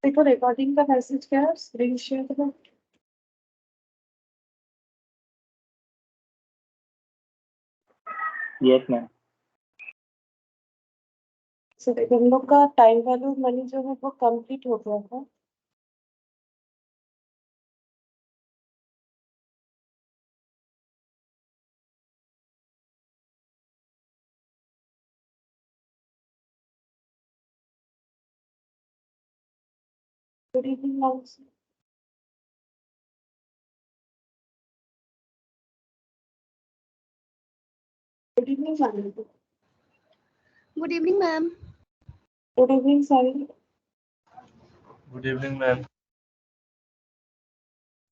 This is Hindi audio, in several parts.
देखो रिकॉर्डिंग का मैसेज क्या है, स्क्रीन शेयर करो। Yes ma'am. सो देखो हम लोग का टाइम वैल्यू मनी जो है वो कंप्लीट हो गया था। Good evening ma'am. Good evening ma'am. Good evening ma'am. Good evening sorry. Good evening ma'am.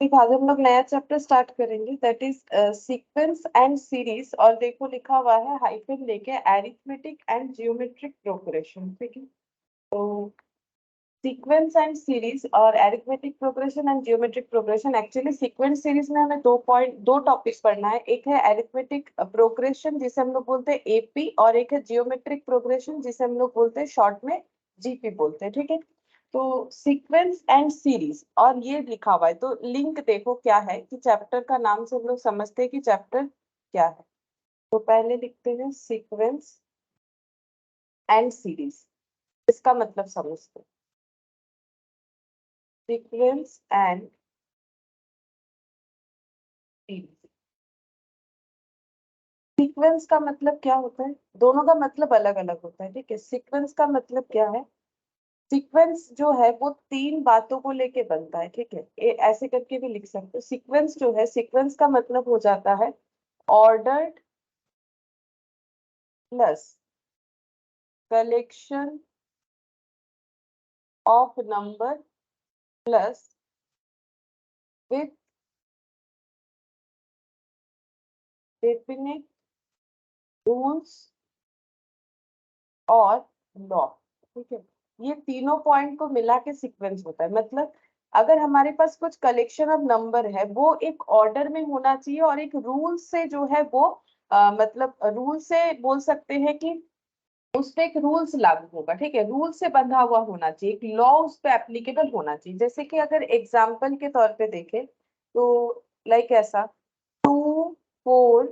ठीक, आज हम लोग नया चैप्टर स्टार्ट करेंगे, that is sequence and series. और देखो लिखा हुआ है हाइफन लेके अरिथमेटिक एंड जियोमेट्रिक प्रोग्रेशन। ठीक है, तो सीक्वेंस एंड सीरीज और arithmetic progression and geometric progression. Actually sequence series में हमें दो टॉपिक्स पढ़ना है। एक है अरिथमेटिक प्रोग्रेशन जिसे हम लोग बोलते हैं एपी, और एक है जियोमेट्रिक प्रोग्रेशन जिसे हम लोग बोलते हैं शॉर्ट में जीपी बोलते हैं। ठीक है, तो सीक्वेंस एंड सीरीज और ये लिखा हुआ है, तो लिंक देखो क्या है कि चैप्टर का नाम से हम लोग समझते हैं कि चैप्टर क्या है। तो पहले लिखते हैं सीक्वेंस एंड सीरीज, इसका मतलब समझते हैं। सीक्वेंस एंड सीरीज, सीक्वेंस का मतलब क्या होता है, दोनों का मतलब अलग अलग होता है। ठीक है, सीक्वेंस का मतलब क्या है, सीक्वेंस जो है वो तीन बातों को लेके बनता है। ठीक है, ये ऐसे करके भी लिख सकते हो। सीक्वेंस जो है, सीक्वेंस का मतलब हो जाता है ordered plus collection of number plus with definite rules और लॉ। ठीक है, ये तीनों पॉइंट को मिला के सीक्वेंस होता है। मतलब अगर हमारे पास कुछ कलेक्शन ऑफ नंबर है वो एक ऑर्डर में होना चाहिए, और एक रूल से जो है वो मतलब रूल से बोल सकते हैं कि उस पे एक रूल्स लागू होगा। ठीक है, रूल से बंधा हुआ होना चाहिए, एक लॉ उस पे एप्लीकेबल होना चाहिए। जैसे कि अगर एग्जाम्पल के तौर पे देखें तो लाइक ऐसा 2, 4,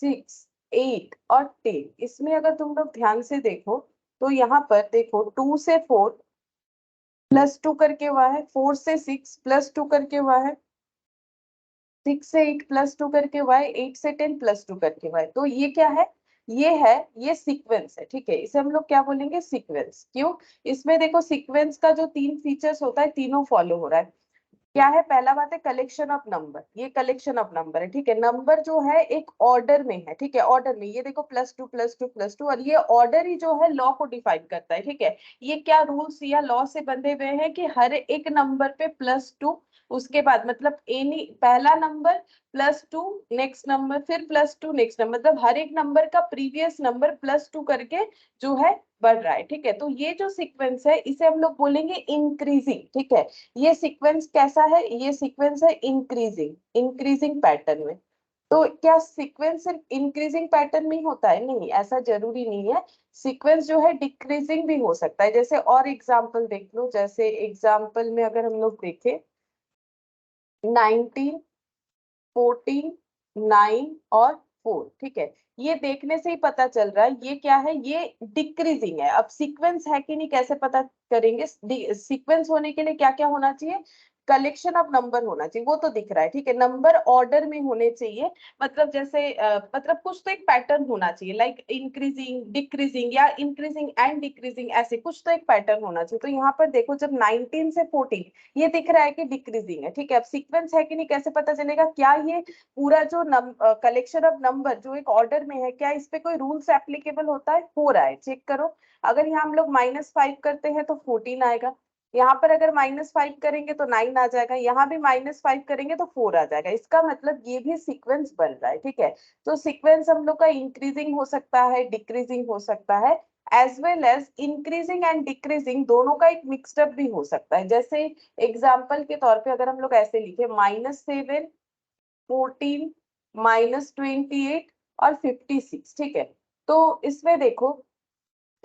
6, 8 और 10, इसमें अगर तुम लोग ध्यान से देखो तो यहाँ पर देखो 2 से 4 प्लस 2 करके हुआ है, 4 से 6 प्लस 2 करके हुआ है, 6 से 8 प्लस 2 करके हुआ है, 8 से 10 प्लस 2 करके हुआ है। तो ये क्या है, ये सीक्वेंस है। ठीक है, इसे हम लोग क्या बोलेंगे, सीक्वेंस। क्यों, इसमें देखो सीक्वेंस का जो तीन फीचर्स होता है तीनों फॉलो हो रहा है। क्या है, पहला बात है कलेक्शन ऑफ नंबर, ये कलेक्शन ऑफ नंबर है। ठीक है, नंबर जो है एक ऑर्डर में है। ठीक है, ऑर्डर में ये देखो +2 +2 +2, और ये ऑर्डर ही जो है लॉ को डिफाइन करता है। ठीक है, ये क्या रूल्स या लॉ से बंधे हुए हैं कि हर एक नंबर पे +2, उसके बाद मतलब एनी पहला नंबर +2 नेक्स्ट नंबर, फिर +2 नेक्स्ट नंबर, मतलब हर एक नंबर का प्रीवियस नंबर +2 करके जो है बढ़ रहा है। ठीक है, तो ये जो सीक्वेंस है इसे हम लोग बोलेंगे इंक्रीजिंग। ठीक है, ये सीक्वेंस कैसा है, ये सीक्वेंस है इंक्रीजिंग, इंक्रीजिंग पैटर्न में। तो क्या सीक्वेंस सिर्फ इंक्रीजिंग पैटर्न में ही होता है, नहीं, ऐसा जरूरी नहीं है। सीक्वेंस जो है डिक्रीजिंग भी हो सकता है। जैसे और एग्जांपल देख लो, जैसे एग्जांपल में अगर हम लोग देखें 19, 14, 9 और 4। ठीक है, ये देखने से ही पता चल रहा है ये क्या है, ये डिक्रीजिंग है। अब सीक्वेंस है कि नहीं कैसे पता करेंगे, सीक्वेंस होने के लिए क्या क्या होना चाहिए, कलेक्शन ऑफ नंबर होना चाहिए, वो तो दिख रहा है। ठीक है, नंबर ऑर्डर में होने चाहिए, मतलब जैसे मतलब कुछ तो एक पैटर्न होना चाहिए, लाइक इंक्रीजिंग, डिक्रीजिंग या इंक्रीजिंग एंड डिक्रीजिंग, ऐसे कुछ तो एक पैटर्न होना चाहिए। तो यहाँ पर देखो जब 19 से 14 ये दिख रहा है कि डिक्रीजिंग है। ठीक है, अब सीक्वेंस है कि नहीं कैसे पता चलेगा, क्या ये पूरा जो कलेक्शन ऑफ नंबर जो एक ऑर्डर में है, क्या इस पे कोई रूल्स एप्लीकेबल होता है, हो रहा है, चेक करो। अगर यहाँ हम लोग -5 करते हैं तो 14 आएगा, यहाँ पर अगर -5 करेंगे तो 9 आ जाएगा, यहाँ भी -5 करेंगे तो 4 आ जाएगा। इसका मतलब ये भी सीक्वेंस बन रहा है। ठीक है, तो सीक्वेंस हम लोग का इंक्रीजिंग हो सकता है, डिक्रीजिंग हो सकता है, as well as increasing and decreasing दोनों का एक मिक्सअप भी हो सकता है। जैसे एग्जाम्पल के तौर पे अगर हम लोग ऐसे लिखे -7, 14, -28 और 56। ठीक है, तो इसमें देखो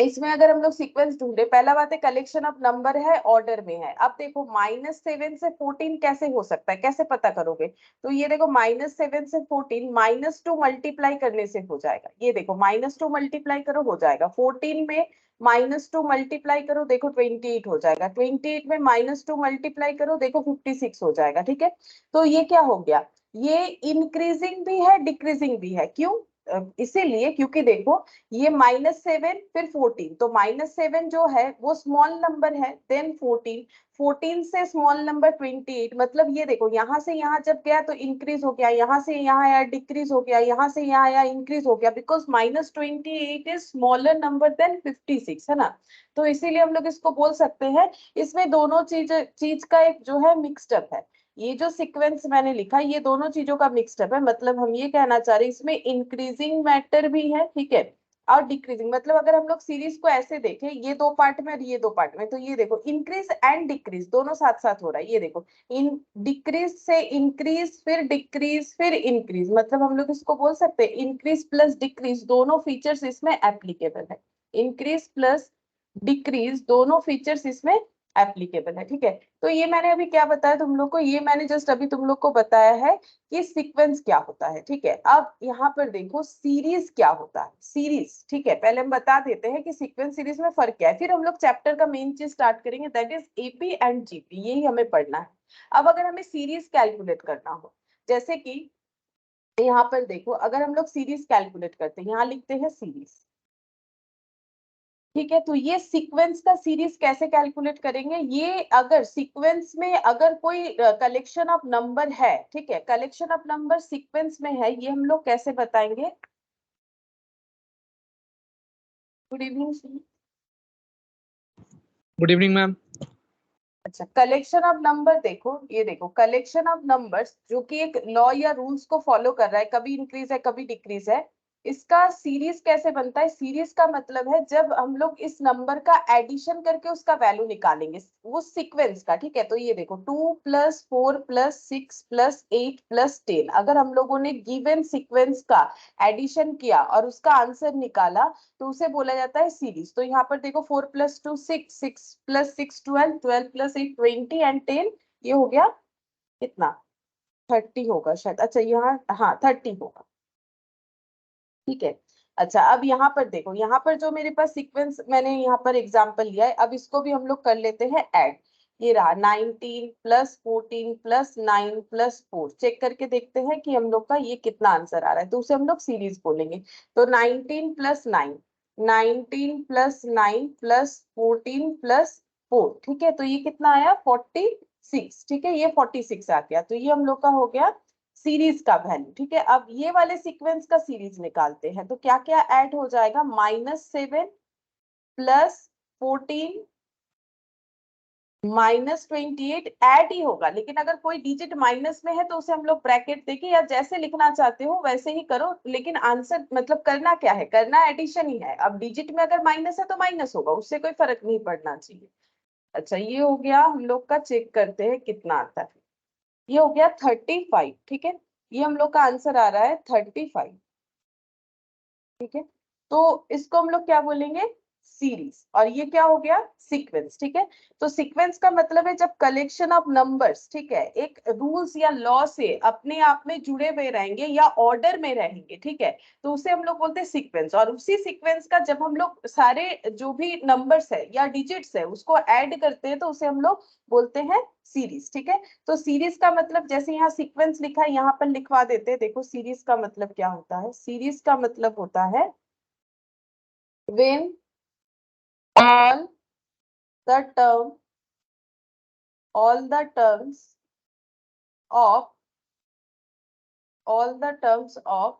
इसमें अगर हम लोग सीक्वेंस ढूंढे, पहला बात है कलेक्शन ऑफ नंबर है, ऑर्डर में है। अब देखो -7 से 14 कैसे हो सकता है, कैसे पता करोगे? तो ये देखो -7 से 14 -2 मल्टीप्लाई करने से हो जाएगा। ये देखो -2 मल्टीप्लाई करो हो जाएगा, 14 में -2 मल्टीप्लाई करो देखो 28 हो जाएगा, 28 में -2 मल्टीप्लाई करो देखो 56 हो जाएगा। ठीक है, तो ये क्या हो गया, ये इंक्रीजिंग भी है डिक्रीजिंग भी है। क्यों? इसीलिए क्योंकि देखो ये -7 फिर 14, तो -7 जो है वो स्मॉल नंबर है, देन 14, 14 से स्मॉल नंबर 28, मतलब ये देखो यहां से यहां जब गया तो इंक्रीज हो गया, यहां से यहां आया डिक्रीज हो गया, यहां से यहां आया इंक्रीज हो गया, because -28 is smaller number than 56, है ना। तो इसीलिए हम लोग इसको बोल सकते हैं, इसमें दोनों चीज का एक जो है मिक्सड अप है। ये जो सीक्वेंस मैंने लिखा ये दोनों चीजों का मिक्सड है, मतलब हम ये कहना चाह रहे हैं इसमें इंक्रीजिंग मैटर भी है, ठीक है, और डिक्रीजिंग। मतलब अगर हम लोग सीरीज को ऐसे देखें, ये दो पार्ट में और ये दो पार्ट में, तो ये देखो इंक्रीज एंड डिक्रीज दोनों साथ साथ हो रहा है। ये देखो इन डिक्रीज से इंक्रीज फिर इंक्रीज, मतलब हम लोग इसको बोल सकते हैं इंक्रीज प्लस डिक्रीज दोनों फीचर्स इसमें एप्लीकेबल है। इंक्रीज प्लस डिक्रीज दोनों फीचर्स इसमें एप्लीकेबल है। ठीक है, तो ये मैंने अभी क्या बताया तुम लोग को, ये मैंने जस्ट अभी तुम लोग को बताया है कि सीक्वेंस क्या होता है। ठीक है, अब यहाँ पर देखो सीरीज क्या होता है। सीरीज, ठीक है, पहले हम बता देते हैं कि सीक्वेंस सीरीज में फर्क क्या है, फिर हम लोग चैप्टर का मेन चीज स्टार्ट करेंगे, that is AP and GP, यही हमें पढ़ना है। अब अगर हमें सीरीज कैलकुलेट करना हो, जैसे कि यहाँ पर देखो अगर हम लोग सीरीज कैलकुलेट करते हैं, यहाँ लिखते हैं सीरीज, ठीक है, तो ये सीक्वेंस का सीरीज कैसे कैलकुलेट करेंगे, ये अगर सीक्वेंस में अगर कोई कलेक्शन ऑफ नंबर है, ठीक है, कलेक्शन ऑफ नंबर सीक्वेंस में है, ये हम लोग कैसे बताएंगे? Good evening. Good evening ma'am. अच्छा, कलेक्शन ऑफ नंबर देखो, ये देखो कलेक्शन ऑफ नंबर्स जो कि एक लॉ या रूल्स को फॉलो कर रहा है, कभी इंक्रीज है कभी डिक्रीज है, इसका सीरीज कैसे बनता है? सीरीज का मतलब है जब हम लोग इस नंबर का एडिशन करके उसका वैल्यू निकालेंगे वो सीक्वेंस का। ठीक है, तो ये देखो 2 + 4 + 6 + 8 + 10, अगर हम लोगों ने गिवन सीक्वेंस का एडिशन किया और उसका आंसर निकाला तो उसे बोला जाता है सीरीज। तो यहाँ पर देखो 4 + 2 6, 6 + 6 12, 12 + 8 20 एंड 10, ये हो गया कितना? 30 होगा शायद, अच्छा यहाँ हाँ 30 होगा। ठीक है, अच्छा अब यहाँ पर देखो, यहाँ पर जो मेरे पास सीक्वेंस मैंने यहाँ पर एग्जांपल लिया है, अब इसको भी हम लोग कर लेते हैं ऐड। ये रहा 19 + 14 + 9 + 4, चेक करके देखते हैं कि हम लोग का ये कितना आंसर आ रहा है, तो उसे हम लोग सीरीज बोलेंगे। तो 19 + 9, 19 + 9 + 14 + 4, ठीक है, तो ये कितना आया? 46। ठीक है, ये 46 आ गया, तो ये हम लोग का हो गया सीरीज का वैल्यू। ठीक है, अब ये वाले सीक्वेंस का सीरीज निकालते हैं, तो क्या क्या ऐड हो जाएगा? -7 + 14 -28 ऐड ही होगा, लेकिन अगर कोई डिजिट माइनस में है तो उसे हम लोग ब्रैकेट देके या जैसे लिखना चाहते हो वैसे ही करो, लेकिन आंसर मतलब करना क्या है, करना एडिशन ही है। अब डिजिट में अगर माइनस है तो माइनस होगा, उससे कोई फर्क नहीं पड़ना चाहिए। अच्छा, ये हो गया हम लोग का, चेक करते हैं कितना आता है। ये हो गया 35। ठीक है, ये हम लोग का आंसर आ रहा है 35। ठीक है, तो इसको हम लोग क्या बोलेंगे? सीरीज। और ये क्या हो गया? सीक्वेंस। ठीक है, तो सीक्वेंस का मतलब है जब कलेक्शन ऑफ नंबर्स, ठीक है, एक रूल्स या लॉ से अपने आप में जुड़े हुए रहेंगे या ऑर्डर में रहेंगे, ठीक है, तो उसे हम लोग बोलते हैं सीक्वेंस। और उसी सीक्वेंस का जब हम लोग सारे जो भी नंबर्स है या डिजिट्स है उसको ऐड करते हैं तो उसे हम लोग बोलते हैं सीरीज। ठीक है, तो सीरीज का मतलब जैसे यहाँ सीक्वेंस लिखा है यहाँ पर लिखवा देते हैं। देखो सीरीज का मतलब क्या होता है? सीरीज का मतलब होता है when all the term all the terms of all the terms of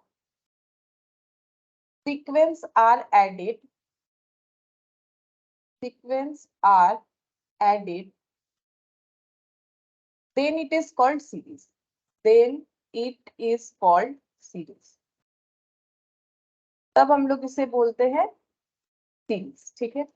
sequence are added, sequence are added, then it is called series, then it is called series, तब हम लोग इसे बोलते हैं सीरीज। ठीक है,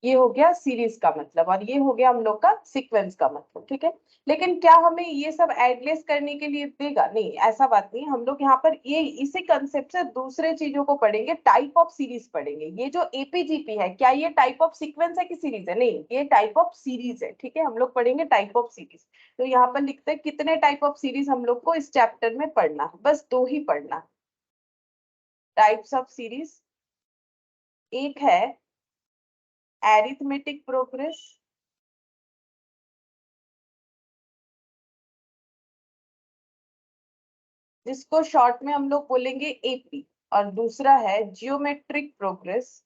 ये हो गया सीरीज का मतलब, और ये हो गया हम लोग का सीक्वेंस का मतलब, ठीक है। लेकिन क्या हमें ये सब एडलेस करने के लिए देगा? नहीं, ऐसा बात नहीं। हम लोग यहाँ पर ये इसी कंसेप्ट से दूसरे चीजों को पढ़ेंगे, टाइप ऑफ सीरीज पढ़ेंगे। ये जो एपीजीपी है, क्या ये टाइप ऑफ सीक्वेंस है कि सीरीज है? नहीं, ये टाइप ऑफ सीरीज है, ठीक है। हम लोग पढ़ेंगे टाइप ऑफ सीरीज। तो यहाँ पर लिखते हैं कितने टाइप ऑफ सीरीज हम लोग को इस चैप्टर में पढ़ना है, बस 2 ही पढ़ना। टाइप्स ऑफ सीरीज, एक है एरिथमेटिक प्रोग्रेस, जिसको शॉर्ट में हम लोग बोलेंगे एपी, और दूसरा है जियोमेट्रिक प्रोग्रेस,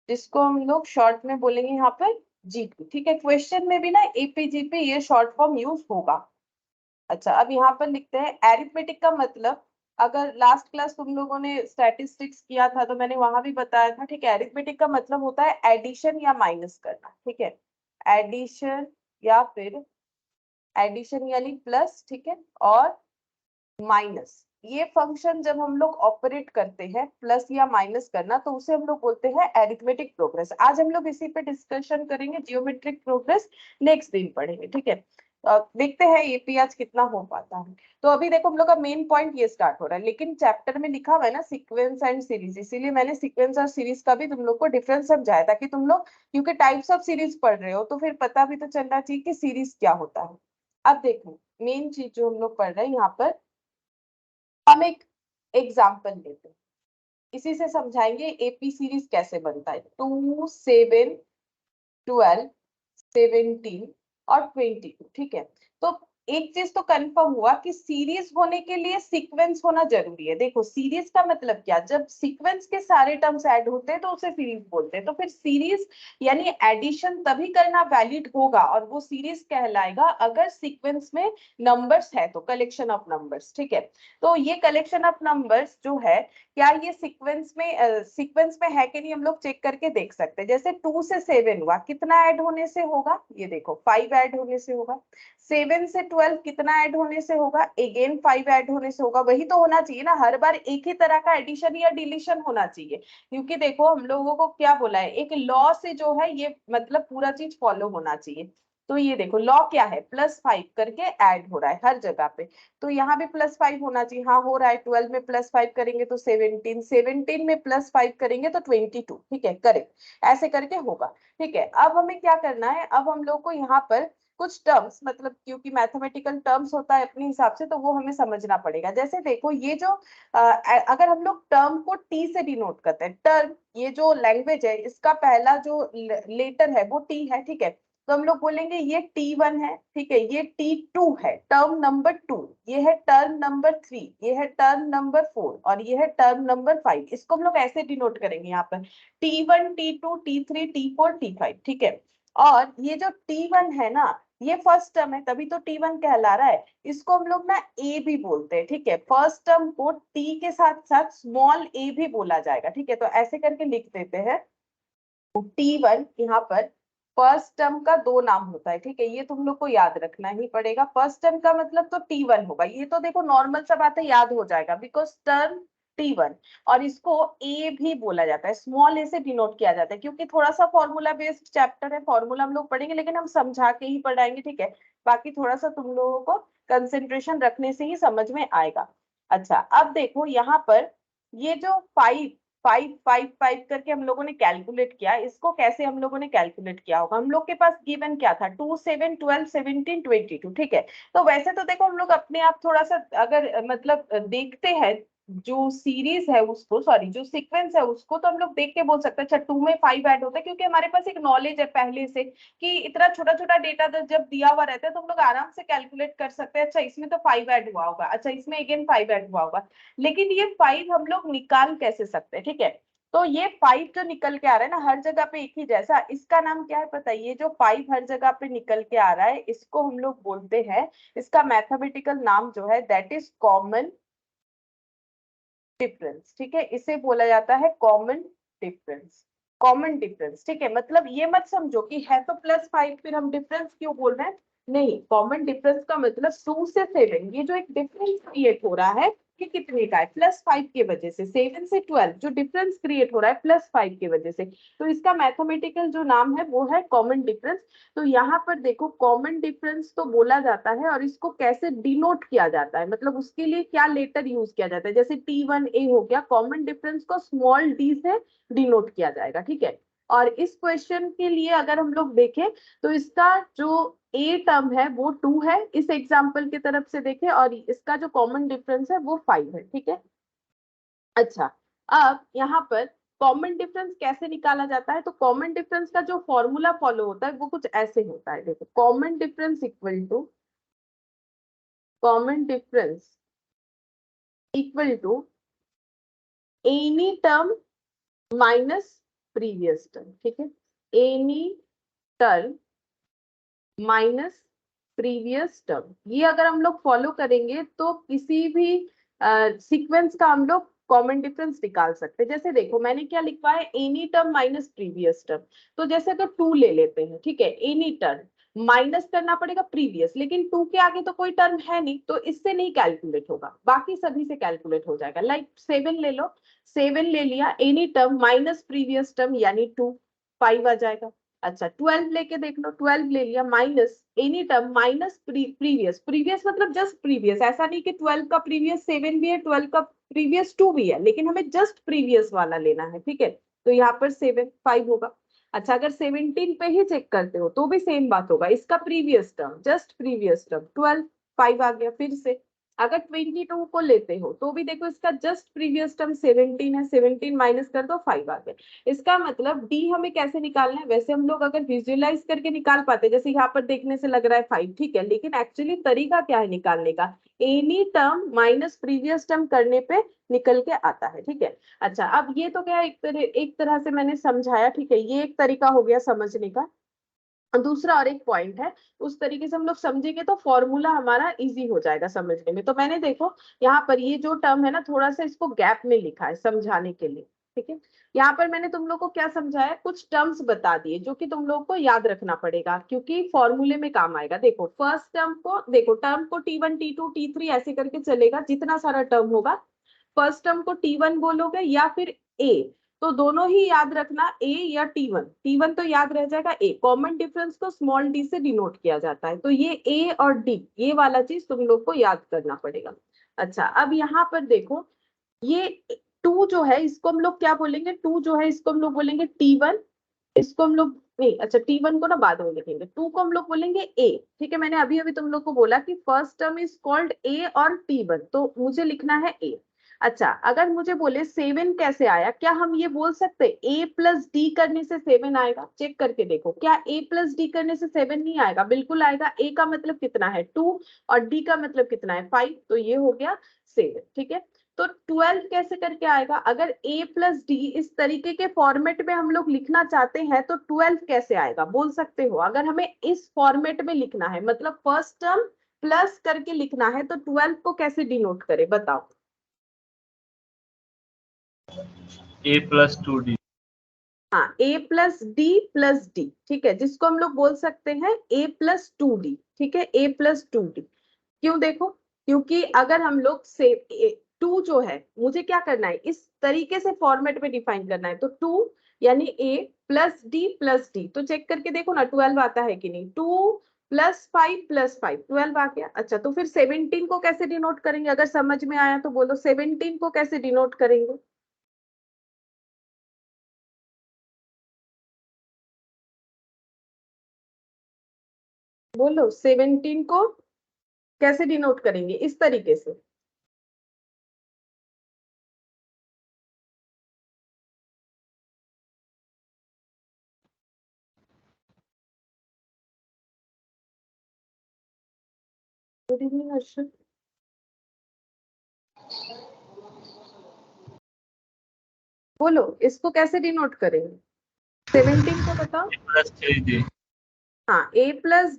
जिसको हम लोग शॉर्ट में बोलेंगे यहाँ पर जीपी, ठीक है। क्वेश्चन में भी ना एपीजीपी ये शॉर्ट फॉर्म यूज होगा। अच्छा, अब यहाँ पर लिखते हैं एरिथमेटिक का मतलब, अगर लास्ट क्लास तुम लोगों ने स्टैटिस्टिक्स किया था तो मैंने वहां भी बताया था, ठीक है। एरिथमेटिक का मतलब होता है एडिशन या माइनस करना, ठीक है। एडिशन या फिर एडिशन यानी प्लस, ठीक है, और माइनस। ये फंक्शन जब हम लोग ऑपरेट करते हैं, प्लस या माइनस करना, तो उसे हम लोग बोलते हैं एरिथमेटिक प्रोग्रेस। आज हम लोग इसी पे डिस्कशन करेंगे, जियोमेट्रिक प्रोग्रेस नेक्स्ट दिन पढ़ेंगे, ठीक है। देखते हैं ये भी आज कितना हो पाता है। तो अभी देखो हम लोग का मेन पॉइंट ये स्टार्ट हो रहा है, लेकिन चैप्टर में लिखा हुआ है ना सीक्वेंस एंड सीरीज, इसीलिए मैंने सीक्वेंस और सीरीज का भी तुम लोग को डिफरेंस समझाया, ताकि तुम लोग, क्योंकि टाइप्स ऑफ सीरीज पढ़ रहे हो तो फिर पता भी तो चलना चाहिए कि सीरीज क्या होता है। अब देखो मेन चीज जो हम लोग पढ़ रहे हैं यहाँ पर, हम एक एग्जाम्पल लेते हैं, इसी से समझाएंगे एपी सीरीज कैसे बनता है। 2, 7, 12, 17 और 22, ठीक है। तो एक चीज तो कंफर्म हुआ कि सीरीज होने के लिए सीक्वेंस होना जरूरी है। देखो सीरीज का मतलब क्या, जब सीक्वेंस के सारे टर्म्स ऐड होते हैं तो उसे सीरीज बोलते हैं। तो फिर सीरीज यानी एडिशन तभी करना वैलिड होगा, और वो सीरीज कहलाएगा अगर सीक्वेंस में नंबर्स है तो, कलेक्शन ऑफ नंबर्स, ठीक है। तो ये कलेक्शन ऑफ नंबर्स जो है, क्या ये सीक्वेंस में है कि नहीं, हम लोग चेक करके देख सकते हैं। जैसे 2 से 7 हुआ, कितना ऐड होने से होगा? ये देखो 5 ऐड होने से होगा। 7 से 12 कितना ऐड होने से होगा? अगेन 5 ऐड होने से होगा। वही तो होना चाहिए ना, हर बार एक ही तरह का एडिशन या डिलीशन होना चाहिए, क्योंकि देखो हम लोगों को क्या बोला है, एक लॉ से जो है ये मतलब पूरा चीज फॉलो होना चाहिए। तो ये देखो लॉ क्या है, +5 करके ऐड हो रहा है हर जगह पे। तो यहाँ भी +5 होना चाहिए, हाँ हो रहा है। 12 में +5 करेंगे तो 17, 17 में +5 करेंगे तो 22, ठीक है, करेक्ट। ऐसे करके होगा, ठीक है। अब हमें क्या करना है, अब हम लोग को यहाँ पर कुछ टर्म्स, मतलब क्योंकि मैथमेटिकल टर्म्स होता है अपने हिसाब से, तो वो हमें समझना पड़ेगा। जैसे देखो ये जो अगर हम लोग टर्म को टी से डिनोट करते हैं, टर्म, ये जो लैंग्वेज है इसका पहला जो लेटर है वो टी है, ठीक है। तो हम लोग बोलेंगे ये T1 है, ठीक है, ये T2 है, टर्म नंबर 2, ये है टर्म नंबर 3, ये है टर्म नंबर 4, और ये है टर्म नंबर 5। इसको हम लोग ऐसे डिनोट करेंगे यहाँ पर, T1, T2, T3, T4, T5, ठीक है। और ये जो T1 है ना, ये फर्स्ट टर्म है, तभी तो T1 कहला रहा है। इसको हम लोग ना ए भी बोलते हैं, ठीक है। फर्स्ट टर्म को टी के साथ साथ स्मॉल ए भी बोला जाएगा, ठीक है। तो ऐसे करके लिख देते हैं, T1 यहाँ पर फर्स्ट टर्म का 2 नाम होता है, ठीक है। ये तुम लोग को याद रखना ही पड़ेगा, फर्स्ट टर्म का मतलब तो T1 होगा। ये तो देखो नॉर्मल सा बात है, याद हो जाएगा, बिकॉज टर्म T1, और इसको ए भी बोला जाता है, स्मॉल ए से डिनोट किया जाता है, क्योंकि थोड़ा सा फॉर्मूला बेस्ड चैप्टर है। फॉर्मूला हम लोग पढ़ेंगे लेकिन हम समझा के ही पढ़ाएंगे, ठीक है। बाकी थोड़ा सा तुम लोगों को कंसेंट्रेशन रखने से ही समझ में आएगा। अच्छा, अब देखो यहाँ पर ये जो 5 5 5 5 करके हम लोगों ने कैलकुलेट किया, इसको कैसे हम लोगों ने कैलकुलेट किया होगा? हम लोग के पास गिवन क्या था, 2, 7, 12, 17, 22, ठीक है। तो वैसे तो देखो हम लोग अपने आप थोड़ा सा अगर मतलब देखते हैं जो सीरीज है उसको, सॉरी जो सीक्वेंस है उसको, तो हम लोग देख के बोल सकते हैं अच्छा 2 में 5 ऐड होता है, क्योंकि हमारे पास एक नॉलेज है पहले से कि इतना छोटा छोटा डेटा जब दिया हुआ रहता है तो हम लोग आराम से कैलकुलेट कर सकते हैं, अच्छा इसमें तो 5 ऐड हुआ होगा, अच्छा इसमें अगेन 5 ऐड हुआ होगा। लेकिन ये 5 हम लोग निकाल कैसे सकते हैं, ठीक है। तो ये 5 जो निकल के आ रहा है ना हर जगह पे एक ही जैसा, इसका नाम क्या है पता है? ये जो 5 हर जगह पे निकल के आ रहा है इसको हम लोग बोलते हैं, इसका मैथमेटिकल नाम जो है दैट इज कॉमन डिफरेंस, ठीक है। इसे बोला जाता है कॉमन डिफरेंस, कॉमन डिफरेंस, ठीक है। मतलब ये मत समझो कि है तो +5 फिर हम डिफरेंस क्यों बोल रहे हैं, नहीं। कॉमन डिफरेंस का मतलब 2 से 7, ये जो एक डिफरेंस क्रिएट हो रहा है कि कितने का है, +5 के वजह से 7 से 12 जो डिफरेंस क्रिएट हो रहा है +5 की वजह से, तो इसका मैथमेटिकल जो नाम है वो है कॉमन डिफरेंस। तो यहाँ पर देखो कॉमन डिफरेंस तो बोला जाता है और इसको कैसे डिनोट किया जाता है, मतलब उसके लिए क्या लेटर यूज किया जाता है, जैसे T1A हो गया, कॉमन डिफरेंस को स्मॉल डी से डिनोट किया जाएगा, ठीक है। और इस क्वेश्चन के लिए अगर हम लोग देखें तो इसका जो ए टर्म है वो 2 है इस एग्जाम्पल की तरफ से देखें, और इसका जो कॉमन डिफरेंस है वो 5 है, ठीक है। अच्छा, अब यहाँ पर कॉमन डिफरेंस कैसे निकाला जाता है, तो कॉमन डिफरेंस का जो फॉर्मूला फॉलो होता है वो कुछ ऐसे होता है, देखो common difference equal to any term minus previous term, ठीक है, any term minus previous term. ये अगर हम लोग फॉलो करेंगे तो किसी भी सीक्वेंस का हम लोग कॉमन डिफरेंस निकाल सकते हैं। जैसे देखो मैंने क्या लिखा है, any term minus previous term, तो जैसे अगर 2 ले लेते हैं, ठीक है, एनी टर्म माइनस करना पड़ेगा प्रीवियस, लेकिन 2 के आगे तो कोई टर्म है नहीं तो इससे नहीं कैलकुलेट होगा, बाकी सभी से कैलकुलेट हो जाएगा। लाइक 7 ले लो, 7 ले लिया, any term minus previous term यानी 2, 5 आ जाएगा। अच्छा 12 लेके देख लो, 12 ले लिया, minus any term minus previous मतलब जस्ट प्रीवियस, ऐसा नहीं कि 12 का प्रीवियस 7 भी है, 12 का प्रीवियस 2 भी है, लेकिन हमें जस्ट प्रीवियस वाला लेना है, ठीक है। तो यहाँ पर 7 5 होगा। अच्छा अगर 17 पे ही चेक करते हो तो भी सेम बात होगा, इसका previous term just previous term 12 5 आ गया। फिर से अगर 22 को लेते हो तो भी देखो इसका जस्ट प्रीवियस टर्म 17 है, 17 माइनस कर दो 5 आ गया। इसका मतलब डी हमें कैसे निकालना है, वैसे हम लोग अगर विजुअलाइज करके निकाल पाते, जैसे यहाँ पर देखने से लग रहा है 5, ठीक है, लेकिन एक्चुअली तरीका क्या है निकालने का, any term minus previous term करने पे निकल के आता है, ठीक है। अच्छा अब ये तो क्या एक तरह से मैंने समझाया, ठीक है, ये एक तरीका हो गया समझने का। दूसरा और एक पॉइंट है, उस तरीके से हम लोग समझेंगे तो फॉर्मूला हमारा इजी हो जाएगा समझने में। तो मैंने देखो यहाँ पर ये जो टर्म है ना, थोड़ा सा इसको गैप में लिखा है समझाने के लिए, ठीक है। यहाँ पर मैंने तुम लोग को क्या समझाया, कुछ टर्म्स बता दिए जो कि तुम लोग को याद रखना पड़ेगा क्योंकि फॉर्मूले में काम आएगा। देखो फर्स्ट टर्म को देखो, टर्म को T1 T2 T3 ऐसे करके चलेगा, जितना सारा टर्म होगा फर्स्ट टर्म को T1 बोलोगे या फिर ए, तो दोनों ही याद रखना, ए या T1, T1 तो याद रह जाएगा, ए कॉमन डिफरेंस को स्मॉल डी से डिनोट किया जाता है, तो ये ए और डी ये वाला चीज तुम लोग को याद करना पड़ेगा। अच्छा अब यहाँ पर देखो ये 2 जो है इसको हम लोग क्या बोलेंगे, 2 जो है इसको हम लोग बोलेंगे T1, इसको हम लोग नहीं, अच्छा T1 को ना बाद में लिखेंगे, 2 को हम लोग बोलेंगे ए, ठीक है। मैंने अभी अभी तुम लोग को बोला कि first term is called a और T1, तो मुझे लिखना है ए। अच्छा अगर मुझे बोले 7 कैसे आया, क्या हम ये बोल सकते a प्लस डी करने से 7 आएगा, चेक करके देखो, क्या a प्लस डी करने से 7 नहीं आएगा, बिल्कुल आएगा। a का मतलब कितना है 2 और d का मतलब कितना है 5, तो ये हो गया 7, ठीक है। तो 12 कैसे करके आएगा, अगर a प्लस डी इस तरीके के फॉर्मेट में हम लोग लिखना चाहते हैं तो 12 कैसे आएगा बोल सकते हो, अगर हमें इस फॉर्मेट में लिखना है मतलब फर्स्ट टर्म प्लस करके लिखना है तो 12 को कैसे डिनोट करें बताओ। A plus 2D। हाँ a प्लस डी, ठीक है, जिसको हम लोग बोल सकते हैं a प्लस 2d, ठीक है, a प्लस 2d। क्यों देखो, क्योंकि अगर हम लोग से 2 जो है मुझे क्या करना है इस तरीके से फॉर्मेट में डिफाइन करना है, तो 2 यानी a प्लस डी, तो चेक करके देखो ना 12 आता है कि नहीं, 2 प्लस 5 12 आ गया। अच्छा तो फिर 17 को कैसे डिनोट करेंगे, अगर समझ में आया तो बोलो 17 को कैसे डिनोट करेंगे, बोलो 17 को कैसे डिनोट करेंगे इस तरीके से। गुड इवनिंग अर्षद, बोलो इसको कैसे डिनोट करेंगे 17 को बताओ। A plus 3D। हाँ a प्लस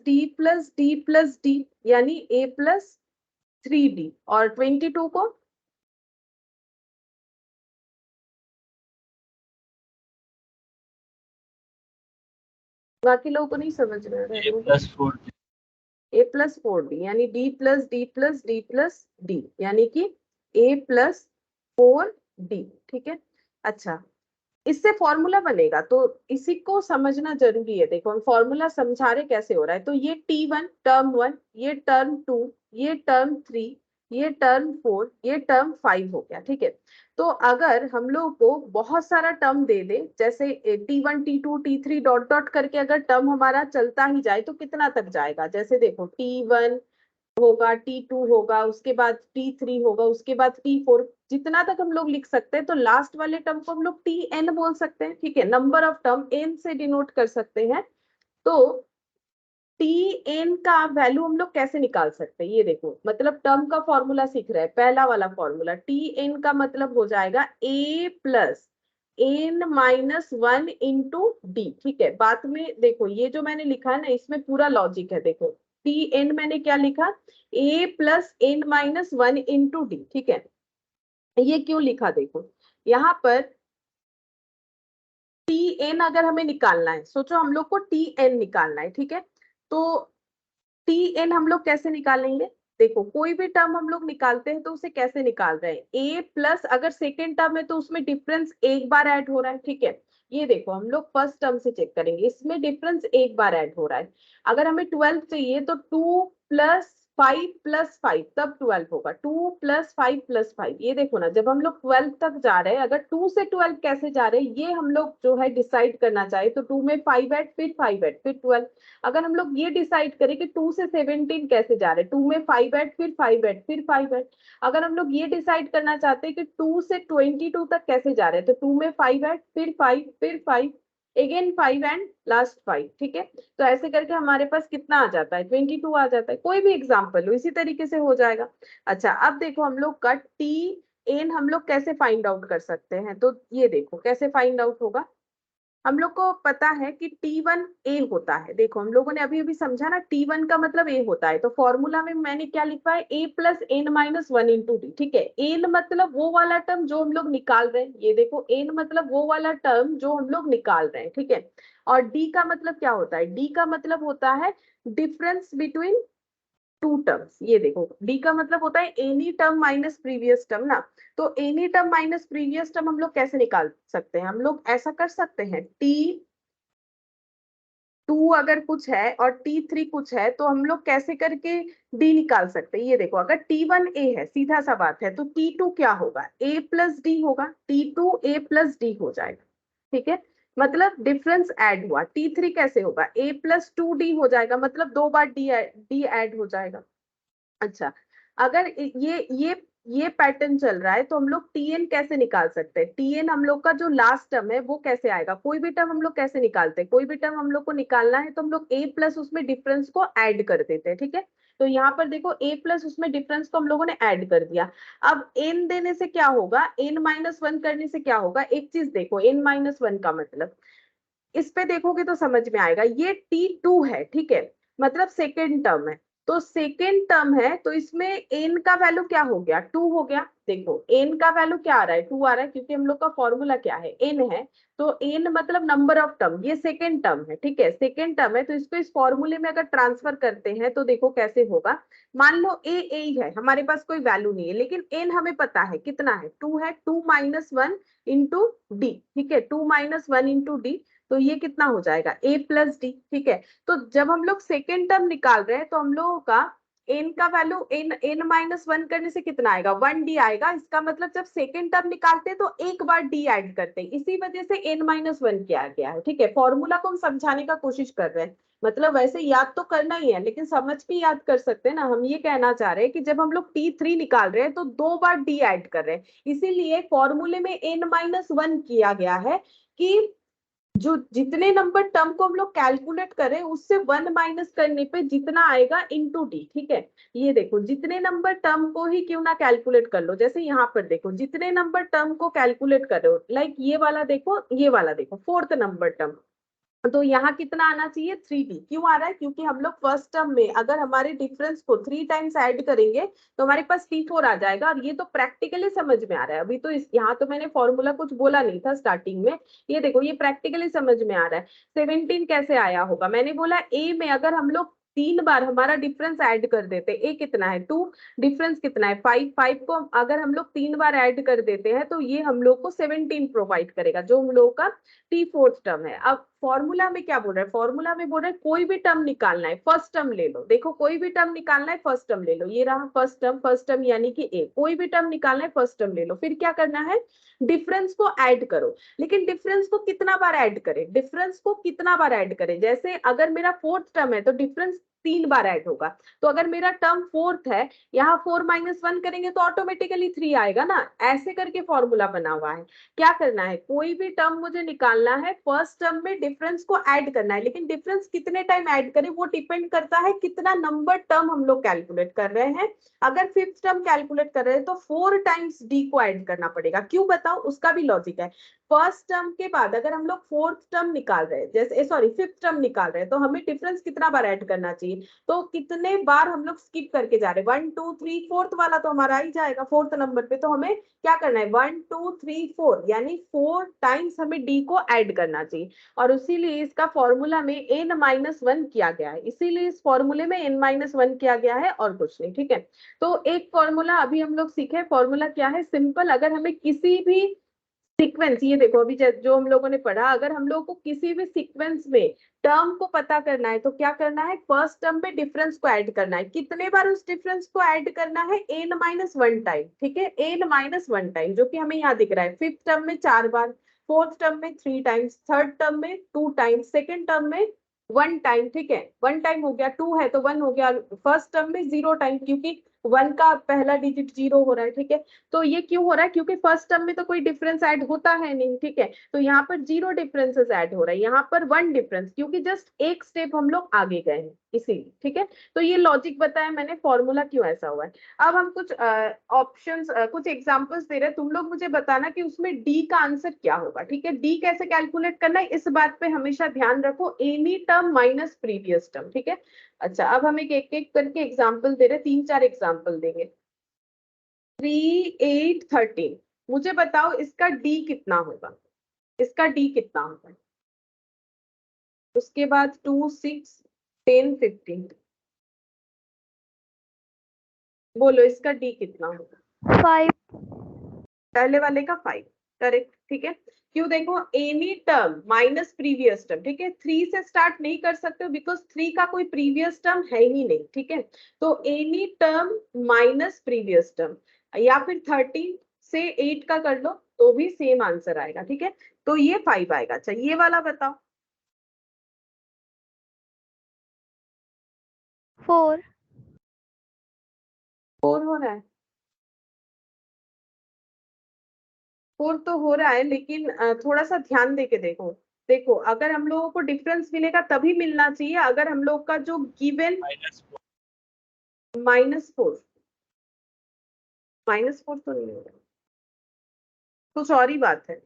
डी यानी a प्लस 3d, और 22 को बाकी लोगों को नहीं समझ में आ रहा A है, plus 4D। a plus 4d यानी d प्लस डी यानी कि a+4d, ठीक है। अच्छा, इससे फॉर्मूला बनेगा तो इसी को समझना जरूरी है। देखो हम फॉर्मूला समझा रहे कैसे हो रहा है। तो ये T1 टर्म 1, ये टर्म 2, ये टर्म 3, ये टर्म 4, ये टर्म 5 हो गया, ठीक है। तो अगर हम लोग को बहुत सारा टर्म दे दे, जैसे T1 T2 T3 dot dot करके अगर टर्म हमारा चलता ही जाए तो कितना तक जाएगा। जैसे देखो T1 होगा, T2 होगा, उसके बाद T3 होगा, उसके बाद T4, जितना तक हम लोग लिख सकते हैं। तो लास्ट वाले टर्म को हम लोग Tn बोल सकते हैं, ठीक है। नंबर ऑफ टर्म n से डिनोट कर सकते हैं। तो Tn का वैल्यू हम लोग कैसे निकाल सकते हैं, ये देखो। मतलब टर्म का फॉर्मूला सीख रहे हैं, पहला वाला फॉर्मूला। Tn का मतलब हो जाएगा a+n-1 इंटू डी, ठीक है। बात में देखो, ये जो मैंने लिखा है ना, इसमें पूरा लॉजिक है। देखो Tn मैंने क्या लिखा, a+n-1 इंटू डी, ठीक है। ये क्यों लिखा, देखो यहाँ पर Tn अगर हमें निकालना है, सोचो हम लोग को Tn निकालना है, ठीक है। तो Tn हम लोग कैसे निकालेंगे, देखो कोई भी टर्म हम लोग निकालते हैं तो उसे कैसे निकाल रहे हैं, a प्लस, अगर सेकेंड टर्म है तो उसमें डिफरेंस एक बार ऐड हो रहा है, ठीक है। ये देखो हम लोग फर्स्ट टर्म से चेक करेंगे, इसमें डिफरेंस एक बार ऐड हो रहा है। अगर हमें 12 चाहिए तो 2+5+5 तब 12 होगा। 2+5+5, ये देखो ना, जब हम लोग 12 तक जा रहे हैं, अगर 2 से 12 कैसे जा रहे हैं ये हम लोग जो है डिसाइड करना चाहे तो 2 में 5 ऐड, फिर 5 ऐड, फिर 12। अगर हम लोग ये डिसाइड करें कि 2 से 17 कैसे जा रहे हैं, 2 में 5 ऐड, फिर 5 ऐड, फिर 5 ऐड। अगर हम लोग ये डिसाइड करना चाहते हैं कि 2 से 22 तक कैसे जा रहे हैं, तो 2 में 5 ऐड, फिर 5, फिर 5, अगेन 5 एंड लास्ट 5, ठीक है। तो ऐसे करके हमारे पास कितना आ जाता है, 22 आ जाता है। कोई भी एग्जाम्पल हो इसी तरीके से हो जाएगा। अच्छा, अब देखो हम लोग का Tn हम लोग कैसे फाइंड आउट कर सकते हैं। तो ये देखो कैसे फाइंड आउट होगा। हम लोग को पता है कि T1 A होता है। देखो हम लोगों ने अभी अभी समझा ना, T1 का मतलब A होता है। तो फॉर्मूला में मैंने क्या लिखा है, a+n-1 इंटू डी, ठीक है। n मतलब वो वाला टर्म जो हम लोग निकाल रहे हैं, ये देखो n मतलब वो वाला टर्म जो हम लोग निकाल रहे हैं, ठीक है। और d का मतलब क्या होता है, d का मतलब होता है डिफरेंस बिटवीन टू टर्म्स। ये देखो डी का मतलब होता है any term minus previous term ना। तो any term minus previous term हम लोग कैसे निकाल सकते हैं, हम लोग ऐसा कर सकते हैं, T2 अगर कुछ है और T3 कुछ है तो हम लोग कैसे करके D निकाल सकते हैं। ये देखो अगर T1 A है, सीधा सा बात है, तो T2 क्या होगा, A+D होगा। T2 A+D हो जाएगा, ठीक है। मतलब डिफरेंस ऐड हुआ। T3 कैसे होगा, A+2D हो जाएगा, मतलब दो बार D ऐड हो जाएगा। अच्छा, अगर ये पैटर्न चल रहा है तो हम लोग Tn कैसे निकाल सकते हैं। Tn हम लोग का जो लास्ट टर्म है वो कैसे आएगा, कोई भी टर्म हम लोग कैसे निकालते हैं, कोई भी टर्म हम लोग को निकालना है तो हम लोग a प्लस उसमें डिफरेंस को ऐड कर देते हैं, ठीक है। तो यहाँ पर देखो a प्लस उसमें डिफरेंस को हम लोगों ने ऐड कर दिया। अब n देने से क्या होगा, n-1 करने से क्या होगा, एक चीज देखो, n-1 का मतलब, इस पे देखोगे तो समझ में आएगा। ये T2 है, ठीक है, मतलब सेकेंड टर्म है। तो सेकेंड टर्म है तो इसमें n का वैल्यू क्या हो गया, 2 हो गया। देखो n का वैल्यू क्या आ रहा है, 2 आ रहा है, क्योंकि हम लोग का फॉर्मूला क्या है, n है। तो n मतलब नंबर ऑफ टर्म, ये सेकेंड टर्म है, ठीक है, सेकेंड टर्म है। तो इसको इस फॉर्मूले में अगर ट्रांसफर करते हैं तो देखो कैसे होगा। मान लो a है, हमारे पास कोई वैल्यू नहीं है, लेकिन n हमें पता है कितना है, 2 है। 2-1 इंटू डी, ठीक है, 2-1 इंटू डी। तो ये कितना हो जाएगा, a+d, ठीक है। तो जब हम लोग सेकेंड टर्म निकाल रहे हैं तो हम लोगों का n का वैल्यू n-1 करने से कितना आएगा, 1d आएगा। इसका मतलब जब सेकेंड टर्म निकालते हैं तो एक बार d ऐड करते हैं, इसी वजह से n-1 किया गया है, ठीक है। फॉर्मूला को हम समझाने का कोशिश कर रहे हैं, मतलब वैसे याद तो करना ही है लेकिन समझ के याद कर सकते हैं ना। हम ये कहना चाह रहे हैं कि जब हम लोग T3 निकाल रहे हैं तो दो बार d ऐड कर रहे हैं, इसीलिए फॉर्मूले में n-1 किया गया है कि जो जितने नंबर टर्म को हम लोग कैलकुलेट करें उससे 1 माइनस करने पे जितना आएगा इनटू डी, ठीक है। ये देखो जितने नंबर टर्म को ही क्यों ना कैलकुलेट कर लो, जैसे यहाँ पर देखो जितने नंबर टर्म को कैलकुलेट करो, लाइक ये वाला देखो, ये वाला देखो, फोर्थ नंबर टर्म, तो यहाँ कितना आना चाहिए, 3d। क्यों आ रहा है, क्योंकि हम लोग फर्स्ट टर्म में अगर हमारे डिफरेंस को 3 टाइम्स ऐड करेंगे तो हमारे पास T4 आ जाएगा। और ये तो प्रैक्टिकली समझ में आ रहा है, अभी तो इस यहाँ तो मैंने फॉर्मूला कुछ बोला नहीं था स्टार्टिंग में। ये देखो ये प्रैक्टिकली समझ में आ रहा है। 17 कैसे आया होगा, मैंने बोला a में अगर हम लोग 3 बार हमारा डिफरेंस ऐड कर देते, ए कितना है 2, डिफरेंस कितना है 5, 5 को अगर हम लोग 3 बार ऐड कर देते हैं तो ये हम लोग को 17 प्रोवाइड करेगा, जो हम लोग का T4 टर्म है। अब फॉर्मूला में क्या बोल रहा है, फॉर्मूला में बोल रहा है कोई भी टर्म निकालना है, फर्स्ट टर्म ले लो, देखो कोई भी टर्म निकालना है फर्स्ट टर्म ले लो, ये रहा फर्स्ट टर्म यानी कि ए, कोई भी टर्म निकालना है फर्स्ट टर्म ले लो, फिर क्या करना है डिफरेंस को ऐड करो। लेकिन डिफरेंस को कितना बार ऐड करें, डिफरेंस को कितना बार ऐड करें, जैसे अगर मेरा फोर्थ टर्म है तो डिफरेंस 3 बार ऐड होगा, तो अगर मेरा टर्म फोर्थ है, यहाँ 4 - 1 करेंगे तो ऑटोमेटिकली 3 आएगा ना, ऐसे करके फॉर्मूला बना हुआ है। क्या करना है, कोई भी टर्म मुझे निकालना है, फर्स्ट टर्म में डिफरेंस को ऐड करना है, लेकिन डिफरेंस कितने टाइम ऐड करें वो डिपेंड करता है कितना नंबर टर्म हम लोग कैलकुलेट कर रहे हैं। अगर फिफ्थ टर्म कैलकुलेट कर रहे हैं तो 4 टाइम्स डी को ऐड करना पड़ेगा, क्यों बताओ, उसका भी लॉजिक है। फर्स्ट टर्म के बाद अगर हम लोग फोर्थ टर्म निकाल रहे हैं, जैसे सॉरी फिफ्थ टर्म निकाल रहे हैं, तो हमें डिफरेंस कितना बार ऐड करना चाहिए, तो कितने बार हम लोग स्किप करके जा रहे हैं, 1 2 3 फोर्थ वाला तो हमारा ही जाएगा फोर्थ नंबर पे, तो हमें क्या करना है 1 2 3 4 यानी 4 टाइम्स हमें डी को ऐड करना चाहिए, और इसीलिए इसका फॉर्मूला में n-1 किया गया है, इसीलिए इस फॉर्मूले में n-1 किया गया है और कुछ नहीं, ठीक है। तो एक फॉर्मूला अभी हम लोग सीखे, फॉर्मूला क्या है, सिंपल, अगर हमें किसी भी सीक्वेंस, ये देखो अभी जो हम लोगों ने पढ़ा, अगर हम लोगों को किसी भी सीक्वेंस में टर्म को पता करना है तो क्या करना है, फर्स्ट टर्म में डिफरेंस को ऐड करना है, कितने बार उस डिफरेंस को ऐड करना है, n-1 टाइम, ठीक है, n-1 टाइम, जो कि हमें यहाँ दिख रहा है, फिफ्थ टर्म में 4 बार, फोर्थ टर्म में 3 टाइम्स, थर्ड टर्म में 2 टाइम्स, सेकेंड टर्म में 1 टाइम, ठीक है, 1 टाइम हो गया, 2 है तो 1 हो गया, फर्स्ट टर्म में 0 टाइम, क्योंकि 1 का पहला डिजिट 0 हो रहा है, ठीक है। तो ये क्यों हो रहा है, क्योंकि फर्स्ट टर्म में तो कोई डिफरेंस ऐड होता है नहीं, ठीक है, तो यहाँ पर 0 डिफरेंसेस ऐड हो रहा है, यहाँ पर 1 डिफरेंस, क्योंकि जस्ट एक स्टेप हम लोग आगे गए हैं इसीलिए, ठीक है। तो ये लॉजिक बताया मैंने, फॉर्मूला क्यों ऐसा हुआ है। अब हम कुछ ऑप्शंस कुछ एग्जांपल्स दे रहे हैं, तुम लोग मुझे बताना कि उसमें डी का आंसर क्या होगा, ठीक है, डी कैसे कैलकुलेट करना है, इस बात पे हमेशा ध्यान रखो, any term minus previous term, ठीक है। अच्छा, अब हम एक एक करके एग्जाम्पल दे रहे हैं, 3-4 एग्जाम्पल देंगे। 3 8 13, मुझे बताओ इसका डी कितना होगा, इसका डी कितना होगा, उसके बाद 2 6 10 15, बोलो इसका डी कितना होगा, 5। पहले वाले का 5, करेक्ट, ठीक है। क्यों, देखो any term minus previous term, ठीक है, 3 से स्टार्ट नहीं कर सकते बिकॉज 3 का कोई प्रीवियस टर्म है ही नहीं, ठीक है, तो any term minus previous term, या फिर 13 से 8 का कर लो तो भी सेम आंसर आएगा, ठीक है, तो ये 5 आएगा। अच्छा, ये वाला बताओ, 4। 4 हो रहा है, 4 तो हो रहा है, लेकिन थोड़ा सा ध्यान दे के देखो, देखो अगर हम लोगों को डिफरेंस मिलेगा तभी मिलना चाहिए, अगर हम लोग का जो गिवन -4 -4, -4 तो नहीं होगा, कुछ और ही बात है।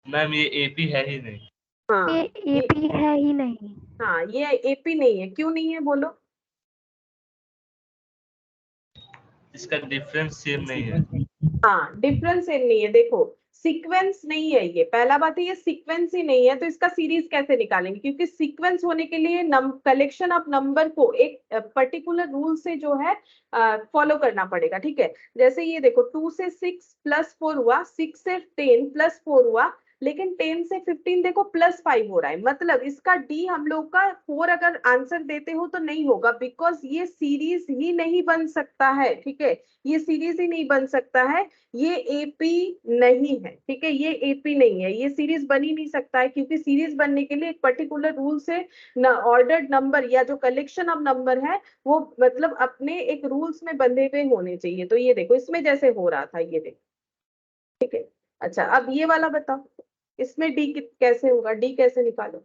मैम, ये एपी है ही नहीं। हाँ ये एपी है ही नहीं। हाँ, ये एपी नहीं है, क्यों नहीं है बोलो, इसका डिफरेंस सेम नहीं है। हाँ डिफरेंस सेम नहीं है, देखो सीक्वेंस नहीं है, ये पहला बात है, ये सीक्वेंस ही नहीं है, तो इसका सीरीज कैसे निकालेंगे, क्योंकि सीक्वेंस होने के लिए कलेक्शन ऑफ नंबर को एक पर्टिकुलर रूल से जो है फॉलो करना पड़ेगा, ठीक है। जैसे ये देखो 2 से 6 +4 हुआ, 6 से 10 +4 हुआ, लेकिन 10 से 15 देखो +5 हो रहा है, मतलब इसका डी हम लोग का 4 अगर आंसर देते हो तो नहीं होगा, बिकॉज ये सीरीज ही नहीं बन सकता है, ठीक है, ये सीरीज ही नहीं बन सकता है, ये एपी नहीं है, ठीक है, ये एपी नहीं है, ये सीरीज बन ही नहीं सकता है, क्योंकि सीरीज बनने के लिए एक पर्टिकुलर रूल से ऑर्डर्ड नंबर या जो कलेक्शन ऑफ नंबर है वो मतलब अपने एक रूल्स में बंधे हुए होने चाहिए, तो ये देखो इसमें जैसे हो रहा था, ये देखो, ठीक है। अच्छा, अब ये वाला बताओ, इसमें डी कैसे होगा, डी कैसे निकालो,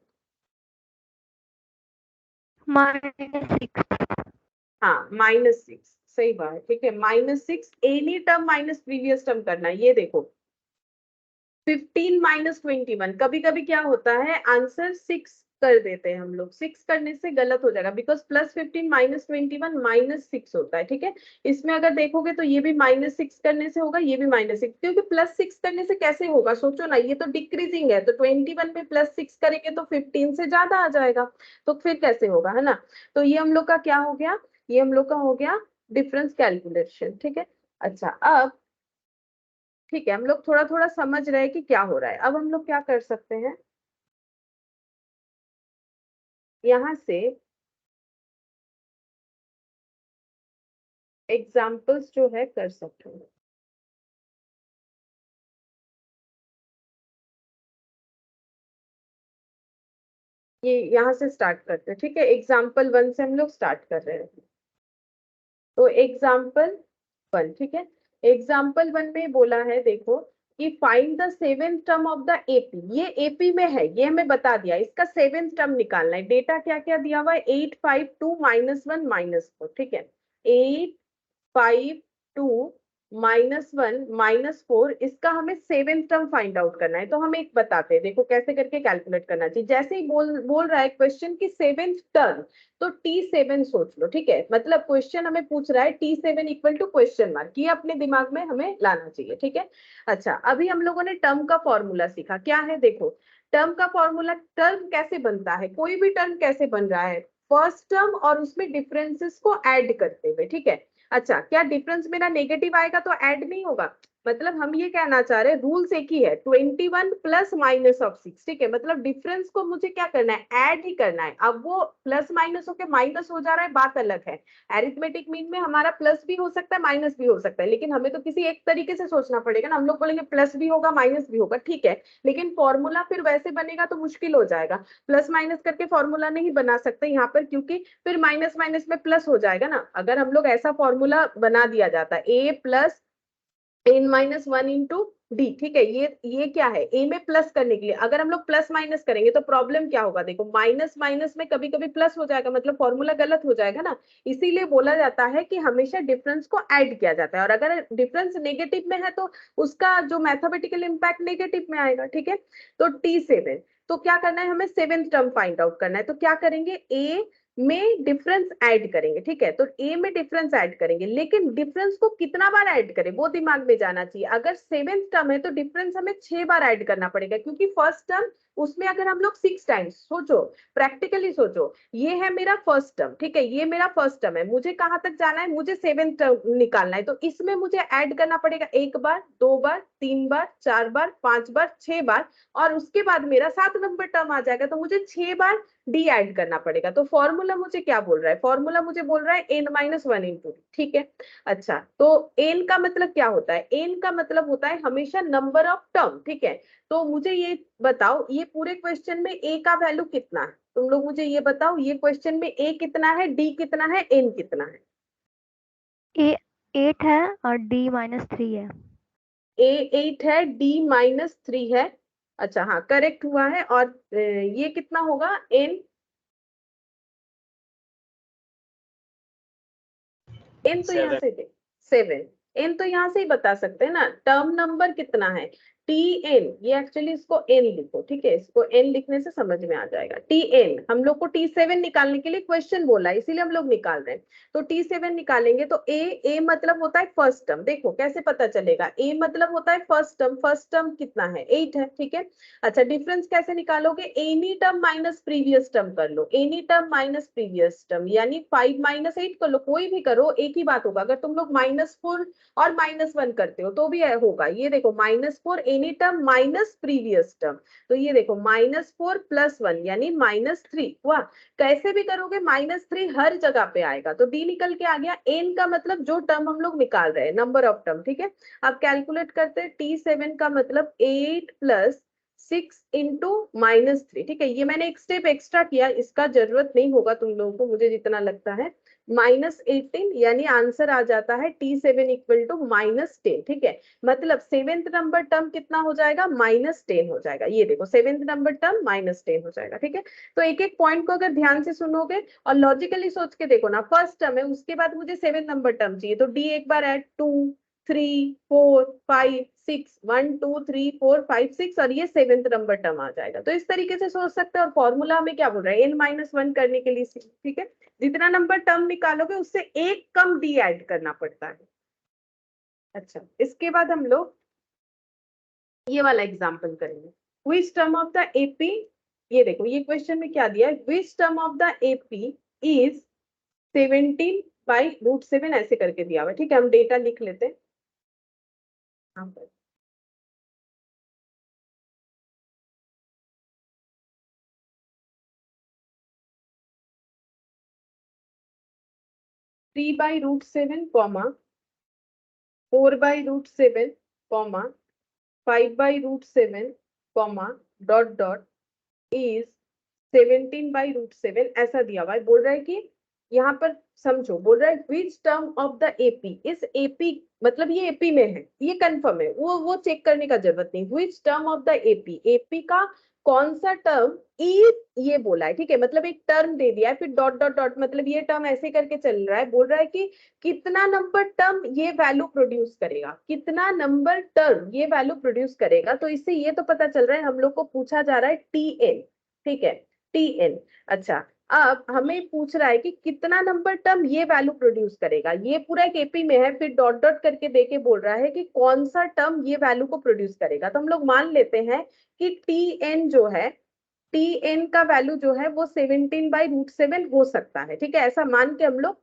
-6। हाँ -6, सही बात है, ठीक है, -6, any term minus previous term करना है, ये देखो 15 - 21, कभी कभी क्या होता है आंसर 6 कर देते हैं हम लोग, 6 करने से गलत हो जाएगा, बिकॉज +15 -21 -6 होता है, ठीक है। इसमें अगर देखोगे तो ये भी -6 करने से होगा, ये भी -6, क्योंकि +6 करने से कैसे होगा, सोचो ना, ये तो डिक्रीजिंग है, तो 21 में +6 करेंगे तो 15 से ज्यादा आ जाएगा, तो फिर कैसे होगा, है ना। तो ये हम लोग का क्या हो गया, ये हम लोग का हो गया डिफरेंस कैलकुलेशन, ठीक है। अच्छा, अब ठीक है, हम लोग थोड़ा थोड़ा समझ रहे हैं कि क्या हो रहा है। अब हम लोग क्या कर सकते हैं, यहां से एग्जाम्पल्स जो है कर सकते हैं। ये यहाँ से स्टार्ट करते हैं, ठीक है। एग्जाम्पल 1 से हम लोग स्टार्ट कर रहे हैं। तो एग्जाम्पल 1, ठीक है। एग्जाम्पल 1 में बोला है, देखो कि find the seventh term of the AP. ये एपी में है, ये हमें बता दिया, इसका सेवेंथ टर्म निकालना है। डेटा क्या क्या दिया हुआ है, 8 5 2 -1 -4, ठीक है। 8 5 2 -1 -4, इसका हमें सेवेंथ टर्म फाइंड आउट करना है। तो हम एक बताते हैं, देखो कैसे करके कैलकुलेट करना चाहिए। जैसे ही बोल रहा है क्वेश्चन की सेवेंथ टर्म, तो T7 सोच लो, ठीक है। मतलब क्वेश्चन हमें पूछ रहा है T7 equal to question mark, ये अपने दिमाग में हमें लाना चाहिए, ठीक है। अच्छा, अभी हम लोगों ने टर्म का फॉर्मूला सीखा, क्या है, देखो टर्म का फॉर्मूला, टर्म कैसे बनता है, कोई भी टर्म कैसे बन रहा है, फर्स्ट टर्म और उसमें डिफरेंसेस को ऐड करते हुए, ठीक है। अच्छा, क्या डिफरेंस मेरा नेगेटिव आएगा तो ऐड नहीं होगा, मतलब हम ये कहना चाह रहे हैं, रूल्स एक ही है, 21 प्लस माइनस ऑफ 6, ठीक है। मतलब डिफरेंस को मुझे क्या करना है, ऐड ही करना है। अब वो प्लस माइनस होके माइनस हो जा रहा है, बात अलग है। एरिथमेटिक मीन में हमारा प्लस भी हो सकता है, माइनस भी हो सकता है, लेकिन हमें तो किसी एक तरीके से सोचना पड़ेगा ना। हम लोग बोलेंगे प्लस भी होगा माइनस भी होगा, ठीक है, लेकिन फॉर्मूला फिर वैसे बनेगा तो मुश्किल हो जाएगा। प्लस माइनस करके फॉर्मूला नहीं बना सकते यहाँ पर, क्योंकि फिर माइनस माइनस में प्लस हो जाएगा ना। अगर हम लोग ऐसा फॉर्मूला बना दिया जाता है, a plus n-1 into D, ठीक है। ये क्या है, ए में प्लस करने के लिए अगर हम लोग प्लस माइनस करेंगे तो प्रॉब्लम क्या होगा, देखो माइनस माइनस में कभी कभी प्लस हो जाएगा, मतलब फॉर्मूला गलत हो जाएगा ना। इसीलिए बोला जाता है कि हमेशा डिफरेंस को ऐड किया जाता है, और अगर डिफरेंस नेगेटिव में है तो उसका जो मैथमेटिकल इम्पैक्ट नेगेटिव में आएगा, ठीक है। तो T7, तो क्या करना है, हमें सेवेंथ टर्म फाइंड आउट करना है। तो क्या करेंगे, ए में डिफरेंस ऐड करेंगे, ठीक है। तो ए में डिफरेंस ऐड करेंगे, लेकिन डिफरेंस को कितना बार ऐड करें वो दिमाग में जाना चाहिए। अगर सेवेंथ टर्म है तो डिफरेंस हमें 6 बार ऐड करना पड़ेगा, क्योंकि फर्स्ट टर्म उसमें अगर हम लोग 6 टाइम्स सोचो, प्रैक्टिकली सोचो, ये है मेरा फर्स्ट टर्म, ठीक है, ये मेरा फर्स्ट टर्म है, मुझे कहां तक जाना है, मुझे सेवेंथ टर्म निकालना है। तो इसमें मुझे ऐड करना पड़ेगा 1 बार, 2 बार, 3 बार, 4 बार, 5 बार, 6 बार, और उसके बाद मेरा 7 नंबर टर्म आ जाएगा, तो मुझे 6 बार डी ऐड करना पड़ेगा। तो फॉर्मूला मुझे क्या बोल रहा है, फॉर्मूला मुझे बोल रहा है n-1 इंटू, ठीक है। अच्छा, तो n का मतलब क्या होता है, n का मतलब होता है हमेशा नंबर ऑफ टर्म, ठीक है। तो मुझे ये बताओ, ये पूरे क्वेश्चन में a का वैल्यू कितना है, तुम लोग मुझे ये बताओ, ये क्वेश्चन में a कितना है, d कितना है, n कितना है। ए 8 है और डी -3 है। a 8 है, d -3 है। अच्छा, हाँ करेक्ट हुआ है। और ये कितना होगा, n, n तो यहाँ 7 से दे 7, n तो यहाँ से ही बता सकते हैं ना। टर्म नंबर कितना है, Tn, ये एक्चुअली इसको n लिखो, ठीक है, इसको n लिखने से समझ में आ जाएगा। Tn, हम लोग को T7 निकालने के लिए क्वेश्चन बोला है, इसीलिए हम लोग निकाल रहे हैं। तो T7 निकालेंगे तो a मतलब होता है फर्स्ट टर्म, देखो कैसे पता चलेगा, a मतलब होता है फर्स्ट टर्म, फर्स्ट टर्म कितना है, 8 है, ठीक है। अच्छा, डिफरेंस कैसे निकालोगे, any term minus previous term कर लो, any term minus previous term, यानी 5 -8 कर लो, कोई भी करो एक ही बात होगा। अगर तुम लोग -4 और -1 करते हो तो भी होगा। ये देखो -4 any term minus previous term, तो ये देखो -4 + 1 यानी -3 हुआ। कैसे भी करोगे -3 हर जगह पे आएगा, तो डी निकल के आ गया। एन का मतलब जो टर्म हम लोग निकाल रहे हैं, नंबर ऑफ टर्म, ठीक है। अब कैलकुलेट करते हैं, T7 का मतलब 8 + 6 इंटू -3, ठीक है। ये मैंने एक स्टेप एक्स्ट्रा किया, इसका जरूरत नहीं होगा तुम लोगों को, मुझे जितना लगता है, -18, यानी आंसर आ जाता है T7 इक्वल टू -10, ठीक है। मतलब सेवेंथ नंबर टर्म कितना हो जाएगा, -10 हो जाएगा। ये देखो सेवेंथ नंबर टर्म -10 हो जाएगा, ठीक है। तो एक एक पॉइंट को अगर ध्यान से सुनोगे और लॉजिकली सोच के देखो ना, फर्स्ट टर्म है, उसके बाद मुझे सेवेंथ नंबर टर्म चाहिए, तो डी एक बार ऐड 2, 3 4 5 6 1 2 3 4 5 6 और ये 7th नंबर टर्म आ जाएगा। तो इस तरीके से सोच सकते हैं। और फॉर्मूला हमें क्या बोल रहा है, n-1 करने के लिए, ठीक है, जितना नंबर टर्म निकालोगे उससे एक कम डी ऐड करना पड़ता है। अच्छा, इसके बाद हम लोग ये वाला एग्जांपल करेंगे, which term of the AP, ये देखो ये क्वेश्चन में क्या दिया है, which term of the AP is 17/√7 ऐसे करके दिया हुआ है। ठीक है, हम डेटा लिख लेते हैं यहाँ पर। Three by root seven comma 4/√7 comma 5/√7 comma dot dot is 17/√7 ऐसा दिया हुआ है। बोल रहा है कि यहाँ पर समझो, बोल रहा है which term of the AP, इस एपी मतलब ये एपी में है, ये कंफर्म है, वो चेक करने का जरूरत नहीं। Which term of the AP, AP का कौन सा टर्म इज, ये बोला है। ठीक है, मतलब एक टर्म दे दिया है, फिर डॉट डॉट डॉट, मतलब ये टर्म ऐसे करके चल रहा है। बोल रहा है कि कितना नंबर टर्म ये वैल्यू प्रोड्यूस करेगा, कितना नंबर टर्म ये वैल्यू प्रोड्यूस करेगा। तो इससे ये तो पता चल रहा है हम लोग को पूछा जा रहा है टीएन। ठीक है, टीएन। अच्छा, अब हमें पूछ रहा है कि कितना नंबर टर्म ये वैल्यू प्रोड्यूस करेगा। ये पूरा एक एपी में है, फिर डॉट डॉट करके देके बोल रहा है कि कौन सा टर्म ये वैल्यू को प्रोड्यूस करेगा। तो हम लोग मान लेते हैं कि टीएन जो है, टीएन का वैल्यू जो है वो 17/√7 हो सकता है। ठीक है, ऐसा मान के हम लोग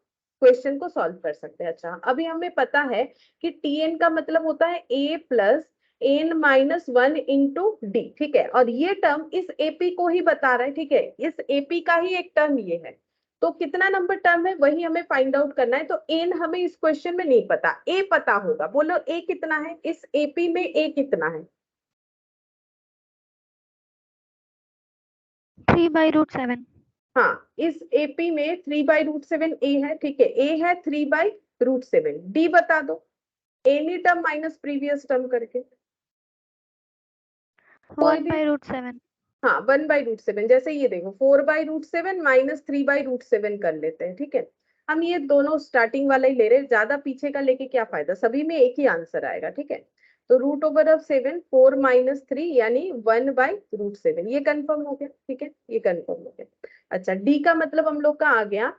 क्वेश्चन को सॉल्व कर सकते हैं। अच्छा, अभी हमें पता है कि टीएन का मतलब होता है a plus n-1 into D. ठीक है, और ये टर्म इस एपी को ही बता रहा है। ठीक है, इस एपी का ही एक टर्म ये है। तो कितना नंबर टर्म है वही हमें फाइंड आउट करना है। तो एन हमें इस क्वेश्चन में नहीं पता, ए पता होगा। बोलो ए कितना है इस एपी में, ए कितना है? 3/√7। हाँ, इस एपी में 3/√7 ए है। ठीक है, ए है 3/√7। डी बता दो, any term minus previous term करके, कोई भी। 1/√7। हाँ, 1/√7। जैसे ये देखो 4/√7 माइनस 3/√7 कर लेते हैं। ठीक है, हम ये दोनों स्टार्टिंग वाला ही ले रहे हैं, ज्यादा पीछे का लेके क्या फायदा, सभी में एक ही आंसर आएगा। ठीक है, तो √7 4 - 3 यानी 1/√7, ये कंफर्म हो गया। ठीक है, ये कंफर्म हो गया। अच्छा, डी का मतलब हम लोग का आ गया,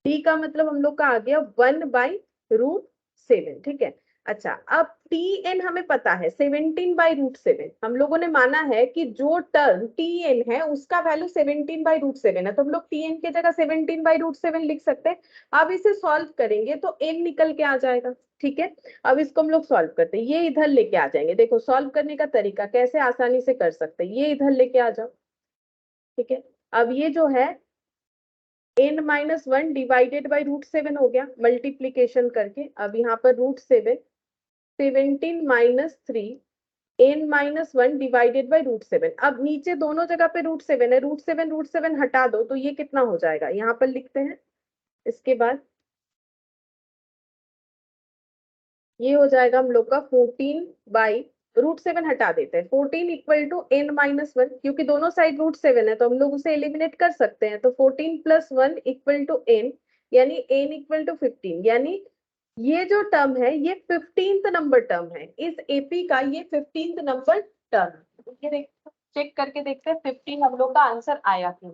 डी का मतलब हम लोग का आ गया 1/√7। ठीक है, अच्छा, अब टी एन हमें पता है 17/√7। हम लोगों ने माना है कि जो टर्म टी एन है उसका वैल्यू 17/√7 है, तो हम लोग टी एन की जगह 17/√7 लिख सकते हैं। अब इसे सॉल्व करेंगे तो एन निकल के आ जाएगा। ठीक है, अब इसको हम लोग सॉल्व करते हैं, ये इधर लेके आ जाएंगे। देखो सॉल्व करने का तरीका कैसे आसानी से कर सकते हैं, ये इधर लेके आ जाओ। ठीक है, अब ये जो है n-1 डिवाइडेड बाई √7 हो गया मल्टीप्लीकेशन करके। अब यहाँ पर √7, 17 - 3 n-1 डिवाइडेड बाई √7। अब नीचे दोनों जगह पे √7 है, √7 हटा दो तो ये कितना हो जाएगा, यहाँ पर लिखते हैं। इसके बाद ये हो जाएगा हम लोग का 14/√7 हटा देते हैं, 14 इक्वल टू n-1, क्योंकि दोनों साइड √7 है तो हम लोग उसे एलिमिनेट कर सकते हैं। तो 14 + 1 इक्वल टू n, यानी n इक्वल टू 15, यानी ये जो टर्म है ये 15th नंबर टर्म है इस एपी का, ये 15th नंबर टर्म। ये देखो चेक करके देखते हैं 15 हम लोग का आंसर आया क्यों।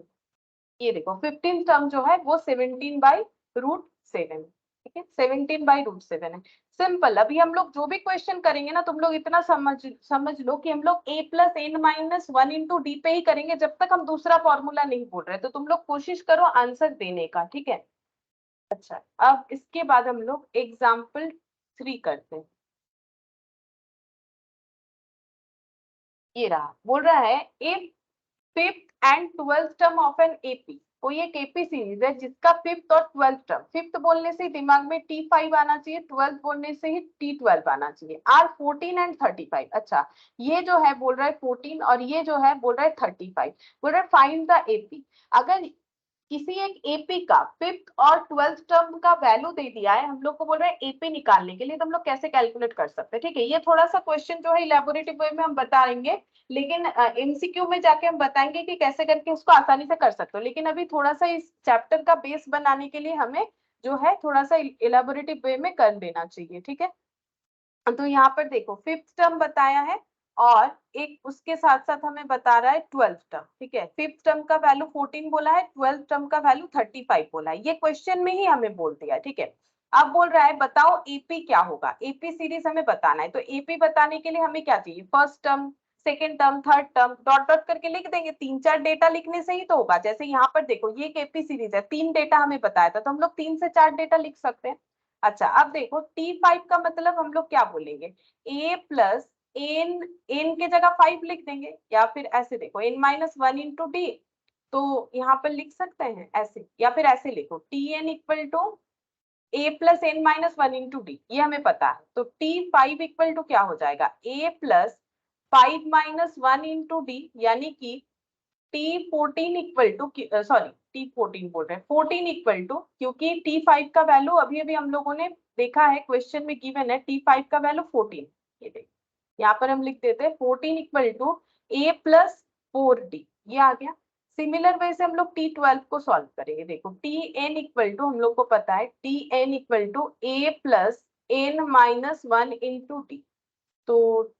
ये देखो 15th टर्म जो है वो 17/√7। ठीक है, 17/√7 है। सिंपल, अभी हम लोग जो भी क्वेश्चन करेंगे ना, तुम लोग इतना समझ लो कि हम लोग a + n-1 इंटू डी पे ही करेंगे जब तक हम दूसरा फॉर्मूला नहीं बोल रहे। तो तुम लोग कोशिश करो आंसर देने का। ठीक है, अच्छा, अब इसके बाद हम लोग एग्जाम्पल 3 करते हैं। ये रहा, बोल रहा है if 5th and 12th term of an AP, कोई एक एपी सीरीज है जिसका 5th और 12th टर्म, 5th बोलने से ही दिमाग में T5 आना चाहिए, 12th बोलने से ही T12 आना चाहिए, आर 14 and 35। अच्छा, ये जो है बोल रहा है 14 और ये जो है बोल रहा है 35। बोल रहा है फाइंड द एपी। अगर किसी एक एपी का 5th और 12th टर्म का वैल्यू दे दिया है, हम लोग को बोल रहे हैं एपी निकालने के लिए, तो हम लोग कैसे कैलकुलेट कर सकते हैं। ठीक है, ये थोड़ा सा क्वेश्चन जो है इलेबोरेटिव वे में हम बताएंगे, लेकिन एमसीक्यू में जाके हम बताएंगे कि कैसे करके उसको आसानी से कर सकते हो। लेकिन अभी थोड़ा सा इस चैप्टर का बेस बनाने के लिए हमें जो है थोड़ा सा इलेबोरेटिव वे में कर लेना चाहिए। ठीक है, तो यहाँ पर देखो 5th टर्म बताया है और एक उसके साथ साथ हमें बता रहा है 12th टर्म। ठीक है, 5th टर्म का वैल्यू 14 बोला है, 12th टर्म का वैल्यू 35 बोला है, ये क्वेश्चन में ही हमें बोल दिया। ठीक है, अब बोल रहा है बताओ एपी क्या होगा, एपी सीरीज हमें बताना है। तो एपी बताने के लिए हमें क्या चाहिए, first term, second term, third term, dot dot करके लिख देंगे। 3-4 डेटा लिखने से ही तो होगा। जैसे यहाँ पर देखो ये एक एपी सीरीज है, 3 डेटा हमें बताया था, तो हम लोग 3 से 4 डेटा लिख सकते हैं। अच्छा, अब देखो T5 का मतलब हम लोग क्या बोलेंगे, a प्लस एन, एन के जगह 5 लिख देंगे, या फिर ऐसे देखो n-1 इंटू डी, तो यहाँ पर लिख सकते हैं ऐसे, या फिर ऐसे लिखो Tn equal to a plus n-1 into D, ये हमें पता है। तो T5 इक्वल टू क्या हो जाएगा, a प्लस 5-1 इंटू डी, यानी कि T14 equal to, sorry T14 बोल रहे हैं, 14 इक्वल टू, क्योंकि T5 का वैल्यू अभी अभी हम लोगों ने देखा है, क्वेश्चन में गिवन है T5 का वैल्यू 14। ये देखो यहाँ पर हम लिख देते हैं 14 equal to a plus 4d, ये आ गया। सिमिलर वे से हम लोग T12 को सॉल्व करेंगे। देखो Tn इक्वल टू, हम लोग को पता है Tn equal to a plus n-1 into d, तो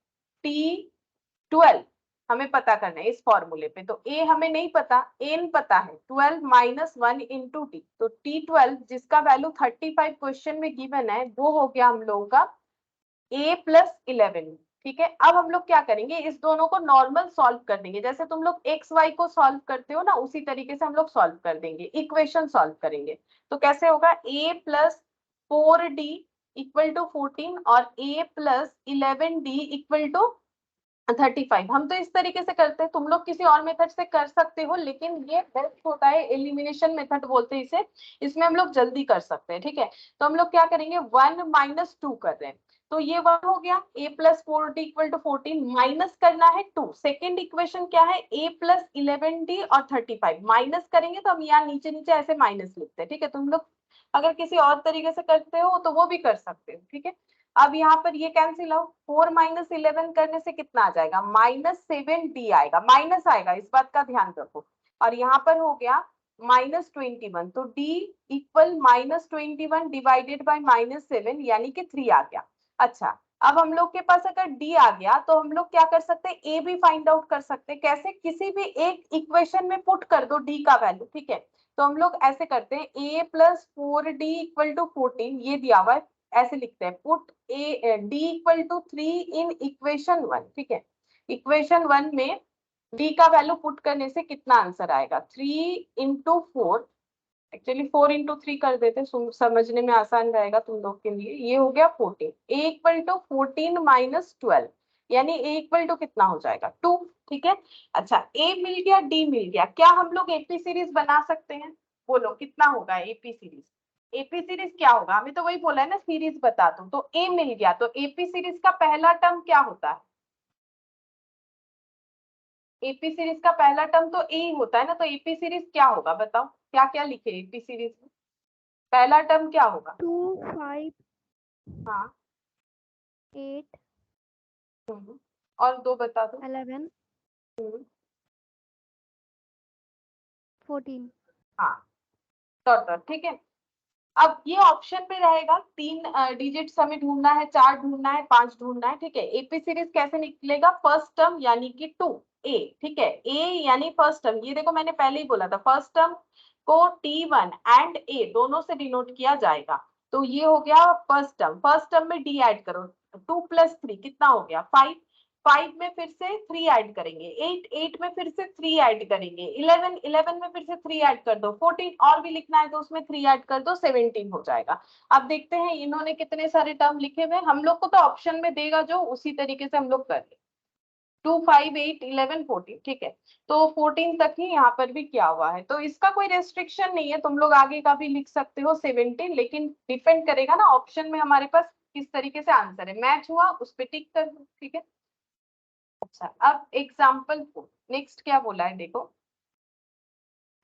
T12 हमें पता करना है इस फॉर्मूले पे। तो a हमें नहीं पता, n पता है, 12-1 इंटू टी, तो T12 जिसका वैल्यू 35 क्वेश्चन में गिवन है, वो हो गया हम लोगों का a प्लस 11। ठीक है, अब हम लोग क्या करेंगे, इस दोनों को नॉर्मल सॉल्व कर देंगे। जैसे तुम लोग एक्स वाई को सॉल्व करते हो ना, उसी तरीके से हम लोग सॉल्व कर देंगे, इक्वेशन सॉल्व करेंगे। तो कैसे होगा, a plus 4d equal to 14 और a plus 11d equal to 35। हम तो इस तरीके से करते हैं, तुम लोग किसी और मेथड से कर सकते हो, लेकिन ये बेस्ट होता है, एलिमिनेशन मेथड बोलते हैं इसे, इसमें हम लोग जल्दी कर सकते हैं। ठीक है, तो हम लोग क्या करेंगे, 1-2 कर रहे हैं, तो ये 1 हो गया, a plus 4d equal to 14, minus करना है 2। सेकेंड इक्वेशन क्या है, a प्लस 11d और 35, माइनस करेंगे तो हम यहाँ नीचे नीचे ऐसे माइनस लिखते हैं। ठीक है, तुम लोग अगर किसी और तरीके से करते हो तो वो भी कर सकते हो। ठीक है, अब यहाँ पर ये कैंसिल आउट, 4-11 करने से कितना आ जाएगा, -7d आएगा, माइनस आएगा, इस बात का ध्यान रखो। और यहाँ पर हो गया -21, तो d इक्वल -21 डिवाइडेड बाई -7, यानी कि 3 आ गया। अच्छा, अब हम लोग के पास अगर d आ गया तो हम लोग क्या कर सकते हैं, a भी फाइंड आउट कर सकते हैं। कैसे, किसी भी एक इक्वेशन में पुट कर दो d का वैल्यू। ठीक है, तो हम लोग ऐसे करते हैं, a plus 4d equal to 14, ये दिया हुआ है, ऐसे लिखते हैं, put a d equal to 3 in equation 1। ठीक है, इक्वेशन 1 में d का वैल्यू पुट करने से कितना आंसर आएगा, 3 इंटू 4, एक्चुअली 4 इंटू 3 कर देते, समझने में आसान रहेगा तुम लोग के लिए। ये हो गया 14, a इक्वल टू 14 माइनस 12, यानी a इक्वल टू कितना हो जाएगा, 2। ठीक है, अच्छा a मिल गया, d मिल गया, क्या हम लोग एपी सीरीज बना सकते हैं, बोलो कितना होगा एपी सीरीज। एपी सीरीज क्या होगा, हमें तो वही बोला है ना, सीरीज बता दो, तो a मिल गया, तो एपी सीरीज का पहला टर्म क्या होता है, एपी सीरीज का पहला टर्म तो a ही होता है ना, तो एपी सीरीज क्या होगा, बताओ क्या क्या लिखे एपी सीरीज में, पहला टर्म क्या होगा, 2, 5, हाँ 8, और 2 बता दो, 11, 14। हाँ डॉट डॉट। ठीक है, अब ये ऑप्शन पे रहेगा, 3 डिजिट्स हमें ढूंढना है, 4 ढूंढना है, 5 ढूंढना है। ठीक है, एपी सीरीज कैसे निकलेगा, फर्स्ट टर्म यानी कि 2 a। ठीक है, a यानी फर्स्ट टर्म, ये देखो मैंने पहले ही बोला था, फर्स्ट टर्म को T1 एंड a दोनों से डिनोट किया जाएगा। तो ये हो गया फर्स्ट टर्म, फर्स्ट टर्म में d ऐड करो, 2 प्लस 3 कितना हो गया, 5, 5 में फिर से 3 ऐड करेंगे, 8, 8 में फिर से 3 ऐड करेंगे, 11, 11 में फिर से 3 ऐड कर दो, 14 और भी लिखना है तो उसमें 3 ऐड कर दो, 17 हो जाएगा। अब देखते हैं इन्होंने कितने सारे टर्म लिखे हुए, हम लोग को तो ऑप्शन में देगा जो, उसी तरीके से हम लोग कर ले, 2, 5, 8, 11, 14। ठीक है, तो 14 तक ही यहाँ पर भी किया हुआ है, तो इसका कोई रेस्ट्रिक्शन नहीं है, तुम लोग आगे का भी लिख सकते हो 17, लेकिन डिपेंड करेगा ना ऑप्शन में हमारे पास किस तरीके से आंसर है, मैच हुआ उस पर टिक कर दो। ठीक है, अच्छा अब एग्जाम्पल नेक्स्ट क्या बोला है देखो,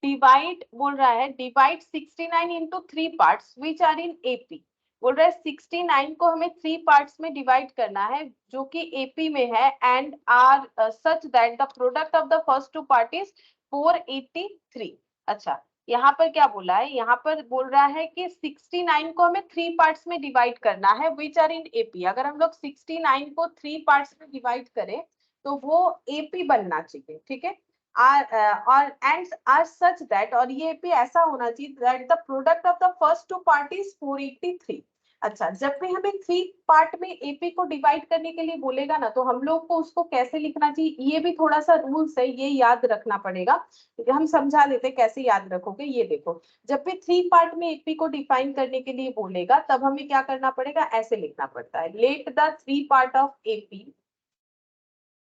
डिवाइड बोल रहा है, divide 69 into 3 parts which are in AP. बोल रहा है 69 को हमें 3 पार्ट्स में डिवाइड करना है जो कि एपी में है, and are such that the product of the first 2 part is 483। अच्छा, यहाँ पर क्या बोला है, यहाँ पर बोल रहा है कि 69 को हमें 3 पार्ट्स में डिवाइड करना है विच आर इन एपी। अगर हम लोग 69 को 3 पार्ट्स में डिवाइड करें तो वो एपी बनना चाहिए, ठीक है। और एंड आर सच दैट, और ये एपी ऐसा होना चाहिए that the product of the first two part is 483। अच्छा, जब भी हमें 3 पार्ट में एपी को डिवाइड करने के लिए बोलेगा ना, तो हम लोग को उसको कैसे लिखना चाहिए, ये भी थोड़ा सा रूल्स है, ये याद रखना पड़ेगा। हम समझा देते हैं कैसे याद रखोगे। ये देखो, जब भी 3 पार्ट में एपी को डिफाइन करने के लिए बोलेगा तब हमें क्या करना पड़ेगा, ऐसे लिखना पड़ता है, let the 3 part of AP,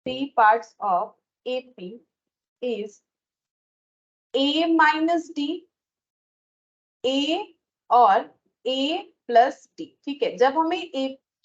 3 parts of AP is a minus D, a और a प्लस डी, ठीक है। जब हमें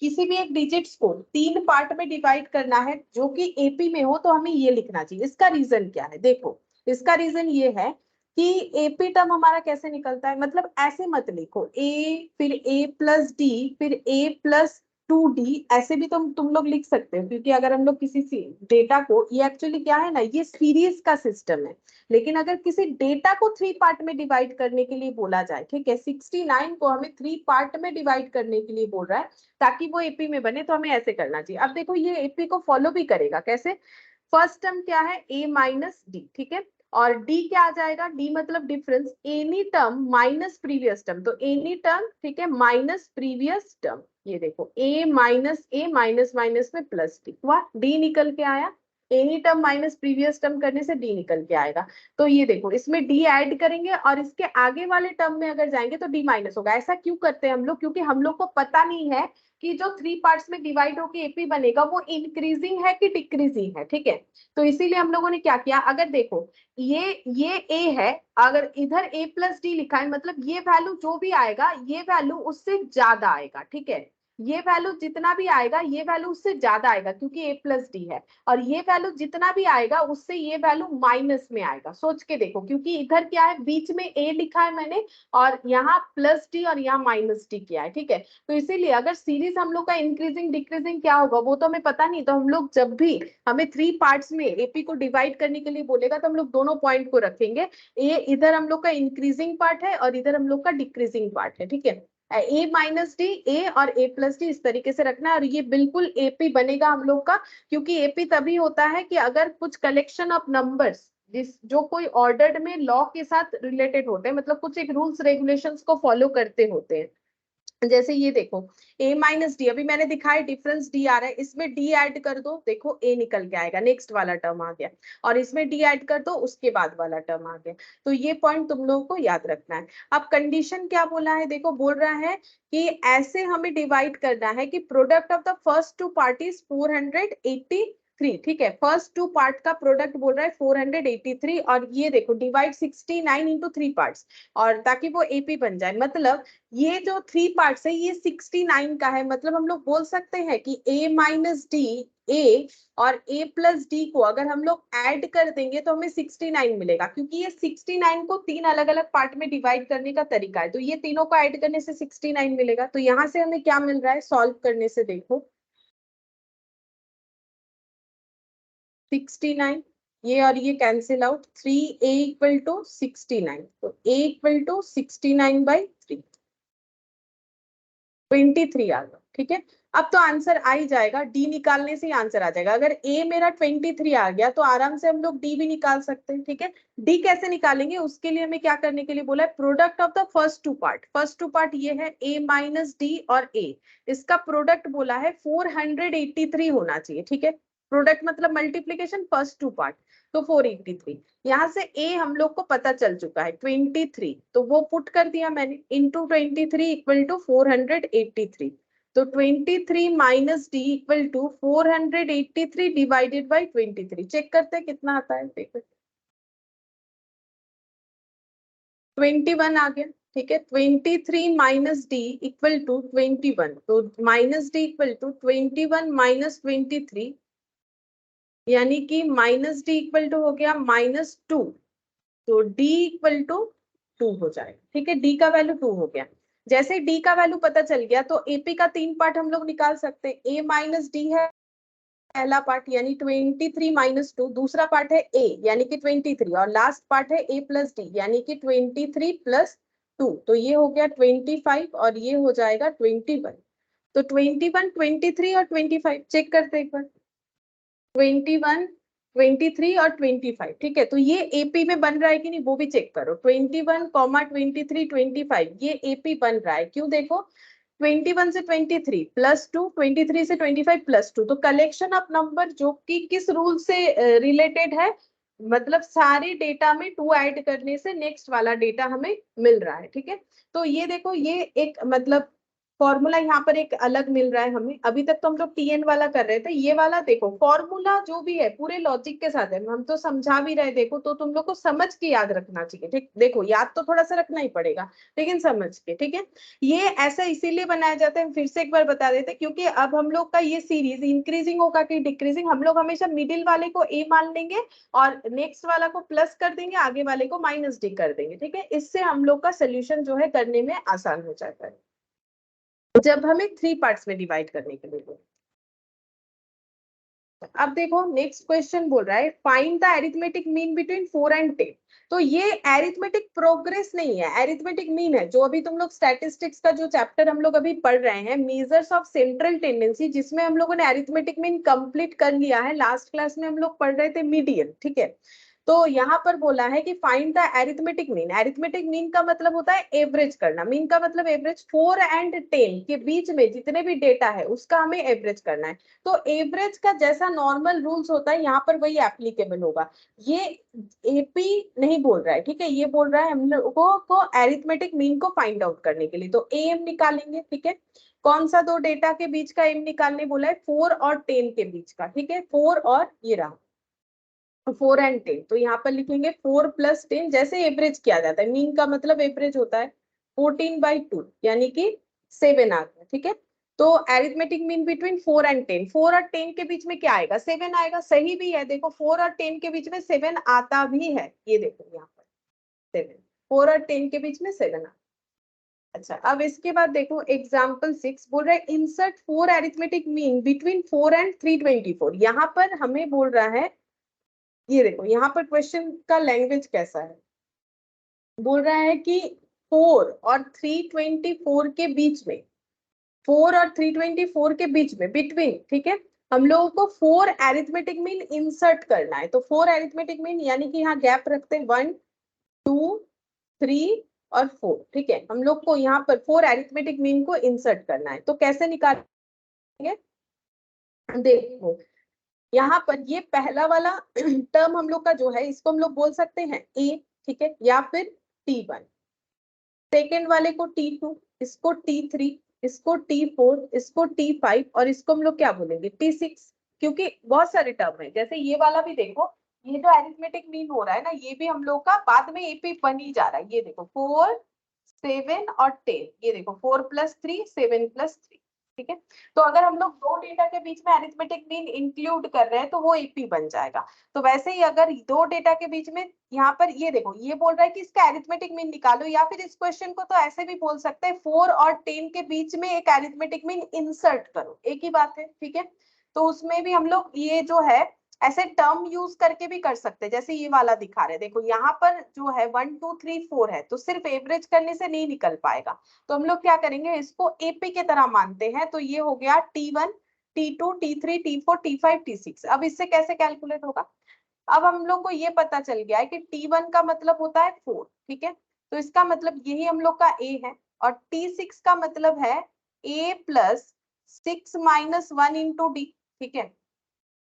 किसी भी एक डिजिट्स को 3 पार्ट में डिवाइड करना है जो कि एपी में हो, तो हमें ये लिखना चाहिए। इसका रीजन क्या है, देखो इसका रीजन ये है कि एपी टर्म हमारा कैसे निकलता है, मतलब ऐसे मत लिखो a फिर a प्लस डी फिर a प्लस 2d, ऐसे भी तुम लोग लिख सकते हो, क्योंकि अगर हम लोग किसी डेटा को, ये एक्चुअली क्या है ना, ये सीरीज का सिस्टम है। लेकिन अगर किसी डेटा को 3 पार्ट में डिवाइड करने के लिए बोला जाए, ठीक है, 69 को हमें 3 पार्ट में डिवाइड करने के लिए बोल रहा है ताकि वो एपी में बने, तो हमें ऐसे करना चाहिए। अब देखो ये एपी को फॉलो भी करेगा, कैसे, फर्स्ट टर्म क्या है, a माइनस डी, ठीक है, और d क्या आ जाएगा, d मतलब difference, any term minus previous term, तो एनी टर्म, ठीक है, माइनस प्रीवियस टर्म। ये देखो a minus a minus minus में प्लस डी हुआ, d निकल के आया, any term minus previous term करने से d निकल के आएगा। तो ये देखो, इसमें d ऐड करेंगे और इसके आगे वाले टर्म में अगर जाएंगे तो d माइनस होगा। ऐसा क्यों करते हैं हम लोग, क्योंकि हम लोग को पता नहीं है कि जो 3 पार्ट्स में डिवाइड होकर एपी बनेगा वो इंक्रीजिंग है कि डिक्रीजिंग है, ठीक है। तो इसीलिए हम लोगों ने क्या किया, अगर देखो ये a है, अगर इधर a प्लस डी लिखा है, मतलब ये वैल्यू जो भी आएगा ये वैल्यू उससे ज्यादा आएगा, ठीक है। ये वैल्यू जितना भी आएगा ये वैल्यू उससे ज्यादा आएगा क्योंकि a प्लस डी है, और ये वैल्यू जितना भी आएगा उससे ये वैल्यू माइनस में आएगा। सोच के देखो, क्योंकि इधर क्या है, बीच में a लिखा है मैंने और यहाँ प्लस डी और यहाँ माइनस डी किया है, ठीक है। तो इसीलिए अगर सीरीज हम लोग का इंक्रीजिंग डिक्रीजिंग क्या होगा वो तो हमें पता नहीं, तो हम लोग जब भी हमें 3 पार्ट्स में एपी को डिवाइड करने के लिए बोलेगा तो हम लोग दोनों पॉइंट को रखेंगे, ए इधर हम लोग का इंक्रीजिंग पार्ट है और इधर हम लोग का डिक्रीजिंग पार्ट है, ठीक है। ए माइनस डी, ए और ए प्लस डी, इस तरीके से रखना है, और ये बिल्कुल एपी बनेगा हम लोग का, क्योंकि एपी तभी होता है कि अगर कुछ कलेक्शन ऑफ नंबर्स जो कोई ऑर्डर्ड में लॉ के साथ रिलेटेड होते हैं, मतलब कुछ एक रूल्स रेगुलेशंस को फॉलो करते होते हैं। जैसे ये देखो a माइनस डी, अभी मैंने दिखाया डिफरेंस d आ रहा है, इसमें d ऐड कर दो, देखो a निकल के आएगा, नेक्स्ट वाला टर्म आ गया, और इसमें d ऐड कर दो, उसके बाद वाला टर्म आ गया। तो ये पॉइंट तुम लोगों को याद रखना है। अब कंडीशन क्या बोला है, देखो बोल रहा है कि ऐसे हमें डिवाइड करना है कि product of the first two parties 483, ठीक है, फर्स्ट 2 पार्ट का प्रोडक्ट बोल रहा है 483, और ये देखो डिवाइड 69 इंटू 3 पार्ट्स, और ताकि वो एपी बन जाए, मतलब ये जो 3 पार्ट्स है ये 69 का है, मतलब हम लोग बोल सकते हैं कि a माइनस डी, a और a प्लस डी को अगर हम लोग ऐड कर देंगे तो हमें 69 मिलेगा, क्योंकि ये 69 को 3 अलग अलग पार्ट में डिवाइड करने का तरीका है, तो ये तीनों को ऐड करने से 69 मिलेगा। तो यहाँ से हमें क्या मिल रहा है, सॉल्व करने से देखो 69, ये और ये cancel out, 3a equal to 69, तो a इक्वल टू 69/3, 23 आ गया, ठीक है। अब तो आंसर आ ही जाएगा, डी निकालने से ही आंसर आ जाएगा। अगर ए मेरा 23 आ गया तो आराम से हम लोग डी भी निकाल सकते हैं, ठीक है। डी कैसे निकालेंगे, उसके लिए हमें क्या करने के लिए बोला है, product of the first 2 part, first 2 part ये है a माइनस डी और a, इसका प्रोडक्ट बोला है 483 होना चाहिए, ठीक है। प्रोडक्ट मतलब मल्टीप्लीकेशन, फर्स्ट 2 पार्ट, तो 483। यहाँ से a हम लोग को पता चल चुका है 23, तो वो पुट कर दिया मैंने, इंटू 23 इक्वल टू 483, तो 23 minus d equal to 483 divided by 23, check करते हैं कितना आता है, देखो 21 आ गया, ठीक है। 23 माइनस डी इक्वल टू 21, तो minus d equal to 21 minus 23, यानी कि माइनस डी इक्वल टू हो गया -2, तो d इक्वल टू 2 हो जाएगा, ठीक है। d का वैल्यू 2 हो गया। जैसे d का वैल्यू पता चल गया तो एपी का 3 पार्ट हम लोग निकाल सकते हैं, a माइनस डी है पहला पार्ट यानी 23 माइनस 2, दूसरा पार्ट है a यानी कि 23 और लास्ट पार्ट है a प्लस डी यानी कि 23 प्लस 2, तो ये हो गया 25 और ये हो जाएगा 21। तो 21, 23 और 25 चेक करते एक बार। 21, 23 और 25, ठीक है, तो ये एपी में बन रहा है कि नहीं वो भी चेक करो। 21, 23, 25 ये एपी बन रहा है, क्यों? देखो 21 से 23 प्लस 2, 23 से 25 प्लस 2, तो कलेक्शन ऑफ नंबर जो कि किस रूल से रिलेटेड है, मतलब सारे डेटा में 2 ऐड करने से नेक्स्ट वाला डेटा हमें मिल रहा है, ठीक है। तो ये देखो ये एक मतलब फॉर्मूला यहाँ पर एक अलग मिल रहा है हमें। अभी तक तो हम लोग टीएन वाला कर रहे थे, ये वाला देखो फॉर्मूला जो भी है पूरे लॉजिक के साथ है, हम तो समझा भी रहे, देखो तो तुम लोग को समझ के याद रखना चाहिए, ठीक। देखो याद तो थोड़ा सा रखना ही पड़ेगा लेकिन समझ के, ठीक है। ये ऐसा इसीलिए बनाया जाता है, फिर से एक बार बता देते, क्योंकि अब हम लोग का ये सीरीज इंक्रीजिंग होगा कि डिक्रीजिंग, हम लोग हमेशा मिडिल वाले को ए मान लेंगे और नेक्स्ट वाला को प्लस कर देंगे, आगे वाले को माइनस डी कर देंगे, ठीक है। इससे हम लोग का सोल्यूशन जो है करने में आसान हो जाता है जब हमें 3 पार्ट्स में डिवाइड करने के लिए। अब देखो नेक्स्ट क्वेश्चन बोल रहा है find the arithmetic mean between 4 and 10। तो ये अरिथमेटिक प्रोग्रेस नहीं है, अरिथमेटिक मीन है, जो अभी तुम लोग स्टैटिस्टिक्स का जो चैप्टर हम लोग अभी पढ़ रहे हैं, मेजर्स ऑफ सेंट्रल टेंडेंसी, जिसमें हम लोगों ने अरिथमेटिक मीन कंप्लीट कर लिया है। लास्ट क्लास में हम लोग पढ़ रहे थे मीडियन, ठीक है। तो यहाँ पर बोला है कि find the arithmetic mean. Arithmetic mean का मतलब होता है एवरेज करना, मीन का मतलब एवरेज। 4 एंड 10 के बीच में जितने भी डेटा है उसका हमें एवरेज करना है। तो एवरेज का जैसा नॉर्मल रूल्स होता है यहाँ पर वही एप्लीकेबल होगा। ये एपी नहीं बोल रहा है, ठीक है, ये बोल रहा है हम लोगों को अरिथमेटिक मीन को फाइंड आउट करने के लिए। तो एम निकालेंगे, ठीक है। कौन सा दो डेटा के बीच का एम निकालने बोला है? 4 और 10 के बीच का, ठीक है। 4 और ये रहा 4 एंड 10, तो यहाँ पर लिखेंगे 4 प्लस 10, जैसे एवरेज किया जाता है, मीन का मतलब एवरेज होता है 14/2 यानी कि 7 आ गया, ठीक है। तो अरिथमेटिक मीन बिटवीन 4 एंड 10, 4 और 10 के बीच में क्या आएगा? 7 आएगा, सही भी है। देखो 4 और 10 के बीच में 7 आता भी है, ये देखो यहाँ पर 7, 4 और 10 के बीच में 7 आता। अच्छा, अब इसके बाद देखो एग्जाम्पल 6 बोल रहा है insert 4 arithmetic mean between 4 and 324। यहाँ पर हमें बोल रहा है, ये देखो यहाँ पर क्वेश्चन का लैंग्वेज कैसा है, बोल रहा है कि 4 और 324 के बीच में, 4 और 324 के बीच में बिटवीन, ठीक है, हम लोगों को 4 अरिथमेटिक मीन इंसर्ट करना है। तो 4 अरिथमेटिक मीन यानी कि यहाँ गैप रखते हैं 1, 2, 3 और 4, ठीक है। हम लोग को यहाँ पर 4 अरिथमेटिक मीन को इंसर्ट करना है, तो कैसे निकालेंगे? देखो यहाँ पर ये पहला वाला टर्म हम लोग का जो है इसको हम लोग बोल सकते हैं ए, ठीक है, या फिर T1। सेकेंड वाले को T2, इसको T3, इसको T4, इसको T5 और इसको हम लोग क्या बोलेंगे? T6। क्योंकि बहुत सारे टर्म है, जैसे ये वाला भी देखो, ये जो अरिथमेटिक मीन हो रहा है ना, ये भी हम लोग का बाद में एपी बन ही जा रहा है। ये देखो 4, 7 और 10, ये देखो 4 + 3, 7 + 3, ठीक है। तो अगर हम लोग दो डेटा के बीच में अरिथमेटिक मीन इंक्लूड कर रहे हैं तो वो एपी बन जाएगा। तो वैसे ही अगर दो डेटा के बीच में, यहाँ पर ये देखो ये बोल रहा है कि इसका अरिथमेटिक मीन निकालो, या फिर इस क्वेश्चन को तो ऐसे भी बोल सकते हैं 4 और 10 के बीच में एक अरिथमेटिक मीन इंसर्ट करो, एक ही बात है, ठीक है। तो उसमें भी हम लोग ये जो है ऐसे टर्म यूज करके भी कर सकते हैं, जैसे ये वाला दिखा रहे हैं। देखो यहाँ पर जो है 1, 2, 3, 4 है, तो सिर्फ एवरेज करने से नहीं निकल पाएगा। तो हम लोग क्या करेंगे, इसको एपी के तरह मानते हैं। तो ये हो गया T1, T2, T3, T4, T5, T6। अब इससे कैसे कैलकुलेट होगा? अब हम लोग को ये पता चल गया है कि T1 का मतलब होता है 4, ठीक है, तो इसका मतलब यही हम लोग का A है। और T6 का मतलब है A + 6 - 1 × D, ठीक है,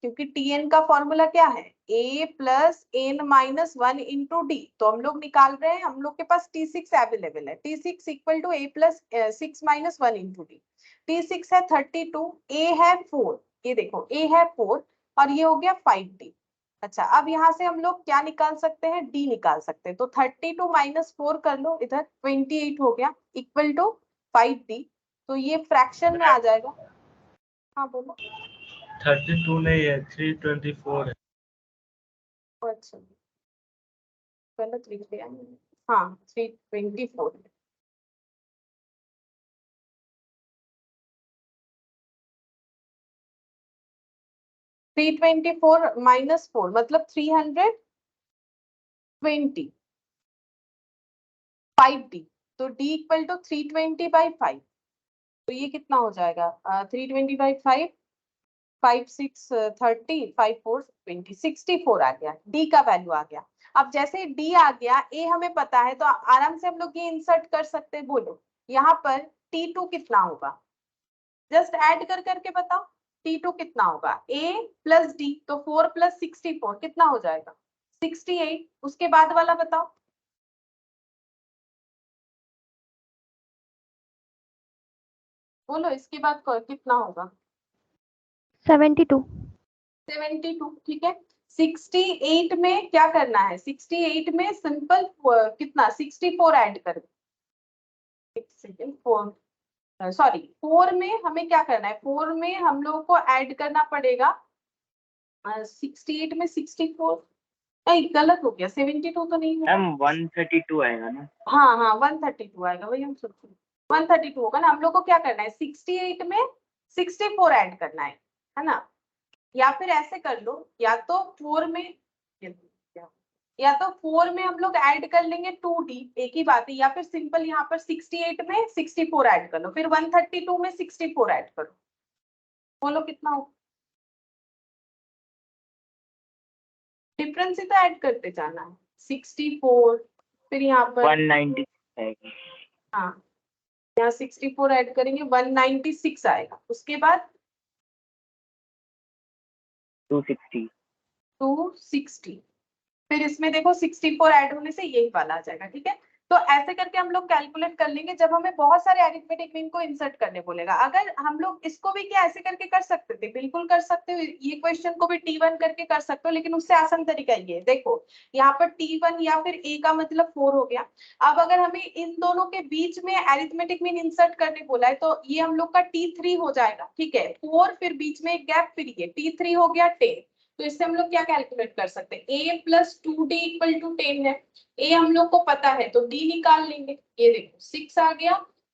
क्योंकि Tn का फॉर्मूला क्या है? A + n - 1 × D। तो हम लोग निकाल रहे हैं, हम लोग के पास T6 अवेलेबल है। T6 = A + 6 - 1 × D। T6 है 32, A है 4, ये देखो A है 4 और ये हो गया 5D। अच्छा, अब यहाँ से हम लोग क्या निकाल सकते हैं? D निकाल सकते हैं। तो 32 - 4 कर लो इधर, 28 हो गया इक्वल टू 5D। तो ये फ्रैक्शन में आ जाएगा। हाँ बोलो। 32 नहीं है, 324 है। अच्छा, गलत लिख दिया। हाँ 324। 324 माइनस 4 मतलब 320 5d, तो d इक्वल टू 320/5, तो ये कितना हो जाएगा 320/5, 5 6 30, 5 4 20, 64 आ गया, d का वैल्यू आ गया। अब जैसे d आ गया, a हमें पता है तो आराम से हम लोग ये इंसर्ट कर सकते हैं। बोलो यहाँ पर t2 कितना होगा, जस्ट ऐड कर करके बताओ t2 कितना होगा, a प्लस d, तो 4 प्लस 64 कितना हो जाएगा 68। उसके बाद वाला बताओ, बोलो इसके बाद कितना होगा 72। 72, ठीक है। 68 में क्या करना है, 68 में सिंपल कितना 64 ऐड कर, सॉरी 4 में हमें क्या करना है, 4 में हम लोगों को ऐड करना पड़ेगा 68 में 64, नहीं गलत हो गया, 72 तो नहीं है मैम 132 आएगा ना। हाँ हाँ 132 आएगा, वही हम सोच रहे 132 होगा ना। हम लोग को क्या करना है 68 में 64 ऐड करना है ना। या फिर ऐसे कर लो, या तो 4 में, या तो 4 में हम लोग ऐड कर लेंगे 2d, एक ही बात है, या फिर सिंपल यहाँ पर 68 में 64 ऐड कर लो, फिर 132 में 64 ऐड करो, बोलो कितना हो, डिफरेंस ही तो ऐड करते जाना है 64, फिर यहाँ पर 190 आएगा। हाँ यहाँ 64 ऐड करेंगे 196 आएगा, उसके बाद 260। 260, फिर इसमें देखो 64 ऐड होने से यही वाला आ जाएगा, ठीक है। तो ऐसे करके हम लोग कैलकुलेट कर लेंगे जब हमें बहुत सारे अरिथमेटिक मीन को इंसर्ट करने बोलेगा। अगर हम लोग इसको भी क्या ऐसे करके कर सकते थे, बिल्कुल कर सकते हो, ये क्वेश्चन को भी T1 करके कर सकते हो, लेकिन उससे आसान तरीका ये है, देखो यहाँ पर T1 या फिर A का मतलब 4 हो गया। अब अगर हमें इन दोनों के बीच में अरिथमेटिक मीन इंसर्ट करने बोला है तो ये हम लोग का T3 हो जाएगा, ठीक है। 4 फिर बीच में एक गैप, फिर ये T3 हो गया 10। तो इससे हम लोग क्या कैलकुलेट कर सकते हैं, a plus 2d equal to 10 है, a हम लोग को पता है तो d निकाल लेंगे, ये देखो 6 आ गया,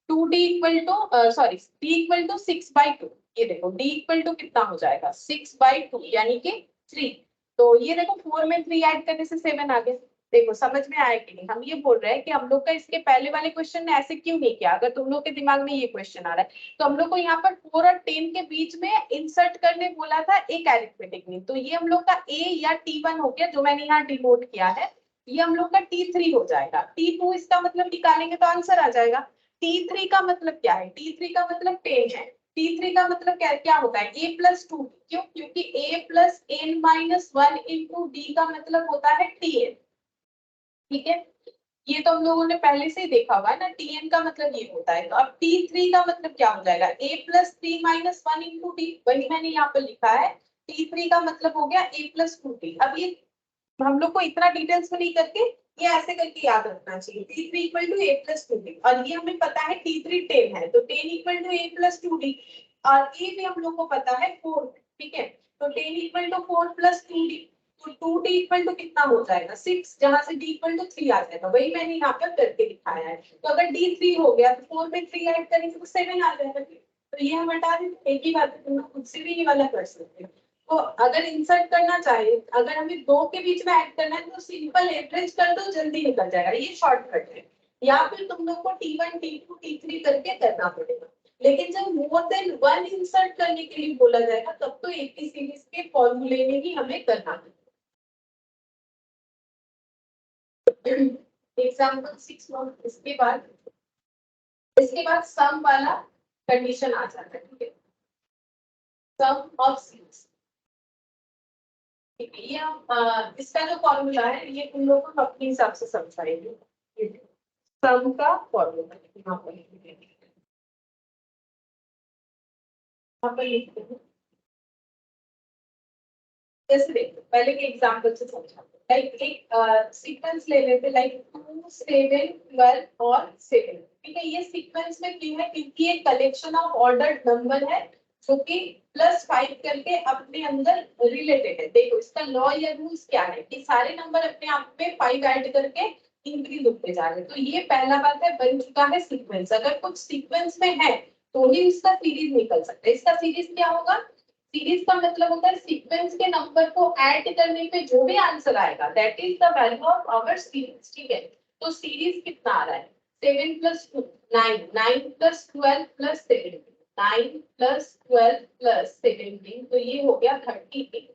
2d equal to sorry d equal to 6/2, ये देखो d इक्वल टू कितना हो जाएगा 6/2 यानी कि 3। तो ये देखो 4 में 3 ऐड करने से 7 आ गया। देखो समझ में आया कि नहीं, हम ये बोल रहे हैं कि हम लोग का इसके पहले वाले क्वेश्चन ने ऐसे क्यों नहीं किया। अगर तुम लोग के दिमाग में ये क्वेश्चन आ रहा है तो हम लोग को यहाँ पर 4 और 10 के बीच में इंसर्ट करने बोला था एक अरिथमेटिक मीन, तो ये हम लोग का a या T1 हो गया, जो मैंने यहाँ डिनोट किया है। ये हम लोग का T3 हो जाएगा, T2 इसका मतलब निकालेंगे तो आंसर आ जाएगा। T3 का मतलब क्या है, T3 का मतलब 10 है, T3 का मतलब क्या होता है a प्लस 2, क्यों, क्योंकि a plus n minus 1 into d का मतलब होता है tn, ठीक है। ये तो हम लोगों ने पहले से ही देखा हुआ है ना, tn का मतलब ये होता है। तो अब t3 का मतलब क्या हो जाएगा, a plus 3 minus 1 into D, वही मैंने यहाँ पर लिखा है। t3 का मतलब हो गया a प्लस 2d। अब ये हम लोग को इतना डिटेल्स में नहीं करके ये ऐसे करके याद रखना चाहिए, t3 equal to a plus 2d, और ये हमें पता है t3 10 है, तो 10 equal to a plus 2d, और a भी हम लोग को पता है 4, ठीक है। तो 10 इक्वल टू 4 प्लस 2d, तो 2d इक्वल टू कितना हो जाएगा 6, जहां से d इक्वल टू 3 आ जाएगा, वही मैंने यहाँ पर करके दिखाया है। तो अगर d 3 हो गया तो 4 में 3 ऐड करेंगे तो 7 आ जाएगा, तो ये हम हटा देंगे। एक ही बात है, तुम खुद से भी ये वाला कर सकते हो। तो अगर इंसर्ट करना चाहे, अगर हमें दो के बीच में ऐड करना है तो सिंपल एवरेज कर दो, जल्दी निकल जाएगा, ये शॉर्टकट है। या फिर तुम लोग को T1 T2 T3 करके करना पड़ेगा, लेकिन जब मोर देन 1 इंसर्ट करने के लिए बोला जाएगा तब तो एक ही सीरीज के फॉर्मूले में ही हमें करना है। एग्जाम्पल 6 इसके बाद सम वाला कंडीशन आ जाता है, ठीक है। सम ऑफ सीरीज, ये इसका जो फॉर्मूला है ये तुम लोग को अपने हिसाब से समझाएंगे। सम का फॉर्मूला यहाँ पर लिखते हैं। जैसे देखो पहले के एग्जांपल से समझाते हैं, लाइक एक सीक्वेंस ले लेते, लाइक 2 7 12 और 7, ठीक है। ये सीक्वेंस में क्यों है, क्योंकि ये कलेक्शन ऑफ ऑर्डर्ड नंबर है जो कि +5 करके अपने अंदर रिलेटेड है। देखो इसका लॉ या रूल्स क्या है कि सारे नंबर अपने आप में 5 ऐड करके इंक्रीज होते जा रहे हैं। तो ये पहला बात है, बन चुका है सीक्वेंस। अगर कुछ सीक्वेंस में है तो ही उसका सीरीज निकल सकता है। इसका सीरीज क्या होगा, सीरीज का मतलब होता है सीक्वेंस के नंबर को ऐड करने पे जो भी आंसर आएगा that is the value of our series, ठीक है। तो सीरीज कितना आ रहा है 7 + 2 9, 9 + 12 + 17, 9 + 12 + 17, तो ये हो गया 38,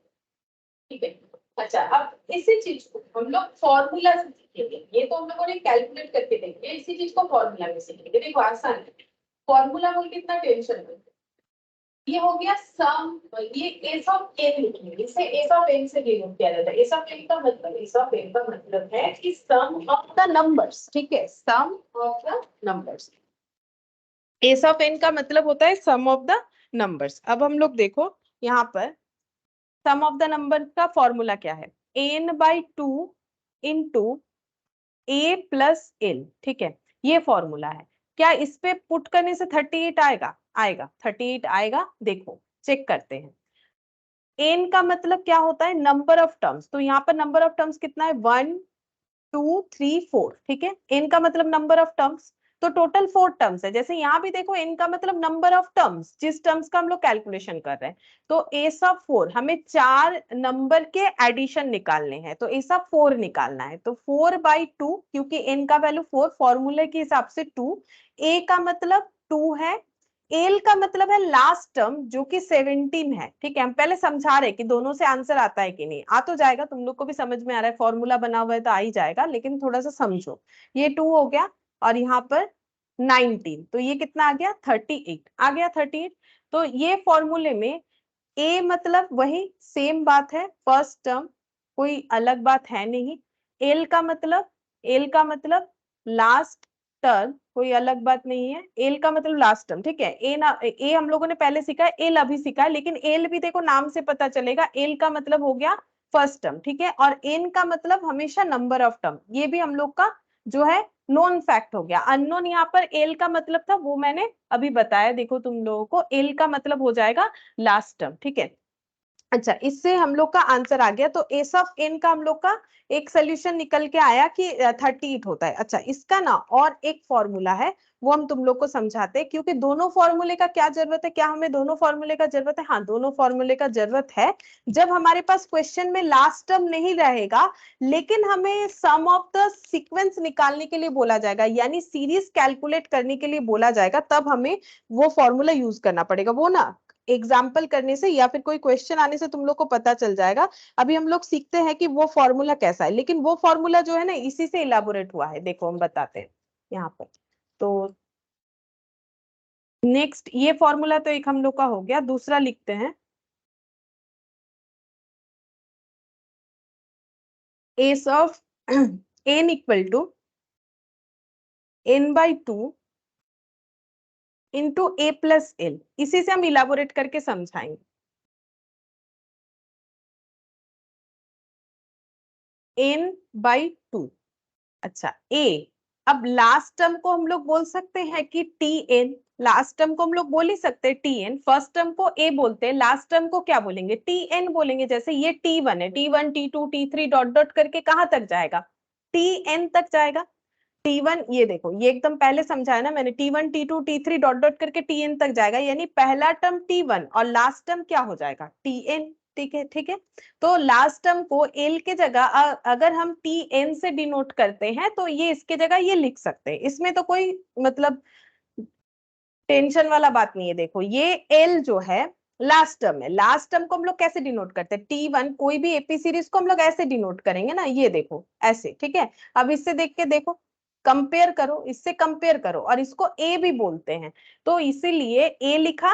ठीक है। अच्छा, अब इसी चीज को हम लोग फॉर्मूला से सीखेंगे, ये तो हम लोगों ने कैलकुलेट करके देखेंगे, इसी चीज को फॉर्मूला में सीखेंगे। देखो आसान है, फॉर्मूला बोल के इतना टेंशन नहीं। ये हो गया सम, ये एस ऑफ एन लिखेंगे, इसे एस ऑफ एन से डिनोट किया जाता है। एस ऑफ एन का मतलब, एस ऑफ एन का मतलब है कि सम ऑफ द नंबर्स, ठीक है, sum of the numbers. S of N का मतलब होता है सम ऑफ द नंबर्स। अब हम लोग देखो यहाँ पर सम ऑफ द नंबर का फॉर्मूला क्या है, n/2 into a plus l, ठीक है, ये फॉर्मूला है। क्या इस पे पुट करने से 38 आएगा? आएगा, 38 आएगा। देखो चेक करते हैं, n का मतलब क्या होता है नंबर ऑफ टर्म्स, तो यहाँ पर नंबर ऑफ टर्म्स कितना है 1 2 3 4, ठीक है। n का मतलब नंबर ऑफ टर्म्स, तो टोटल 4 टर्म्स है। जैसे यहाँ भी देखो n का मतलब नंबर ऑफ टर्म्स, जिस टर्म्स का हम लोग कैलकुलेशन कर रहे हैं। तो एस ऑफ 4, हमें 4 नंबर के एडिशन निकालने हैं, तो एस ऑफ 4 निकालना है। तो 4/2, क्योंकि n का वैल्यू 4 फॉर्मूले के हिसाब से 2, a का मतलब 2 है, एल का मतलब है लास्ट टर्म जो कि 17 है, ठीक है। हम पहले समझा रहे कि दोनों से आंसर आता है कि नहीं, आ तो जाएगा, तुम लोग को भी समझ में आ रहा है, फॉर्मूला बना हुआ है तो आ ही जाएगा, लेकिन थोड़ा सा समझो। ये 2 हो गया और यहाँ पर 19, तो ये कितना आ गया 38 आ गया 38। तो ये फॉर्मूले में ए मतलब वही सेम बात है, फर्स्ट टर्म, कोई अलग बात है नहीं। एल का मतलब, एल का मतलब लास्ट टर्म, कोई अलग बात नहीं है। एल का मतलब लास्ट टर्म, ठीक है। ए हम लोगों ने पहले सीखा है, एल अभी सीखा है, लेकिन एल भी देखो नाम से पता चलेगा, एल का मतलब हो गया फर्स्ट टर्म, ठीक है। और एन का मतलब हमेशा नंबर ऑफ टर्म, ये भी हम लोग का जो है नोन फैक्ट हो गया। अननोन यहाँ पर एल का मतलब था, वो मैंने अभी बताया, देखो तुम लोगों को एल का मतलब हो जाएगा लास्ट टर्म, ठीक है। अच्छा, इससे हम लोग का आंसर आ गया। तो एस ऑफ एन का हम लोग का एक सोल्यूशन निकल के आया कि 38 होता है। अच्छा, इसका ना और एक फॉर्मूला है, वो हम तुम लोग को समझाते हैं, क्योंकि दोनों फॉर्मूले का क्या जरूरत है, क्या हमें दोनों फॉर्मूले का जरूरत है? हाँ, दोनों फॉर्मूले का जरूरत है। जब हमारे पास क्वेश्चन में लास्ट टर्म नहीं रहेगा, लेकिन हमें सम ऑफ द सीक्वेंस निकालने के लिए बोला जाएगा, यानी सीरीज कैलकुलेट करने के लिए बोला जाएगा, तब हमें वो फॉर्मूला यूज करना पड़ेगा। वो ना एग्जाम्पल करने से या फिर कोई क्वेश्चन आने से तुम लोग को पता चल जाएगा। अभी हम लोग सीखते हैं कि वो फॉर्मूला कैसा है, लेकिन वो फॉर्मूला जो है ना इसी से इलाबोरेट हुआ है। देखो हम बताते हैं यहाँ पर। तो नेक्स्ट, ये फॉर्मूला तो एक हम लोग का हो गया, दूसरा लिखते हैं। S of n equal to n/2 into a plus l, इसी से हम इलाबोरेट करके समझाएंगे। n/2, अच्छा a, अब लास्ट टर्म को हम लोग बोल सकते हैं कि tn, लास्ट टर्म को हम लोग बोल ही सकते हैं tn, फर्स्ट टर्म को a बोलते हैं, लास्ट टर्म को क्या बोलेंगे tn बोलेंगे। जैसे ये t1 है, t1 t2 t3 dot dot करके कहां तक जाएगा, tn तक जाएगा। T1, ये देखो ये एकदम पहले समझाया ना मैंने, T1 T2 T3 dot dot करके Tn तक जाएगा, यानी पहला टर्म T1 और लास्ट टर्म क्या हो जाएगा Tn, ठीक है, ठीक है। तो लास्ट टर्म को L के जगह अगर हम Tn से डिनोट करते हैं, तो ये इसके जगह ये लिख सकते हैं, इसमें तो कोई मतलब टेंशन वाला बात नहीं है। देखो ये L जो है लास्ट टर्म है, लास्ट टर्म को हम लोग कैसे डिनोट करते हैं, T1, कोई भी एपी सीरीज को हम लोग ऐसे डिनोट करेंगे ना, ये देखो ऐसे, ठीक है। अब इससे देख के देखो, कंपेयर करो, इससे कंपेयर करो, और इसको ए भी बोलते हैं, तो इसीलिए ए लिखा,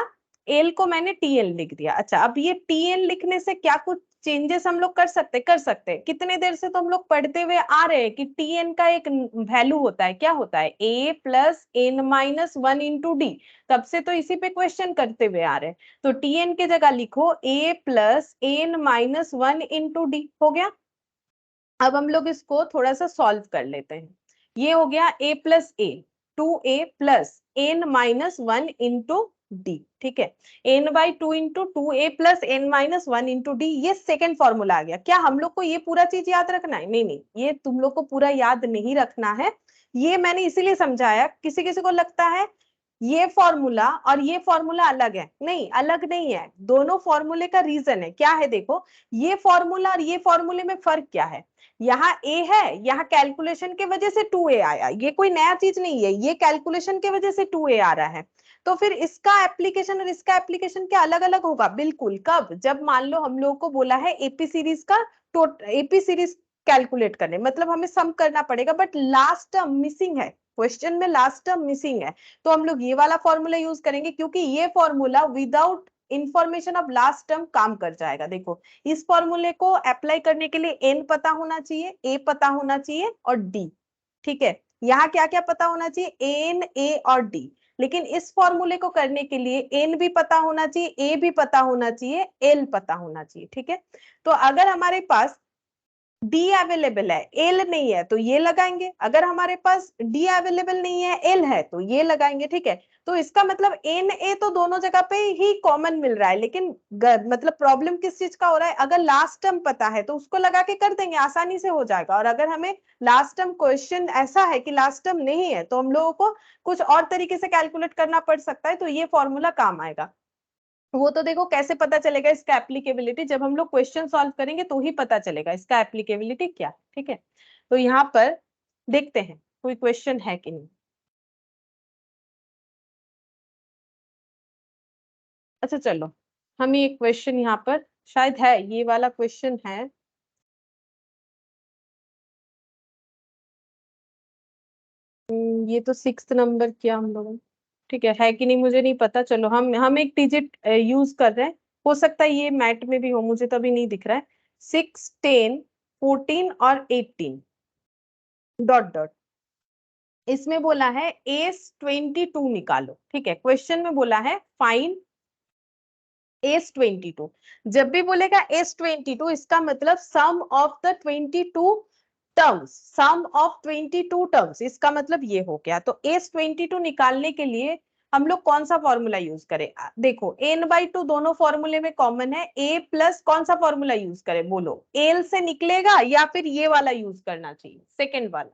एल को मैंने टीएल लिख दिया। अच्छा, अब ये टीएल लिखने से क्या कुछ चेंजेस हम लोग कर सकते हैं। कितने देर से तो हम लोग पढ़ते हुए आ रहे हैं कि टीएन का एक वैल्यू होता है, क्या होता है a plus n-1 into D, तब से तो इसी पे क्वेश्चन करते हुए आ रहे हैं। तो टीएन के जगह लिखो a plus n-1 into d, हो गया। अब हम लोग इसको थोड़ा सा सॉल्व कर लेते हैं। ये हो गया a plus A, 2a plus n-1 into D, ठीक है। n/2 into 2a plus n-1 into D, ये सेकेंड फॉर्मूला आ गया। क्या हम लोग को ये पूरा चीज याद रखना है? नहीं नहीं, ये तुम लोग को पूरा याद नहीं रखना है। ये मैंने इसीलिए समझाया, किसी किसी को लगता है ये फॉर्मूला और ये फॉर्मूला अलग है? नहीं, अलग नहीं है, दोनों फॉर्मूले का रीजन है क्या है, देखो ये फॉर्मूला और ये फॉर्मूले में फर्क क्या है, यहाँ ए है, यहाँ कैलकुलेशन के वजह से 2a आया, ये कोई नया चीज नहीं है, ये कैलकुलेशन के वजह से 2a आ रहा है। तो फिर इसका एप्लीकेशन और इसका एप्लीकेशन क्या अलग अलग होगा? बिल्कुल। कब? जब मान लो हम लोगों को बोला है एपी सीरीज का एपी सीरीज कैलकुलेट करने, मतलब हमें सम करना पड़ेगा, बट लास्ट टर्म मिसिंग है, क्वेश्चन में लास्ट टर्म मिसिंग है, तो हम लोग ये वाला फॉर्मूला यूज करेंगे, क्योंकि ये formula without information of last term काम कर जाएगा। देखो इस फॉर्मूले को अप्लाई करने के लिए एन पता होना चाहिए, ए पता होना चाहिए और डी, ठीक है। यहाँ क्या क्या पता होना चाहिए? एन, ए और डी। लेकिन इस फॉर्मूले को करने के लिए एन भी पता होना चाहिए, ए भी पता होना चाहिए, एल पता होना चाहिए, ठीक है। तो अगर हमारे पास डी अवेलेबल है, एल नहीं है, तो ये लगाएंगे, अगर हमारे पास डी अवेलेबल नहीं है, एल है, तो ये लगाएंगे, ठीक है। तो इसका मतलब एन ए तो दोनों जगह पे ही कॉमन मिल रहा है, लेकिन मतलब प्रॉब्लम किस चीज का हो रहा है? अगर लास्ट टर्म पता है तो उसको लगा के कर देंगे, आसानी से हो जाएगा। और अगर हमें लास्ट टर्म क्वेश्चन ऐसा है कि लास्ट टर्म नहीं है, तो हम लोगों को कुछ और तरीके से कैलकुलेट करना पड़ सकता है, तो ये फॉर्मूला काम आएगा। वो तो देखो कैसे पता चलेगा इसका एप्लीकेबिलिटी, जब हम लोग क्वेश्चन सॉल्व करेंगे तो ही पता चलेगा इसका एप्लीकेबिलिटी क्या, ठीक है। तो यहाँ पर देखते हैं कोई क्वेश्चन है कि नहीं। अच्छा चलो, हम ये क्वेश्चन यहाँ पर शायद है, ये वाला क्वेश्चन है। ये तो 6th नंबर किया हम लोगों ने, ठीक है कि नहीं मुझे नहीं पता। चलो हम एक डिजिट यूज कर रहे हैं, हो सकता है ये मैट में भी हो, मुझे तो अभी नहीं दिख रहा है। 6, 10, 14 और 18 डॉट डॉट, इसमें बोला है एस 22 निकालो, ठीक है। क्वेश्चन में बोला है फाइंड एस 22। जब भी बोलेगा एस 22, इसका मतलब sum of the 22 terms, sum of 22 terms, इसका मतलब ये हो गया। तो एस 22 निकालने के लिए हम लोग कौन सा फॉर्मूला यूज करें? देखो n/2 दोनों फॉर्मूले में कॉमन है, a प्लस कौन सा फॉर्मूला यूज करें बोलो? एल से निकलेगा या फिर ये वाला यूज करना चाहिए, सेकेंड वाला?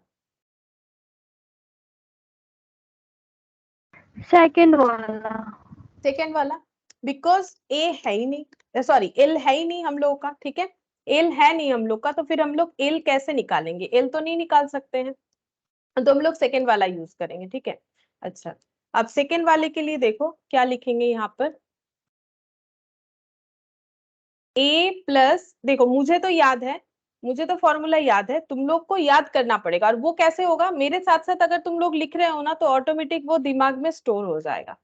सेकंड वाला। सेकेंड वाला, बिकॉज ए है ही नहीं, सॉरी एल है ही नहीं हम लोगों का, ठीक है। एल है नहीं हम लोग का, तो फिर हम लोग एल कैसे निकालेंगे? एल तो नहीं निकाल सकते हैं, तो हम लोग सेकेंड वाला यूज करेंगे, ठीक है। अच्छा, अब सेकेंड वाले के लिए देखो क्या लिखेंगे यहाँ पर। ए प्लस, देखो मुझे तो याद है, मुझे तो फॉर्मूला याद है, तुम लोग को याद करना पड़ेगा। और वो कैसे होगा? मेरे साथ साथ अगर तुम लोग लिख रहे हो ना, तो ऑटोमेटिक वो दिमाग में स्टोर हो जाएगा।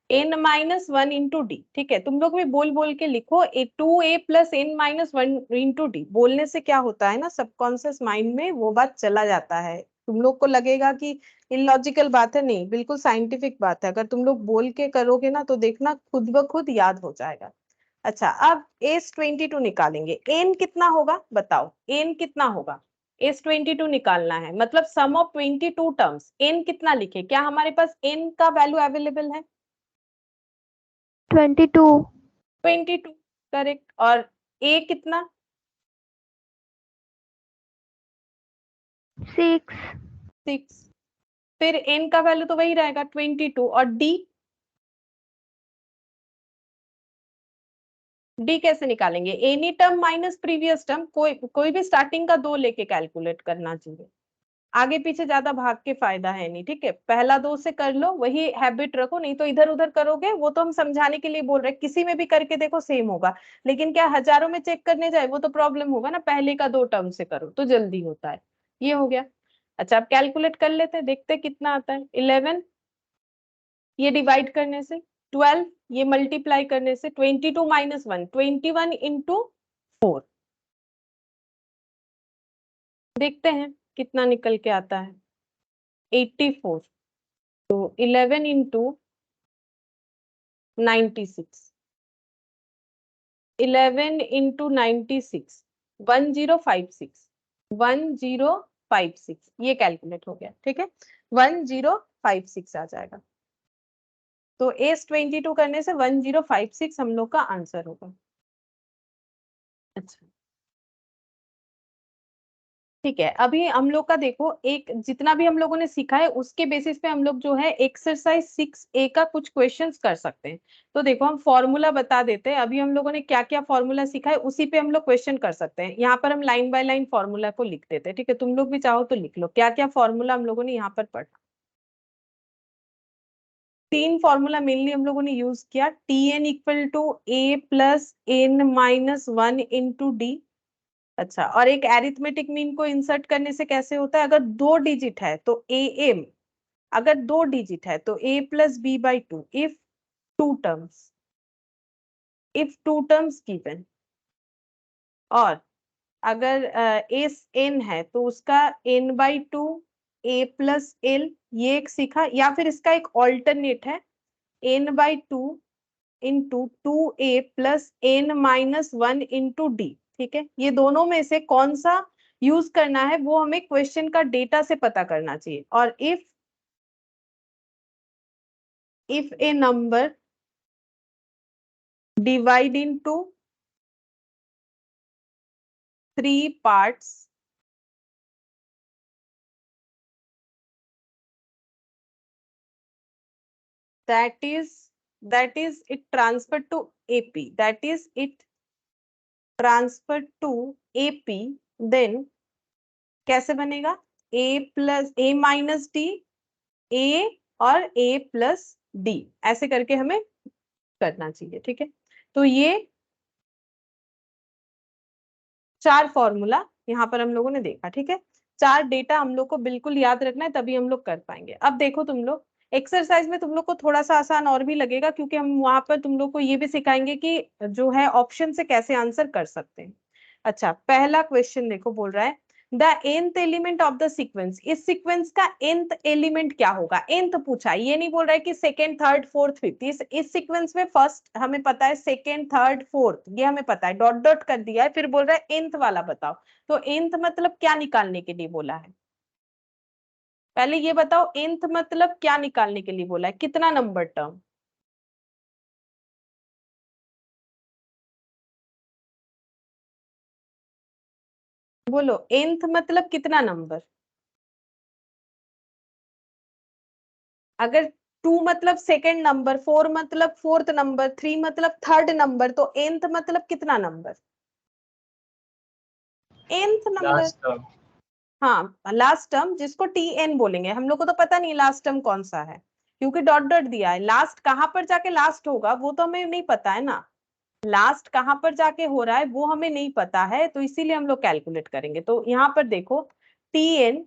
n-1 इंटू डी, ठीक है। तुम लोग भी बोल बोल के लिखो, 2a plus n-1 into D. बोलने से क्या होता है ना, सबकॉन्शियस माइंड में वो बात चला जाता है। तुम लोग को लगेगा कि इलॉजिकल बात है, नहीं, बिल्कुल साइंटिफिक बात है। अगर तुम लोग बोल के करोगे ना, तो देखना खुद ब खुद याद हो जाएगा। अच्छा, अब एस 22 निकालेंगे, एन कितना होगा बताओ? एन कितना होगा? एस 22 निकालना है, मतलब सम ऑफ 22 टर्म्स, एन कितना लिखे? क्या हमारे पास एन का वैल्यू अवेलेबल है? 22। 22, करेक्ट। और ए कितना? 6। 6। फिर एन का वैल्यू तो वही रहेगा 22। और डी, डी कैसे निकालेंगे? Any term minus previous term, कोई भी स्टार्टिंग का 2 लेके कैलकुलेट करना चाहिए, आगे पीछे ज्यादा भाग के फायदा है नहीं, ठीक है। पहला 2 से कर लो, वही हैबिट रखो, नहीं तो इधर उधर करोगे। वो तो हम समझाने के लिए बोल रहे हैं, किसी में भी करके देखो सेम होगा, लेकिन क्या हजारों में चेक करने जाए वो तो प्रॉब्लम होगा ना। पहले का 2 टर्म से करो तो जल्दी होता है। ये हो गया। अच्छा, अब कैलकुलेट कर लेते हैं, देखते हैं कितना आता है। 11, ये डिवाइड करने से 12, ये मल्टीप्लाई करने से 22 माइनस 1, 21 इंटू 4, देखते हैं कितना निकल के आता है। 84। तो 11 इंटू 96, 11 इंटू 96, 1056, 1056, ये कैलकुलेट हो गया, ठीक है। 1056 आ जाएगा। तो एस 22 करने से 1056 हम लोग का आंसर होगा। अच्छा, ठीक है, अभी हम लोग का देखो एक जितना भी हम लोगों ने सीखा है उसके बेसिस पे हम लोग जो है एक्सरसाइज 6A का कुछ क्वेश्चंस कर सकते हैं। तो देखो हम फॉर्मूला बता देते हैं, अभी हम लोगों ने क्या क्या फॉर्मूला सीखा है उसी पे हम लोग क्वेश्चन कर सकते हैं। यहाँ पर हम लाइन बाय लाइन फॉर्मूला को लिख देते हैं, ठीक है, तुम लोग भी चाहो तो लिख लो क्या क्या फॉर्मूला हम लोगों ने यहाँ पर पढ़ा। 3 फॉर्मूला मेनली हम लोगों ने यूज किया। Tn equal to a plus n minus 1 into d. अच्छा, और एक एरिथमेटिक मीन को इंसर्ट करने से कैसे होता है, अगर 2 डिजिट है तो am, अगर 2 डिजिट है तो a plus b by two, two terms if two terms given, और अगर एस एन है तो उसका n by two A plus l, ये एक सीखा। या फिर इसका एक ऑल्टरनेट है n by two into two A plus N minus one into D. ठीक है, ये दोनों में से कौन सा यूज करना है वो हमें क्वेश्चन का डेटा से पता करना चाहिए। और if A number divide into 3 parts, that is it transferred to AP, that is it transferred to AP, then कैसे बनेगा, a plus a minus D, a और a प्लस डी, ऐसे करके हमें करना चाहिए। ठीक है, तो ये 4 फॉर्मूला यहाँ पर हम लोगों ने देखा। ठीक है, 4 डेटा हम लोग को बिल्कुल याद रखना है, तभी हम लोग कर पाएंगे। अब देखो तुम लोग एक्सरसाइज में तुम लोग को थोड़ा सा आसान और भी लगेगा, क्योंकि हम वहां पर तुम लोग को ये भी सिखाएंगे कि जो है ऑप्शन से कैसे आंसर कर सकते हैं। अच्छा, पहला क्वेश्चन देखो, बोल रहा है the nth element of the sequence, इस सीक्वेंस का nth एलिमेंट क्या होगा। nth पूछा, ये नहीं बोल रहा है कि सेकेंड थर्ड फोर्थ फिफ्थ। इस सीक्वेंस में फर्स्ट हमें पता है, सेकेंड थर्ड फोर्थ ये हमें पता है, डॉट डॉट कर दिया है, फिर बोल रहा है nth वाला बताओ। तो nth मतलब क्या निकालने के लिए बोला है, पहले ये बताओ nth मतलब क्या निकालने के लिए बोला है, कितना नंबर टर्म। बोलो nth मतलब कितना नंबर। अगर 2 मतलब सेकेंड नंबर, 4 मतलब फोर्थ नंबर, 3 मतलब थर्ड नंबर, तो nth मतलब कितना number, nth number. Last term. हाँ, लास्ट टर्म जिसको tn बोलेंगे। हम लोग को तो पता नहीं लास्ट टर्म कौन सा है, क्योंकि डॉट डॉट दिया है। लास्ट कहां पर जाके लास्ट होगा वो तो हमें नहीं पता है ना, लास्ट कहां पर जाके हो रहा है वो हमें नहीं पता है, तो इसीलिए हम लोग कैलकुलेट करेंगे। तो यहाँ पर देखो tn,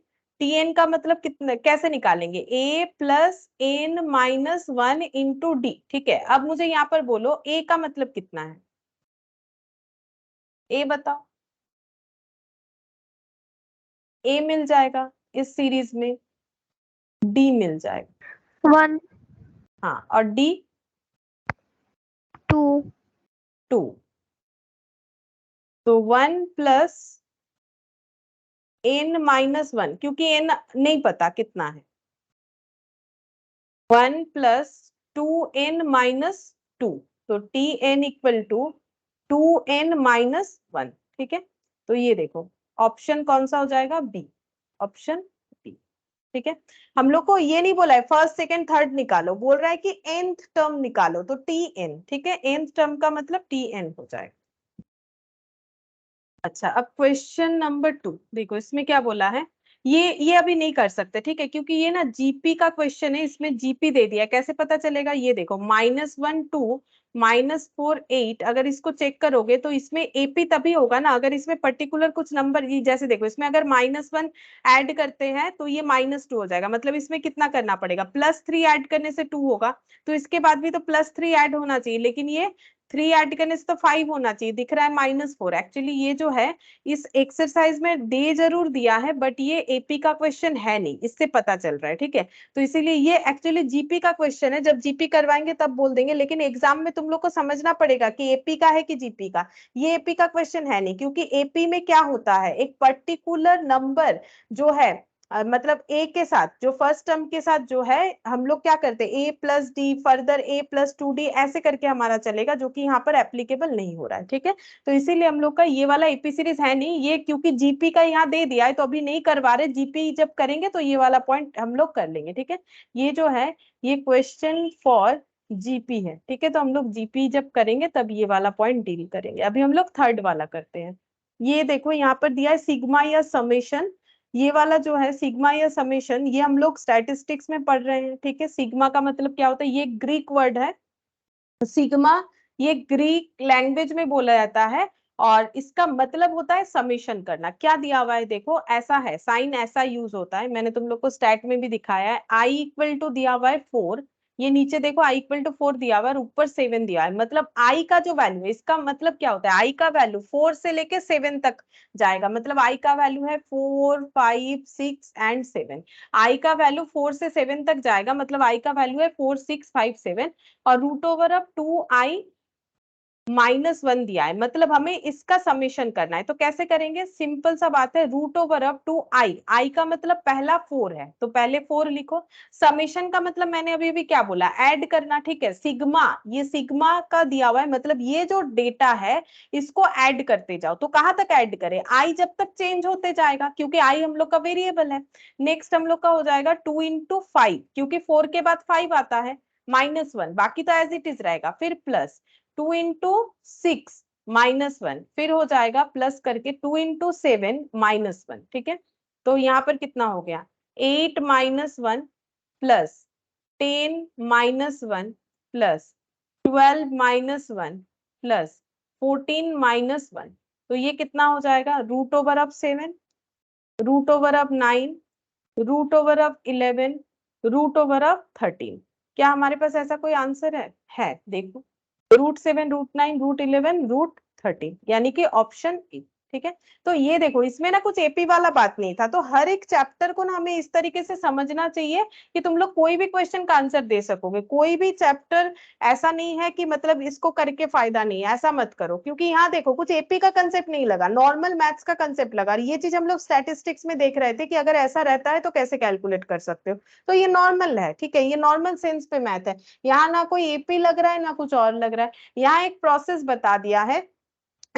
tn का मतलब कितना, कैसे निकालेंगे, a plus N minus one into D. ठीक है, अब मुझे यहाँ पर बोलो a का मतलब कितना है, a बताओ। a मिल जाएगा इस सीरीज में, d मिल जाएगा। 1 हाँ, और d 2 2। तो 1 प्लस एन माइनस वन, क्योंकि एन नहीं पता कितना है, 1 plus two N minus two, तो T N equal to 2n minus one. ठीक है, तो ये देखो ऑप्शन कौन सा हो जाएगा, बी, ऑप्शन बी। ठीक है, हम लोग को ये नहीं बोला है फर्स्ट सेकंड थर्ड निकालो, बोल रहा है कि nth टर्म निकालो, तो टी एन। ठीक है, nth टर्म का मतलब टी एन हो जाएगा। अच्छा, अब क्वेश्चन नंबर 2 देखो, इसमें क्या बोला है, ये अभी नहीं कर सकते, ठीक है, क्योंकि ये ना जीपी का क्वेश्चन है, इसमें जीपी दे दिया, कैसे पता चलेगा, ये देखो -1 2 -4 8, अगर इसको चेक करोगे तो इसमें एपी तभी होगा ना अगर इसमें पर्टिकुलर कुछ नंबर, ये जैसे देखो इसमें अगर -1 ऐड करते हैं तो ये -2 हो जाएगा, मतलब इसमें कितना करना पड़ेगा, +3 ऐड करने से 2 होगा, तो इसके बाद भी तो +3 ऐड होना चाहिए, लेकिन ये 3 ऐड करने से तो 5 होना चाहिए, दिख रहा है -4। एक्चुअली ये जो है इस एक्सरसाइज में दे जरूर दिया है, बट ये एपी का क्वेश्चन है नहीं, इससे पता चल रहा है। ठीक है, तो इसीलिए ये एक्चुअली जीपी का क्वेश्चन है, जब जीपी करवाएंगे तब बोल देंगे, लेकिन एग्जाम में तुम लोग को समझना पड़ेगा कि एपी का है कि जीपी का। ये एपी का क्वेश्चन है नहीं, क्योंकि एपी में क्या होता है, एक पर्टिकुलर नंबर जो है मतलब ए के साथ जो फर्स्ट टर्म के साथ जो है हम लोग क्या करते हैं, ए प्लस डी फर्दर ए प्लस 2d ऐसे करके हमारा चलेगा, जो कि यहाँ पर एप्लीकेबल नहीं हो रहा है। ठीक है, तो इसीलिए हम लोग का ये वाला एपी सीरीज है नहीं ये, क्योंकि जीपी का यहाँ दे दिया है तो अभी नहीं करवा रहे, जीपी जब करेंगे तो ये वाला पॉइंट हम लोग कर लेंगे। ठीक है, ये जो है ये क्वेश्चन फॉर जीपी है। ठीक है, तो हम लोग जीपी जब करेंगे तब ये वाला पॉइंट डील करेंगे। अभी हम लोग थर्ड वाला करते हैं। ये देखो यहाँ पर दिया है सिग्मा या समेशन, ये वाला जो है सिग्मा या समेशन, ये हम लोग स्टैटिस्टिक्स में पढ़ रहे हैं। ठीक है, सिग्मा का मतलब क्या होता है, ये ग्रीक वर्ड है सिग्मा, ये ग्रीक लैंग्वेज में बोला जाता है और इसका मतलब होता है समेशन करना। क्या दिया हुआ है देखो, ऐसा है साइन ऐसा यूज होता है, मैंने तुम लोग को स्टैट में भी दिखाया है। आई इक्वल टू दिया हुआ है 4, ये नीचे देखो आई इक्वल टू 4 दिया हुआ है और ऊपर 7 दिया है, मतलब आई का जो वैल्यू है, इसका मतलब क्या होता है, आई का वैल्यू 4 से लेके 7 तक जाएगा, मतलब आई का वैल्यू है 4 5 6 एंड 7। आई का वैल्यू 4 से 7 तक जाएगा, मतलब आई का वैल्यू है 4 6 5 7 और रूट ओवर ऑफ 2i -1 दिया है, मतलब हमें इसका समेशन करना है। तो कैसे करेंगे, सिंपल सा बात है, रूट ओवर ऑफ 2i, आई का मतलब पहला 4 है तो पहले 4 लिखो, समेशन का मतलब मैंने अभी भी क्या बोला, ऐड करना। ठीक है, सिग्मा, ये सिग्मा का दिया हुआ है, मतलब ये जो डेटा है इसको ऐड करते जाओ। तो कहां तक ऐड करें, आई जब तक चेंज होते जाएगा, क्योंकि आई हम लोग का वेरिएबल है। नेक्स्ट हम लोग का हो जाएगा 2 इंटू 5, क्योंकि 4 के बाद 5 आता है, -1, बाकी तो एज इट इज रहेगा, फिर प्लस 2 इंटू 6 -1, फिर हो जाएगा प्लस करके 2 इंटू 7 -1। ठीक है, तो यहाँ पर कितना हो गया, 8 -1 प्लस 10 -1 प्लस 12 -1 प्लस 14 -1, तो ये कितना हो जाएगा, root over of 7, root over of 9, root over of 11, root over of 13। क्या हमारे पास ऐसा कोई आंसर है देखो, √7 √9 √11 √13, यानी कि ऑप्शन ए। ठीक है, तो ये देखो इसमें ना कुछ एपी वाला बात नहीं था, तो हर एक चैप्टर को ना हमें इस तरीके से समझना चाहिए कि तुम लोग कोई भी क्वेश्चन का आंसर दे सकोगे। कोई भी चैप्टर ऐसा नहीं है कि मतलब इसको करके फायदा नहीं है, ऐसा मत करो, क्योंकि यहाँ देखो कुछ एपी का कंसेप्ट नहीं लगा, नॉर्मल मैथ्स का कंसेप्ट लगा। ये चीज हम लोग स्टैटिस्टिक्स में देख रहे थे कि अगर ऐसा रहता है तो कैसे कैलकुलेट कर सकते हो, तो ये नॉर्मल है। ठीक है, ये नॉर्मल सेंस पे मैथ है, यहाँ ना कोई एपी लग रहा है ना कुछ और लग रहा है। यहाँ एक प्रोसेस बता दिया है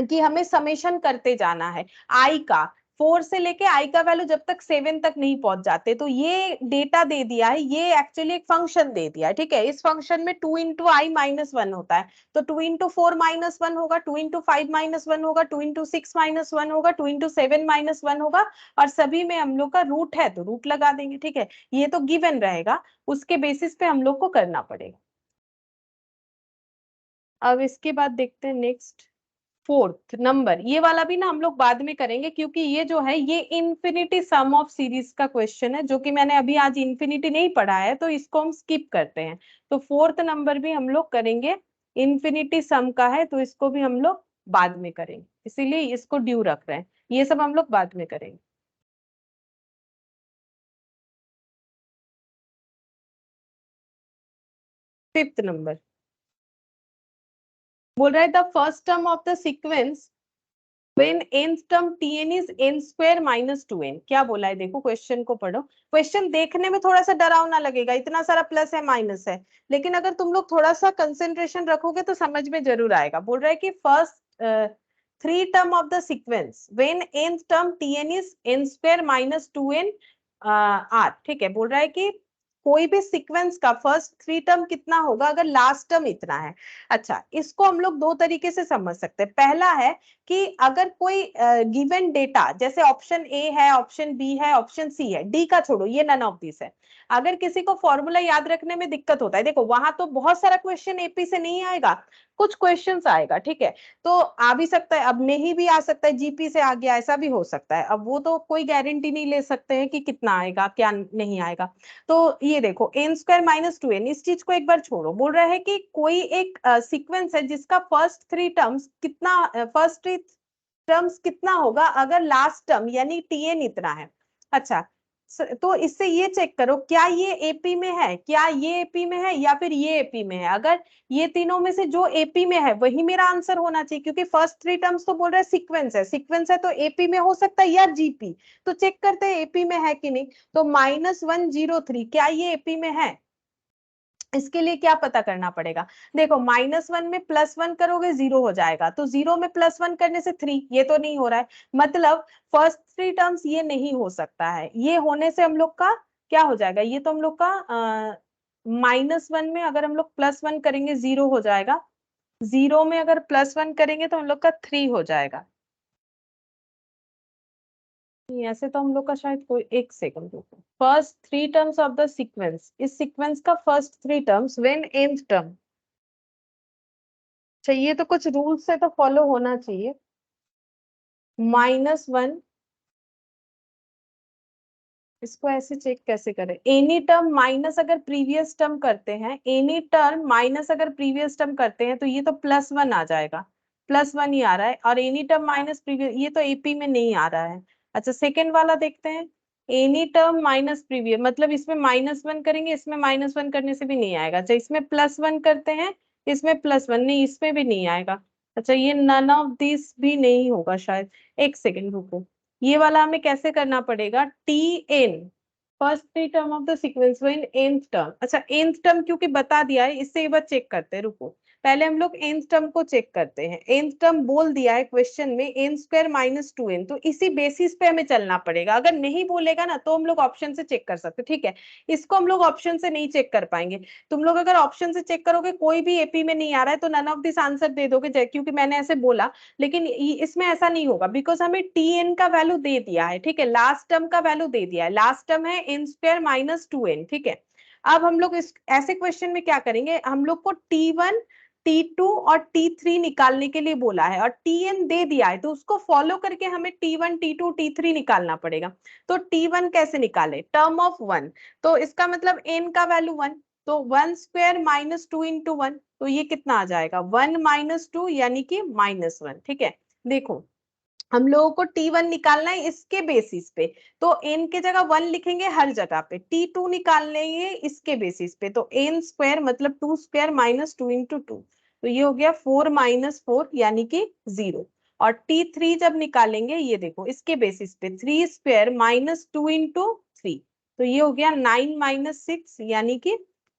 कि हमें समेशन करते जाना है आई का, 4 से लेके आई का वैल्यू जब तक 7 तक नहीं पहुंच जाते, तो ये डेटा दे दिया है, ये एक्चुअली एक फंक्शन दे दिया है। ठीक है, इस फंक्शन में 2 इंटू आई -1 होता है, तो 2 इंटू 4 -1 होगा, 2 इंटू 5 -1 होगा, 2 इंटू 6 -1 होगा, 2 इंटू 7 -1 होगा, और सभी में हम लोग का रूट है तो रूट लगा देंगे। ठीक है, ये तो गिवन रहेगा, उसके बेसिस पे हम लोग को करना पड़ेगा। अब इसके बाद देखते हैं नेक्स्ट, फोर्थ नंबर, ये वाला भी ना हम लोग बाद में करेंगे, क्योंकि ये जो है ये इंफिनिटी सम ऑफ सीरीज का क्वेश्चन है, जो कि मैंने अभी आज इंफिनिटी नहीं पढ़ा है तो इसको हम स्किप करते हैं। तो फोर्थ नंबर भी हम लोग करेंगे, इंफिनिटी सम का है तो इसको भी हम लोग बाद में करेंगे, इसीलिए इसको ड्यू रख रहे हैं, ये सब हम लोग बाद में करेंगे। फिफ्थ नंबर बोल रहा है the first term of the sequence when nth term tn is n square minus 2n, क्या बोला है देखो, क्वेश्चन को पढ़ो। क्वेश्चन देखने में थोड़ा सा डरावना लगेगा, इतना सारा प्लस है माइनस है, लेकिन अगर तुम लोग थोड़ा सा कंसेंट्रेशन रखोगे तो समझ में जरूर आएगा। बोल रहा है कि first 3 term of the sequence when nth term tn is n square minus 2n r। ठीक है, बोल रहा है कि कोई भी सीक्वेंस का फर्स्ट 3 टर्म कितना होगा अगर लास्ट टर्म इतना है। अच्छा, इसको हम लोग दो तरीके से समझ सकते हैं। पहला है कि अगर कोई गिवन डेटा, जैसे ऑप्शन ए है, ऑप्शन बी है, ऑप्शन सी है, डी का छोड़ो, ये नन ऑफ दिस है, अगर किसी को फॉर्मूला याद रखने में दिक्कत होता है, देखो वहां तो बहुत सारा क्वेश्चन एपी से नहीं आएगा, कुछ क्वेश्चंस आएगा। ठीक है, तो आ भी सकता है, अब नहीं भी आ सकता है, जीपी से आ गया, ऐसा भी हो सकता है। अब वो तो कोई गारंटी नहीं ले सकते हैं कि कितना आएगा क्या नहीं आएगा। तो ये देखो n स्क्वायर माइनस 2n, इस चीज को एक बार छोड़ो, बोल रहा है कि कोई एक सीक्वेंस है जिसका फर्स्ट 3 टर्म्स कितना, फर्स्ट 3 टर्म्स कितना होगा अगर लास्ट टर्म यानी tn इतना है। अच्छा, तो इससे ये चेक करो क्या ये एपी में है, क्या ये एपी में है या फिर ये एपी में है। अगर ये तीनों में से जो एपी में है वही मेरा आंसर होना चाहिए, क्योंकि फर्स्ट थ्री टर्म्स तो बोल रहे हैं सीक्वेंस है, सीक्वेंस है तो एपी में हो सकता है या जीपी। तो चेक करते हैं एपी में है कि नहीं। तो -103 क्या ये एपी में है, इसके लिए क्या पता करना पड़ेगा। देखो -1 में +1 करोगे 0 हो जाएगा, तो 0 में +1 करने से 3, ये तो नहीं हो रहा है। मतलब फर्स्ट थ्री टर्म्स ये नहीं हो सकता है। ये होने से हम लोग का क्या हो जाएगा, ये तो हम लोग का -1 में अगर हम लोग +1 करेंगे 0 हो जाएगा, 0 में अगर +1 करेंगे तो हम लोग का 3 हो जाएगा। ऐसे तो हम लोग का शायद कोई एक सेकंड रुको। First three terms of the sequence, इस सीक्वेंस का first three terms when nth term चाहिए, तो कुछ रूल से तो फॉलो होना चाहिए। -1, इसको ऐसे चेक कैसे करें, एनी टर्म माइनस अगर प्रीवियस टर्म करते हैं, एनी टर्म माइनस अगर प्रीवियस टर्म करते हैं तो ये तो +1 आ जाएगा, +1 ही आ रहा है। और एनी टर्म माइनस प्रीवियस, ये तो एपी में नहीं आ रहा है। अच्छा सेकेंड वाला देखते हैं, एनी टर्म माइनस प्रीवियस, मतलब इसमें -1 करेंगे, इसमें -1 करने से भी नहीं आएगा। अच्छा इसमें +1 करते हैं, इसमें +1 नहीं, इसमें भी नहीं आएगा। अच्छा ये नन ऑफ दिस भी नहीं होगा शायद। एक सेकेंड रुको, ये वाला हमें कैसे करना पड़ेगा, T n first three term of the sequence when nth term. अच्छा nth टर्म क्योंकि बता दिया है, इससे एक बार चेक करते हैं, रुको पहले हम लोग nth टर्म को चेक करते हैं। nth टर्म बोल दिया है क्वेश्चन में n² - 2n, तो इसी बेसिस पे हमें चलना पड़ेगा। अगर नहीं बोलेगा ना तो हम लोग ऑप्शन से चेक कर सकते, ठीक है। इसको हम लोग ऑप्शन से नहीं चेक कर पाएंगे। तुम लोग अगर ऑप्शन से चेक करोगे कोई भी एपी में नहीं आ रहा है तो नन ऑफ दिस आंसर दे दोगे, क्योंकि मैंने ऐसे बोला। लेकिन इसमें ऐसा नहीं होगा, बिकॉज हमें टी एन का वैल्यू दे दिया है, ठीक है, लास्ट टर्म का वैल्यू दे दिया है, लास्ट टर्म है n² - 2n, ठीक है। अब हम लोग इस ऐसे क्वेश्चन में क्या करेंगे, हम लोग को T1 T2 और T3 निकालने के लिए बोला है और Tn दे दिया है, तो उसको फॉलो करके हमें T1 T2 T3 निकालना पड़ेगा। तो T1 कैसे निकाले, टर्म ऑफ 1, तो इसका मतलब n का वैल्यू 1, तो 1² - 2 × 1, तो ये कितना आ जाएगा 1 - 2 यानी कि -1, ठीक है। देखो हम लोगों को T1 निकालना है इसके बेसिस पे, तो n के जगह 1 लिखेंगे हर जगह पे। T2 निकाल लेंगे इसके बेसिस पे, तो n² मतलब 2² - 2 × 2, तो ये हो गया 4 - 4 यानी कि 0। और T3 जब निकालेंगे, ये देखो इसके बेसिस पे 3² - 2 × 3, तो ये हो गया 9 - 6 यानी कि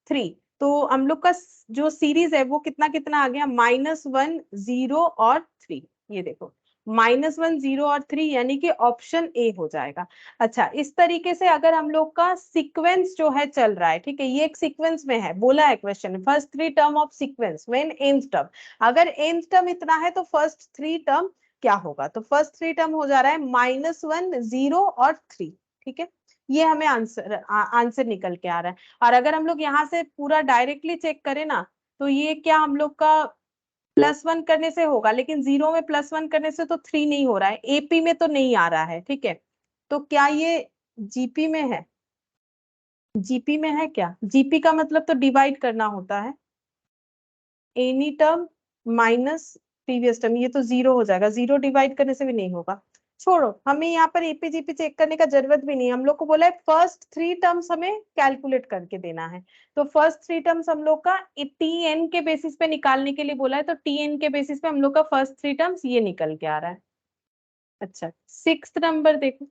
3। तो हम लोग का जो सीरीज है वो कितना कितना आ गया, -1 0 और 3, ये देखो -1 0 और 3 यानी कि ऑप्शन ए हो जाएगा। अच्छा इस तरीके से अगर हम लोग का सीक्वेंस जो है चल रहा है, ठीक है, ये एक सीक्वेंस में है, बोला है question first three term of sequence when nth term, अगर nth टर्म इतना है तो फर्स्ट थ्री टर्म क्या होगा, तो फर्स्ट थ्री टर्म हो जा रहा है -1 0 और 3, ठीक है। ये हमें आंसर निकल के आ रहा है। और अगर हम लोग यहाँ से पूरा डायरेक्टली चेक करें ना, तो ये क्या हम लोग का +1 करने से होगा, लेकिन 0 में +1 करने से तो 3 नहीं हो रहा है, एपी में तो नहीं आ रहा है, ठीक है। तो क्या ये जीपी में है, जीपी में है क्या, जीपी का मतलब तो डिवाइड करना होता है, any term minus previous term, ये तो 0 हो जाएगा, 0 डिवाइड करने से भी नहीं होगा। छोड़ो, हमें यहाँ पर एपीजीपी चेक करने का जरूरत भी नहीं है, हम लोग को बोला है फर्स्ट थ्री टर्म्स हमें कैलकुलेट करके देना है। तो फर्स्ट थ्री टर्म्स हम लोग का टीएन के बेसिस पे निकालने के लिए बोला है, तो टीएन के बेसिस पे हम लोग का फर्स्ट थ्री टर्म्स ये निकल के आ रहा है। अच्छा सिक्स्थ नंबर देखो,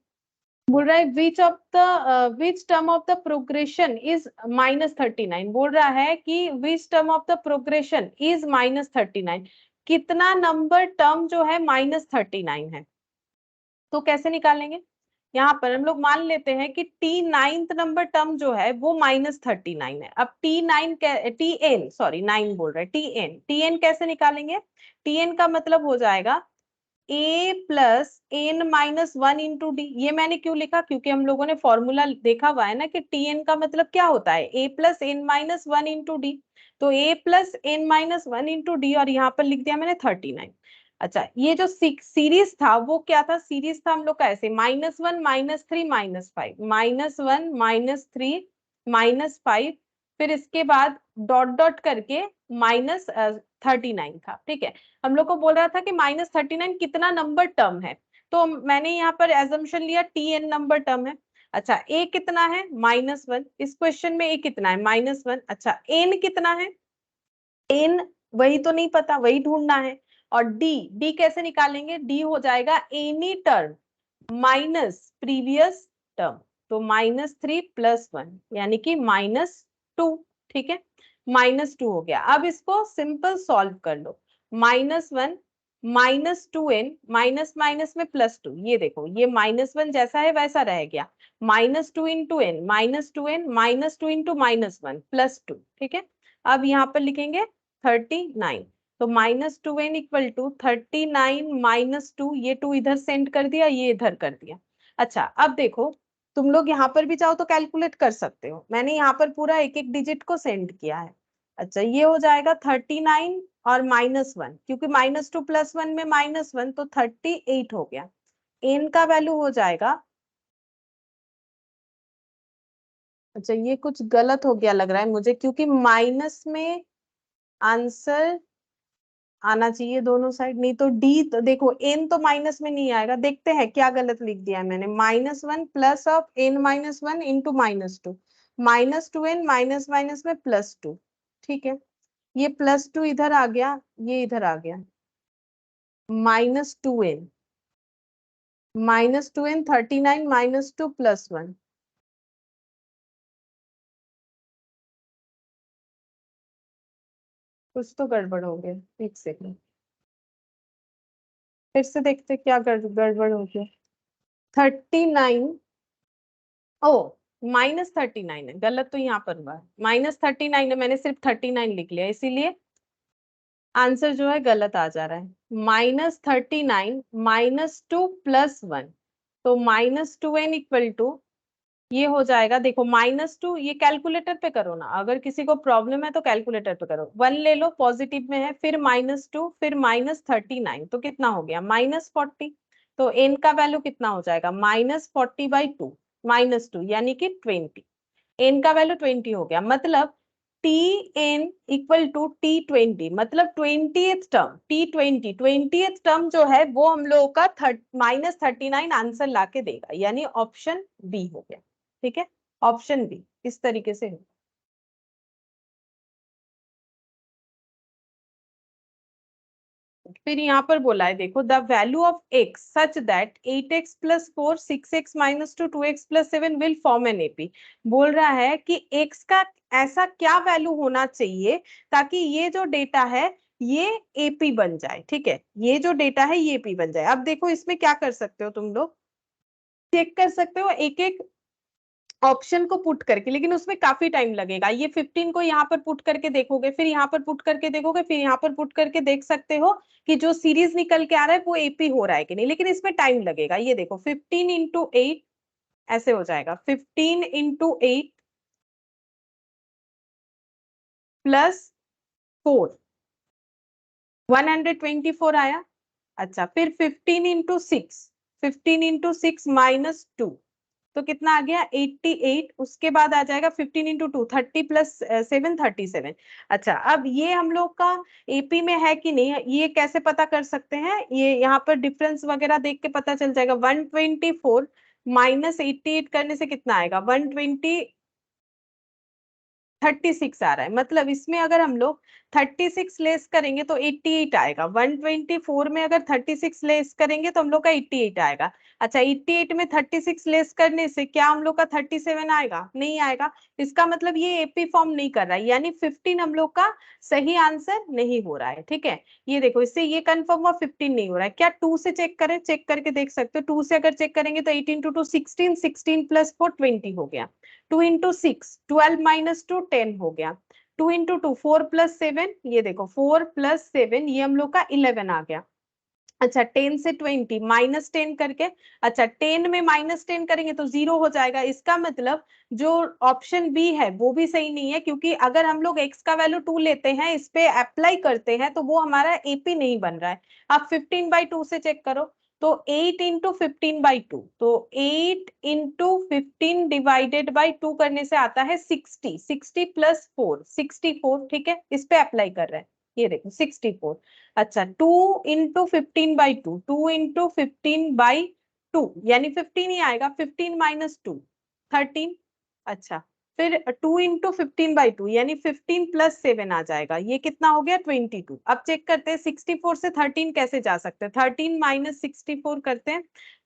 बोल रहा है which term of the progression is -39, बोल रहा है कि which term of the progression is -39, कितना नंबर टर्म जो है -39 है। तो कैसे निकालेंगे, यहाँ पर हम लोग मान लेते हैं कि T9th नंबर टर्म जो है वो -39 है। अब Tn सॉरी 9 बोल रहे हैं, Tn कैसे निकालेंगे, Tn का मतलब हो जाएगा a + n - 1 × d। ये मैंने क्यों लिखा, क्योंकि हम लोगों ने फॉर्मूला देखा हुआ है ना कि Tn का मतलब क्या होता है, a + n - 1 × d, तो a + n - 1 × d, और यहाँ पर लिख दिया मैंने 39। अच्छा ये जो सीरीज था वो क्या था, सीरीज था हम लोग का ऐसे -1 - 3 - 5 -1 - 3 -5, फिर इसके बाद डॉट डॉट करके -39 था, ठीक है। हम लोग को बोल रहा था कि -39 कितना नंबर टर्म है, तो मैंने यहाँ पर एजम्पशन लिया Tn नंबर टर्म है। अच्छा a कितना है -1, इस क्वेश्चन में a कितना है -1। अच्छा n कितना है, n वही तो नहीं पता, वही ढूंढना है। और d कैसे निकालेंगे, d हो जाएगा any term minus previous term, तो -3 + 1 यानी कि -2। ठीक है, -2 हो गया। अब इसको सिंपल सॉल्व कर लो, -1 -2n माइनस माइनस में +2, ये देखो ये -1 जैसा है वैसा रह गया, -2 × n -2n -2 × -1 +2। ठीक है, अब यहाँ पर लिखेंगे 39, तो -2n = 39 - 2, ये 2 इधर सेंड कर दिया, ये इधर कर दिया। अच्छा अब देखो, तुम लोग यहाँ पर भी चाहो तो कैलकुलेट कर सकते हो, मैंने यहाँ पर पूरा एक एक डिजिट को सेंड किया है। अच्छा ये हो जाएगा 39 और -1, क्योंकि -2 + 1 में -1, तो 38 हो गया। n का वैल्यू हो जाएगा, अच्छा ये कुछ गलत हो गया लग रहा है मुझे, क्योंकि माइनस में आंसर आना चाहिए दोनों साइड, नहीं तो डी, तो देखो एन तो माइनस में नहीं आएगा, देखते हैं क्या गलत लिख दिया है मैंने। -1 plus of n - 1 into -2, -2n minus minus में +2। ठीक है, ये +2 इधर आ गया, ये इधर आ गया, -2n 39 - 2 + 1। कुछ तो गड़बड़ हो गया, एक सेकंड फिर से देखते क्या गड़बड़ हो गया। 39, ओ -39 है, गलत तो यहाँ पर हुआ, -39 है, मैंने सिर्फ 39 लिख लिया, इसीलिए आंसर जो है गलत आ जा रहा है। -39 - 2 + 1, तो -2n = ये हो जाएगा, देखो -2, ये कैलकुलेटर पे करो ना, अगर किसी को प्रॉब्लम है तो कैलकुलेटर पे करो, 1 ले लो पॉजिटिव में है, फिर -2, फिर -39, तो कितना हो गया -40। तो n का वैल्यू कितना हो जाएगा -40/2 -2 यानी कि 20, n का वैल्यू 20 हो गया, मतलब tn = t20, मतलब 20th टर्म, t20 टर्म जो है वो हम लोगों का -39 आंसर लाके देगा, यानी ऑप्शन बी हो गया। ठीक है, ऑप्शन बी इस तरीके से है। फिर यहाँ पर बोला है, देखो the value of x such that 8x + 4 6x - 2 2x + 7 will form an AP. बोल रहा है कि x का ऐसा क्या वैल्यू होना चाहिए ताकि ये जो डेटा है ये एपी बन जाए। ठीक है, ये जो डेटा है ये एपी बन जाए। अब देखो इसमें क्या कर सकते हो तुम लोग, चेक कर सकते हो एक एक ऑप्शन को पुट करके, लेकिन उसमें काफी टाइम लगेगा। ये 15 को यहाँ पर पुट करके देखोगे, फिर यहाँ पर पुट करके देखोगे, फिर यहाँ पर पुट करके देख सकते हो कि जो सीरीज निकल के आ रहा है वो एपी हो रहा है कि नहीं, लेकिन इसमें टाइम लगेगा। ये देखो 15 × 8 ऐसे हो जाएगा, 15 × 8 + 4 124 आया। अच्छा फिर 15 × 6 -2, तो कितना आ गया 88। उसके बाद आ जाएगा 15 × 2 30 + 7 37। अच्छा अब ये हम लोग का एपी में है कि नहीं, ये कैसे पता कर सकते हैं, ये यहाँ पर डिफरेंस वगैरह देख के पता चल जाएगा। 124 - 88 करने से कितना आएगा 36 आ रहा है, मतलब इसमें अगर हम लोग 36 लेस करेंगे तो 88 आएगा। 124 में अगर 36 लेस करेंगे तो हम लोग का 88 आएगा। अच्छा 88 में 36 लेस करने से क्या हम लोग का 37 आएगा, नहीं आएगा। इसका मतलब ये एपी फॉर्म नहीं कर रहा है, यानी 15 हम लोग का सही आंसर नहीं हो रहा है। ठीक है, ये देखो इससे ये कंफर्म हुआ 15 नहीं हो रहा है। क्या 2 से चेक करें, चेक करके देख सकते हो। 2 से अगर चेक करेंगे तो 18 × 2 16, 16 + 4 20 हो गया। 2 × 6 12 - 2 10 हो गया। 2 × 2 4 + 7, ये देखो 4 + 7 ये हम लोग का 11 आ गया। अच्छा 10 से 20 -10 करके, अच्छा 10 में -10 करेंगे तो 0 हो जाएगा। इसका मतलब जो ऑप्शन बी है वो भी सही नहीं है, क्योंकि अगर हम लोग x का वैल्यू 2 लेते हैं, इस पे अप्लाई करते हैं, तो वो हमारा एपी नहीं बन रहा है। आप 15/2 से चेक करो, तो 8 × 15/2, तो 8 × 15 डिवाइडेड बाई 2 करने से आता है 60, 60 + 4 64। ठीक है, इस पे अप्लाई कर रहे हैं, ये देखो 64। अच्छा 2 × 15/2, 2 × 15/2 यानी 15 ही आएगा, 15 - 2 13। अच्छा, फिर 2 इंटू 15/2 यानी 15 प्लस 7 आ जाएगा, ये कितना हो गया 22। अब चेक करते हैं 64 से 13 कैसे जा सकते हैं, 13 माइनस 64 करते हैं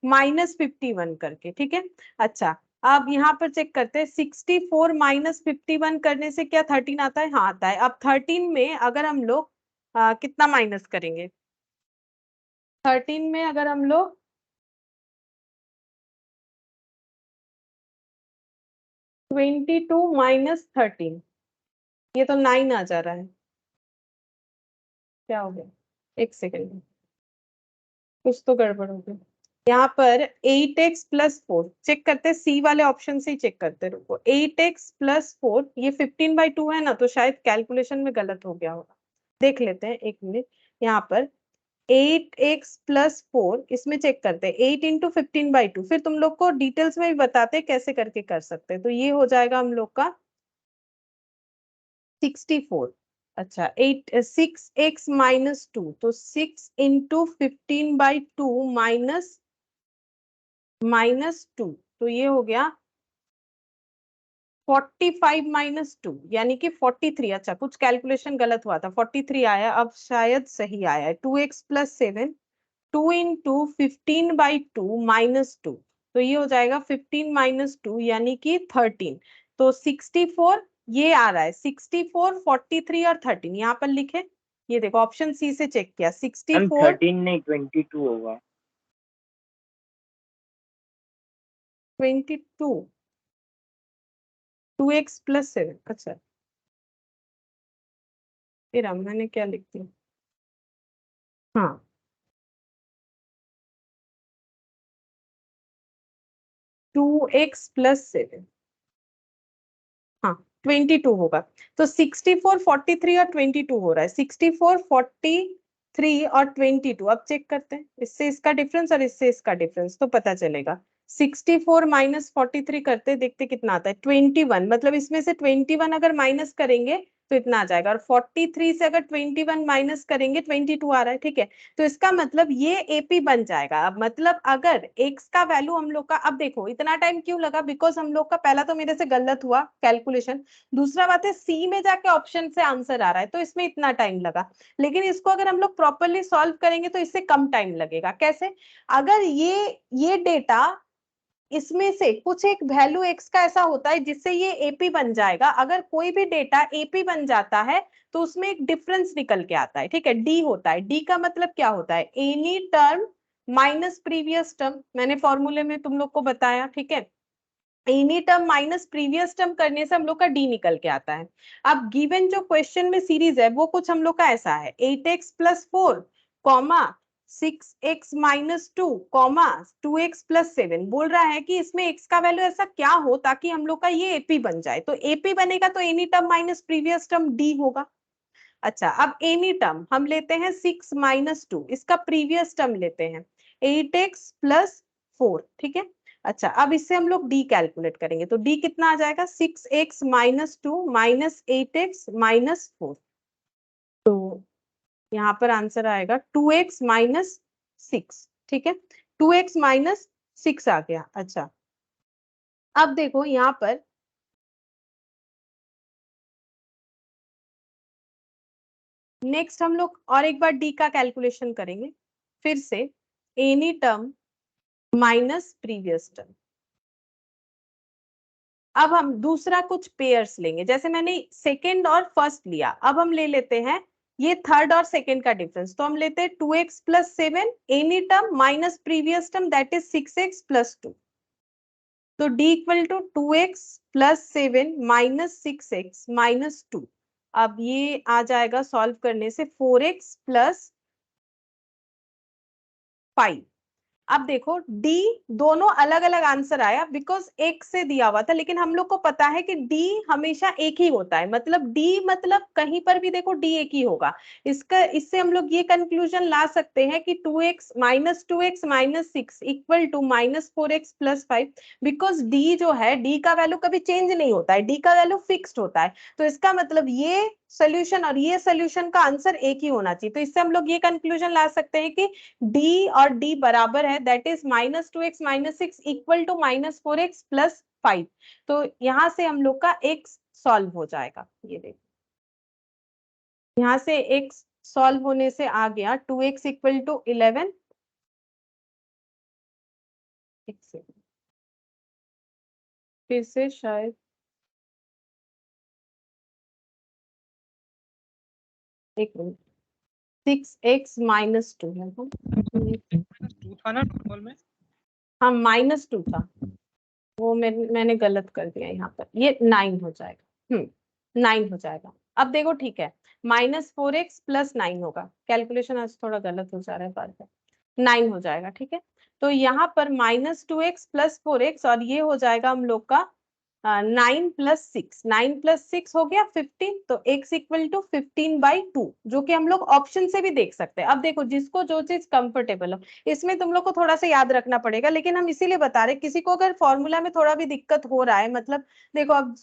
माइनस 51 करके, ठीक है। अच्छा, अब यहाँ पर चेक करते हैं 64 माइनस 51 करने से क्या 13 आता है, हाँ आता है। अब 13 में अगर हम लोग कितना माइनस करेंगे, 13 में अगर हम लोग 22 माइनस 13, ये तो 9 आ जा रहा है, क्या हो गया, एक सेकेंड, कुछ तो गड़बड़ हो गई। यहाँ पर 8x प्लस 4 चेक करते हैं, सी वाले ऑप्शन से ही चेक करते हैं, रुको। 8x प्लस 4 ये 15/2 है ना, तो शायद कैलकुलेशन में गलत हो गया होगा, देख लेते हैं एक मिनट। यहाँ पर 8x प्लस 4 इसमें चेक करते हैं 8 इंटू 15/2, फिर तुम लोग को डिटेल्स में भी बताते हैं कैसे करके कर सकते हैं। तो ये हो जाएगा हम लोग का 64। अच्छा, 6x माइनस 2, तो 6 इंटू 15/2 माइनस 2, तो ये हो गया 45 माइनस 2 यानी कि 43। अच्छा, कुछ कैलकुलेशन गलत हुआ था, 43 आया, अब शायद सही आया है। 2x प्लस 7, 2 इंटू 15/2 माइनस 2, तो ये हो जाएगा 15 माइनस 2 यानी कि 13। तो 64 ये आ रहा है, 64, 43 और 13 यहाँ पर लिखे। ये देखो ऑप्शन सी से चेक किया, मैम 64, 13 नहीं 22 होगा। 22, 2x प्लस 7। अच्छा, फिर मैंने क्या लिख दिया, हाँ 2x प्लस 7, हाँ 22 होगा। तो 64, 43 और 22 हो रहा है, 64, 43 और 22। अब चेक करते हैं, इससे इसका डिफरेंस और इससे इसका डिफरेंस तो पता चलेगा। 64 माइनस 43 करते देखते कितना आता है 21, मतलब इसमें से 21 अगर माइनस करेंगे तो इतना आ जाएगा, और 43 से अगर 21 माइनस करेंगे 22 आ रहा है, ठीक है। तो इसका मतलब ये एपी बन जाएगा। अब मतलब अगर एक्स का वैल्यू हम लोग का, अब देखो इतना टाइम क्यों लगा, बिकॉज हम लोग का पहला तो मेरे से गलत हुआ कैलकुलेशन, दूसरा बात है सी में जाके ऑप्शन से आंसर आ रहा है तो इसमें इतना टाइम लगा। लेकिन इसको अगर हम लोग प्रॉपरली सॉल्व करेंगे तो इससे कम टाइम लगेगा। कैसे, अगर ये डेटा इसमें से कुछ एक वैल्यू एक्स का ऐसा होता है जिससे ये एपी बन जाएगा, अगर कोई भी डेटा एपी बन जाता है तो उसमें एक डिफरेंस निकल के आता है, ठीक है, डी होता है। डी का मतलब क्या होता है, any term minus previous term, मैंने फॉर्मूले में तुम लोग को बताया, ठीक है। Any term minus previous term करने से हम लोग का डी निकल के आता है। अब गिवन जो क्वेश्चन में सीरीज है वो कुछ हम लोग का ऐसा है, 8x plus 4 comma 6x minus 2 comma 2x plus 7, बोल रहा है कि इसमें x का वैल्यू ऐसा क्या हो ताकि हम लोग का ये एपी बन जाए। तो एपी बनेगा तो any term minus previous term D होगा। अच्छा, अब एनी टर्म हम लेते हैं 6 माइनस 2, इसका प्रीवियस टर्म लेते हैं 8x प्लस 4, ठीक है। अच्छा, अब इससे हम लोग डी कैलकुलेट करेंगे तो डी कितना आ जाएगा, 6x minus 2 minus 8x minus 4, तो यहाँ पर आंसर आएगा 2x माइनस 6, ठीक है, 2x माइनस 6 आ गया। अच्छा, अब देखो यहाँ पर नेक्स्ट हम लोग और एक बार डी का कैलकुलेशन करेंगे, फिर से any term minus previous term. अब हम दूसरा कुछ पेयर्स लेंगे, जैसे मैंने सेकंड और फर्स्ट लिया, अब हम ले लेते हैं ये थर्ड और सेकंड का डिफरेंस, तो हम लेते हैं 2x plus 7 any term minus previous term that is 6x plus 2, तो d equal to 2x plus 7 minus 6x minus 2। अब ये आ जाएगा सॉल्व करने से 4x प्लस 5। अब देखो D दोनों अलग अलग आंसर आया बिकॉज एक से दिया हुआ था, लेकिन हम लोग को पता है कि D हमेशा एक ही होता है, मतलब D मतलब कहीं पर भी देखो D एक ही होगा। इससे हम लोग ये कंक्लूजन ला सकते हैं कि 2x minus 6 equal to minus 4x plus 5, because D जो है D का वैल्यू कभी चेंज नहीं होता है, D का वैल्यू फिक्स्ड होता है। तो इसका मतलब ये सोल्यूशन और ये सोल्यूशन का आंसर एक ही होना चाहिए। तो इससे हम लोग ये कंक्लूजन ला सकते हैं कि डी और डी बराबर है, that is -2x minus 6 equal to -4x plus 5। तो यहाँ से हम लोग का x सॉल्व हो जाएगा। ये देखो यहाँ से x सॉल्व होने से आ गया 2x इक्वल टू 11। फिर से शायद एक मिनट, 6x माइनस 2 है ना? -2 था ना नॉर्मल में? हाँ -2 था, वो मैंने गलत कर दिया यहाँ पर, ये 9 हो जाएगा। 9 हो जाएगा। अब देखो ठीक है, -4x प्लस 9 होगा, कैलकुलेशन आज थोड़ा गलत हो जा रहा है बार बार, 9 हो जाएगा। ठीक है, तो यहाँ पर -2x प्लस 4x और ये हो जाएगा हम लोग का 9 प्लस 6, 9 प्लस 6 हो गया 15। तो x इक्वल टू 15/2, जो कि हम लोग ऑप्शन से भी देख सकते हैं। अब देखो जिसको जो चीज कंफर्टेबल हो, इसमें तुम लोग को थोड़ा सा याद रखना पड़ेगा, लेकिन हम इसीलिए बता रहे, किसी को अगर फॉर्मूला में थोड़ा भी दिक्कत हो रहा है, मतलब देखो अब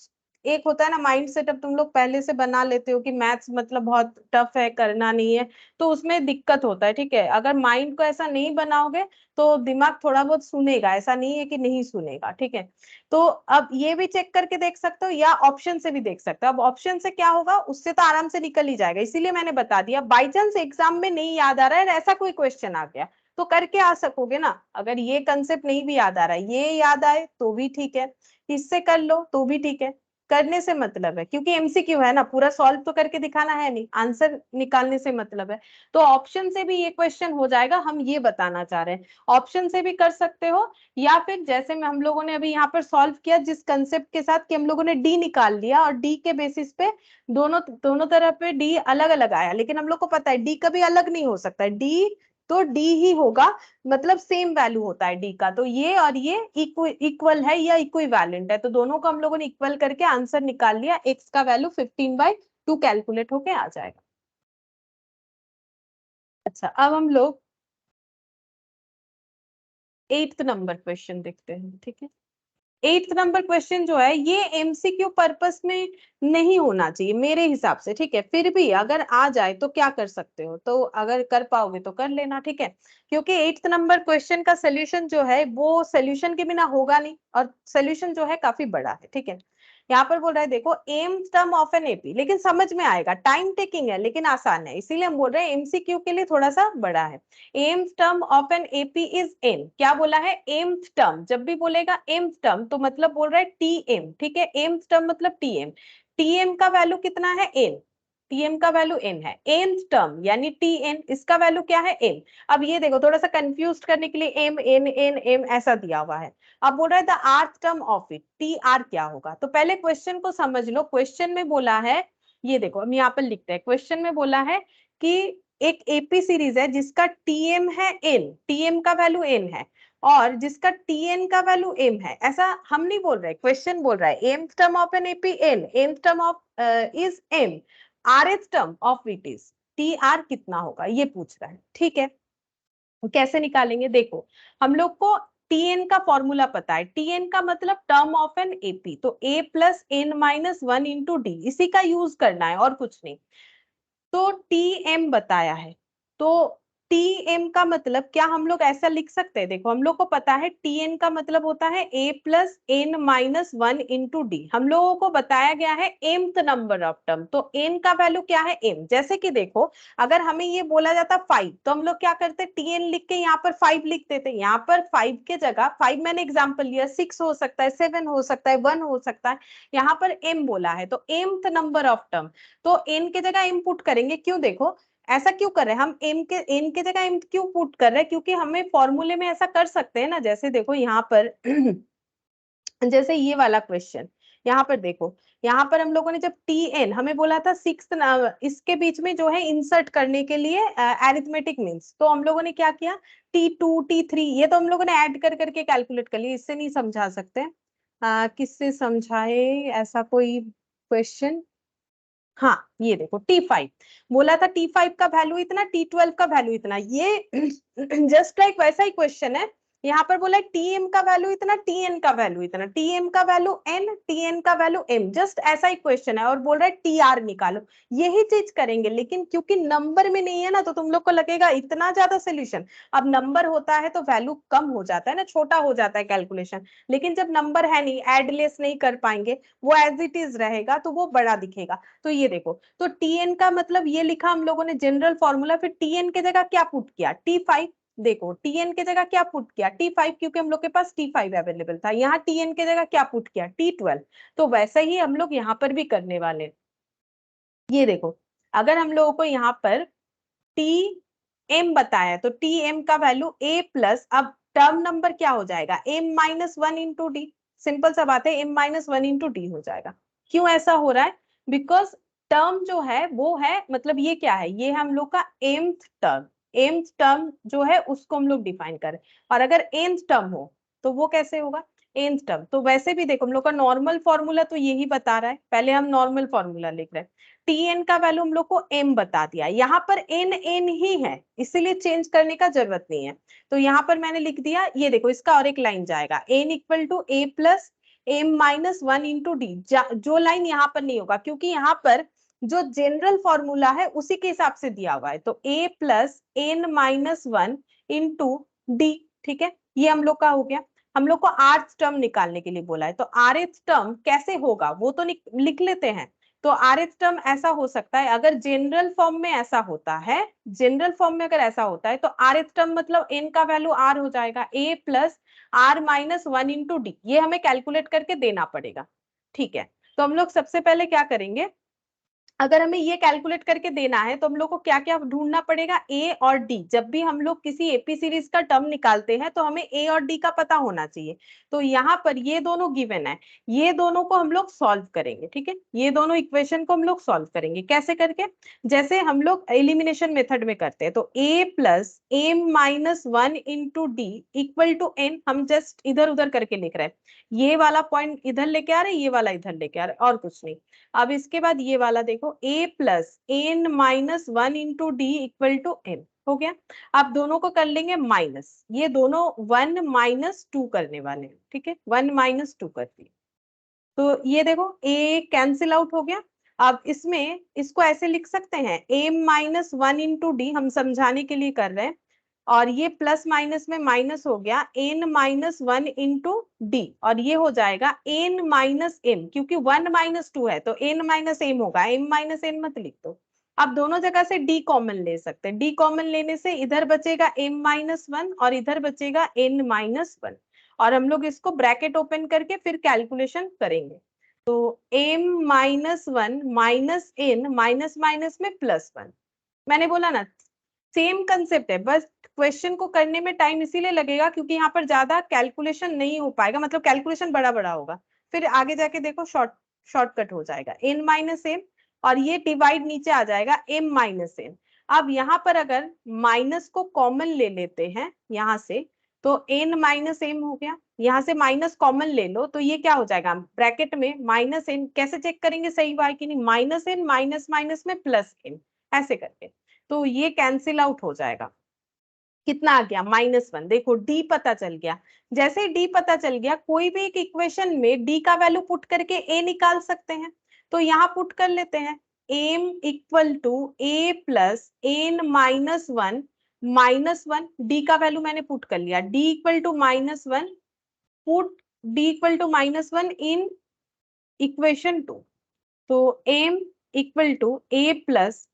एक होता है ना माइंड सेटअप, तुम लोग पहले से बना लेते हो कि मैथ्स मतलब बहुत टफ है, करना नहीं है, तो उसमें दिक्कत होता है। ठीक है, अगर माइंड को ऐसा नहीं बनाओगे तो दिमाग थोड़ा बहुत सुनेगा, ऐसा नहीं है कि नहीं सुनेगा। ठीक है, तो अब ये भी चेक करके देख सकते हो या ऑप्शन से भी देख सकते हो। अब ऑप्शन से क्या होगा, उससे तो आराम से निकल ही जाएगा, इसीलिए मैंने बता दिया। बाई चांस एग्जाम में नहीं याद आ रहा है, ऐसा कोई क्वेश्चन आ गया तो करके आ सकोगे ना। अगर ये कंसेप्ट नहीं भी याद आ रहा है, ये याद आए तो भी ठीक है, इससे कर लो तो भी ठीक है, करने से मतलब है, क्योंकि एमसीक्यू है ना, पूरा सॉल्व तो करके दिखाना है नहीं, आंसर निकालने से मतलब है। तो ऑप्शन से भी ये क्वेश्चन हो जाएगा, हम ये बताना चाह रहे हैं। ऑप्शन से भी कर सकते हो, या फिर जैसे में हम लोगों ने अभी यहाँ पर सॉल्व किया जिस कंसेप्ट के साथ कि हम लोगों ने डी निकाल लिया, और डी के बेसिस पे दोनों तरफ पे डी अलग अलग आया, लेकिन हम लोग को पता है डी कभी अलग नहीं हो सकता है, डी तो डी ही होगा, मतलब सेम वैल्यू होता है डी का। तो ये और ये इक्वल है या इक्विवेलेंट है, तो दोनों को हम लोगों ने इक्वल करके आंसर निकाल लिया, एक्स का वैल्यू 15/2 कैलकुलेट होके आ जाएगा। अच्छा, अब हम लोग 8th नंबर क्वेश्चन देखते हैं। ठीक है, 8th नंबर क्वेश्चन जो है ये एमसीक्यू पर्पस में नहीं होना चाहिए मेरे हिसाब से। ठीक है, फिर भी अगर आ जाए तो क्या कर सकते हो, तो अगर कर पाओगे तो कर लेना। ठीक है, क्योंकि 8th नंबर क्वेश्चन का सोल्यूशन जो है वो सोल्यूशन के बिना होगा नहीं, और सोल्यूशन जो है काफी बड़ा है। ठीक है, यहाँ पर बोल रहा है देखो, m term of N AP, लेकिन समझ में आएगा, टाइम टेकिंग है लेकिन आसान है, इसीलिए हम बोल रहे हैं एमसीक्यू के लिए थोड़ा सा बड़ा है। M term of N AP is n, क्या बोला है, एम टर्म। जब भी बोलेगा एम टर्म तो मतलब बोल रहा है टी एम। ठीक है, एम टर्म मतलब टी एम, टी एम का वैल्यू कितना है, एन, टीएम का वैल्यू एन है, एन टर्म यानी टी एन, इसका वैल्यू क्या है, एम। अब ये देखो थोड़ा सा कंफ्यूज करने के लिए एम एन एन एम ऐसा दिया हुआ है। अब बोल रहा है द आर्थ term of it, T R क्या होगा, तो पहले क्वेश्चन को समझ लो। क्वेश्चन में बोला है, ये देखो हम यहाँ पर लिखते हैं, क्वेश्चन में बोला है कि एक एपी सीरीज है जिसका टीएम है एन, टीएम का वैल्यू एन है, और जिसका टीएन का वैल्यू एम है। ऐसा हम नहीं बोल रहे, क्वेश्चन बोल रहा है m term of N AP n, m term of is m, r h term of it is T r कितना होगा, ये पूछ रहा है। ठीक है, कैसे निकालेंगे, देखो हम लोग को टीएन का फॉर्मूला पता है, टीएन का मतलब टर्म ऑफ एन एपी, तो A plus N minus 1 into D, इसी का यूज करना है और कुछ नहीं। तो टी एम बताया है, तो टी एम का मतलब क्या हम लोग ऐसा लिख सकते हैं, देखो हम लोग को पता है टी एन का मतलब होता है A plus N minus 1 into D, हम लोगों को बताया गया है एम्थ नंबर ऑफ टर्म, तो एन का वैल्यू क्या है, एम। जैसे कि देखो अगर हमें ये बोला जाता 5, तो हम लोग क्या करते, टी एन लिख के यहाँ पर 5 लिख देते, यहाँ पर 5 के जगह 5 मैंने एग्जाम्पल लिया, 6 हो सकता है, 7 हो सकता है, 1 हो सकता है, यहाँ पर एम बोला है, तो एम्थ नंबर ऑफ टर्म, तो एन के जगह एम पुट करेंगे। क्यों, देखो ऐसा क्यों कर रहे हैं हम, एन के जगह एम क्यों पुट कर रहे हैं, क्योंकि हमें फॉर्मूले में ऐसा कर सकते हैं ना। जैसे देखो यहाँ पर जैसे ये वाला क्वेश्चन, यहाँ पर देखो, यहाँ पर हम लोगों ने जब टी एन हमें बोला था 6 इसके बीच में जो है इंसर्ट करने के लिए एरिथमेटिक मीन्स, तो हम लोगों ने क्या किया, T2 T3 ये तो हम लोगों ने ऐड कर करके कैलकुलेट कर लिया, इससे नहीं समझा सकते। किससे समझाए ऐसा कोई क्वेश्चन, हाँ ये देखो T5 बोला था, T5 का वैल्यू इतना, T12 का वैल्यू इतना, ये जस्ट लाइक वैसा ही क्वेश्चन है। यहाँ पर बोला है टीएम का वैल्यू इतना, टीएन का वैल्यू इतना, टीएम का वैल्यू एन, टीएन का वैल्यू एम, जस्ट ऐसा ही क्वेश्चन है और बोल रहा है टीआर निकालो। यही चीज करेंगे, लेकिन क्योंकि नंबर में नहीं है ना, तो तुम लोग को लगेगा इतना ज्यादा सोल्यूशन। अब नंबर होता है तो वैल्यू कम हो जाता है ना, छोटा हो जाता है कैलकुलेशन, लेकिन जब नंबर है नहीं, एड लेस नहीं कर पाएंगे, वो एज इट इज रहेगा तो वो बड़ा दिखेगा। तो ये देखो, तो टीएन का मतलब ये लिखा हम लोगों ने जनरल फॉर्मूला, फिर टीएन के जगह क्या पुट किया, T5। देखो टीएन के जगह क्या पुट किया, T5, क्योंकि हम लोग के पास T5 अवेलेबल था। यहाँ टीएन के जगह क्या पुट किया, T12। तो वैसे ही हम लोग यहाँ पर भी करने वाले हैं। ये देखो, अगर हम लोगों को यहाँ पर टी एम बताया है तो टी एम का वैल्यू ए प्लस, अब टर्म नंबर क्या हो जाएगा, m minus one into d. Simple सा बात है, m minus one into d हो जाएगा। क्यों ऐसा हो रहा है, बिकॉज टर्म जो है वो है, मतलब ये क्या है, ये हम लोग का एम्थ टर्म। एम्थ टर्म जो है उसको हम लोग डिफाइन करें, और अगर एन्थ टर्म हो तो वो कैसे होगा, एन्थ टर्म। तो वैसे भी देखो, हम लोग का नॉर्मल फॉर्मूला तो यही बता रहा है, पहले हम नॉर्मल फॉर्मूला लिख रहे हैं। टीएन का वैल्यू हम लोग को एम बता दिया, यहाँ पर एन एन ही है, इसीलिए चेंज करने का जरूरत नहीं है। तो यहाँ पर मैंने लिख दिया, ये देखो इसका और एक लाइन जाएगा, n equal to A plus M minus one into d. जो लाइन यहाँ पर नहीं होगा, क्योंकि यहाँ पर जो जनरल फॉर्मूला है उसी के हिसाब से दिया हुआ है, तो A plus N minus one into D. ठीक है, ये हम लोग का हो गया। हम लोग को आरथ टर्म निकालने के लिए बोला है, तो आरथ टर्म कैसे होगा वो तो लिख लेते हैं। तो आरएच टर्म ऐसा हो सकता है, अगर जनरल फॉर्म में ऐसा होता है, जनरल फॉर्म में अगर ऐसा होता है तो आरएच टर्म मतलब एन का वैल्यू आर हो जाएगा, A plus R minus one into D. ये हमें कैलकुलेट करके देना पड़ेगा। ठीक है, तो हम लोग सबसे पहले क्या करेंगे, अगर हमें ये कैलकुलेट करके देना है तो हम लोग को क्या क्या ढूंढना पड़ेगा, ए और डी। जब भी हम लोग किसी एपी सीरीज का टर्म निकालते हैं तो हमें ए और डी का पता होना चाहिए। तो यहाँ पर ये दोनों गिवन है, ये दोनों को हम लोग सॉल्व करेंगे। ठीक है, ये दोनों इक्वेशन को हम लोग सॉल्व करेंगे, कैसे करके, जैसे हम लोग एलिमिनेशन मेथड में करते हैं, तो A plus M minus one into D equal to N. हम जस्ट इधर उधर करके लिख रहे हैं, ये वाला पॉइंट इधर लेके आ रहे हैं, ये वाला इधर लेके आ रहे हैं, और कुछ नहीं। अब इसके बाद ये वाला देखो, a plus N minus one into D equal to m हो गया। अब दोनों को कर लेंगे माइनस, ये दोनों वन माइनस टू करने वाले हैं। ठीक है, वन माइनस टू कर दिए, तो ये देखो a कैंसिल आउट हो गया। अब इसमें इसको ऐसे लिख सकते हैं, m minus one into D, हम समझाने के लिए कर रहे हैं, और ये प्लस माइनस में माइनस हो गया, n minus one into D, और ये हो जाएगा n माइनस एम, क्योंकि वन माइनस टू है तो n माइनस एम होगा, m माइनस एन मत लिख दो। अब दोनों जगह से d कॉमन ले सकते हैं, d कॉमन लेने से इधर बचेगा m माइनस वन और इधर बचेगा n माइनस वन, और हम लोग इसको ब्रैकेट ओपन करके फिर कैलकुलेशन करेंगे। तो m minus one minus N, minus minus में प्लस वन। मैंने बोला ना, सेम कंसेप्ट है, बस क्वेश्चन को करने में टाइम इसीलिए लगेगा क्योंकि यहाँ पर ज्यादा कैलकुलेशन नहीं हो पाएगा, मतलब कैलकुलेशन बड़ा बड़ा होगा, फिर आगे जाके देखो शॉर्टकट हो जाएगा, n माइनस एम, और ये डिवाइड नीचे आ जाएगा m माइनस एन। अब यहाँ पर अगर माइनस को कॉमन ले लेते हैं यहाँ से, तो n माइनस एम हो गया, यहाँ से माइनस कॉमन ले लो तो ये क्या हो जाएगा, ब्रैकेट में माइनस एन, कैसे चेक करेंगे सही हुआ है कि नहीं, माइनस एन माइनस माइनस में प्लस एन, ऐसे करके, तो ये कैंसिल आउट हो जाएगा। कितना आ गया, माइनस वन। देखो डी पता चल गया, जैसे डी पता चल गया, कोई भी एक इक्वेशन में डी का वैल्यू पुट करके ए निकाल सकते हैं, तो यहाँ पुट कर लेते हैं, M equal to A plus N minus one minus one, D का वैल्यू मैंने पुट कर लिया, D equal to minus one, put D equal to minus one in equation two. तो M equal to A plus,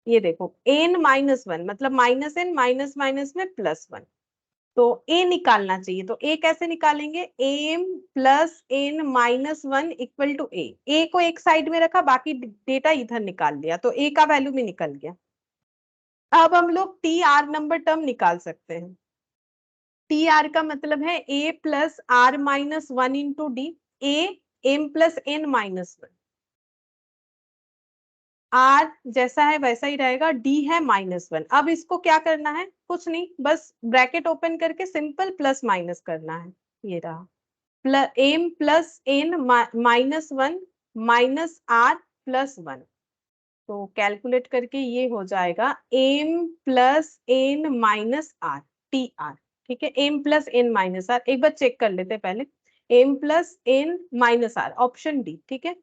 ये देखो एन माइनस वन, मतलब माइनस एन माइनस माइनस में प्लस वन, तो ए निकालना चाहिए। तो ए कैसे निकालेंगे, M plus N minus one equal to ए को एक साइड में रखा, बाकी डेटा इधर निकाल लिया, तो ए का वैल्यू भी निकल गया। अब हम लोग टी आर नंबर टर्म निकाल सकते हैं। टी आर का मतलब है A plus R minus one into D, A M plus N minus one, R जैसा है वैसा ही रहेगा, डी है माइनस वन। अब इसको क्या करना है, कुछ नहीं, बस ब्रैकेट ओपन करके सिंपल प्लस माइनस करना है, ये रहा m plus N minus one minus r plus one, तो कैलकुलेट करके ये हो जाएगा m plus N minus r. T r, ठीक है, m plus N minus r. एक बार चेक कर लेते हैं पहले, m plus N minus r, option d, ठीक है।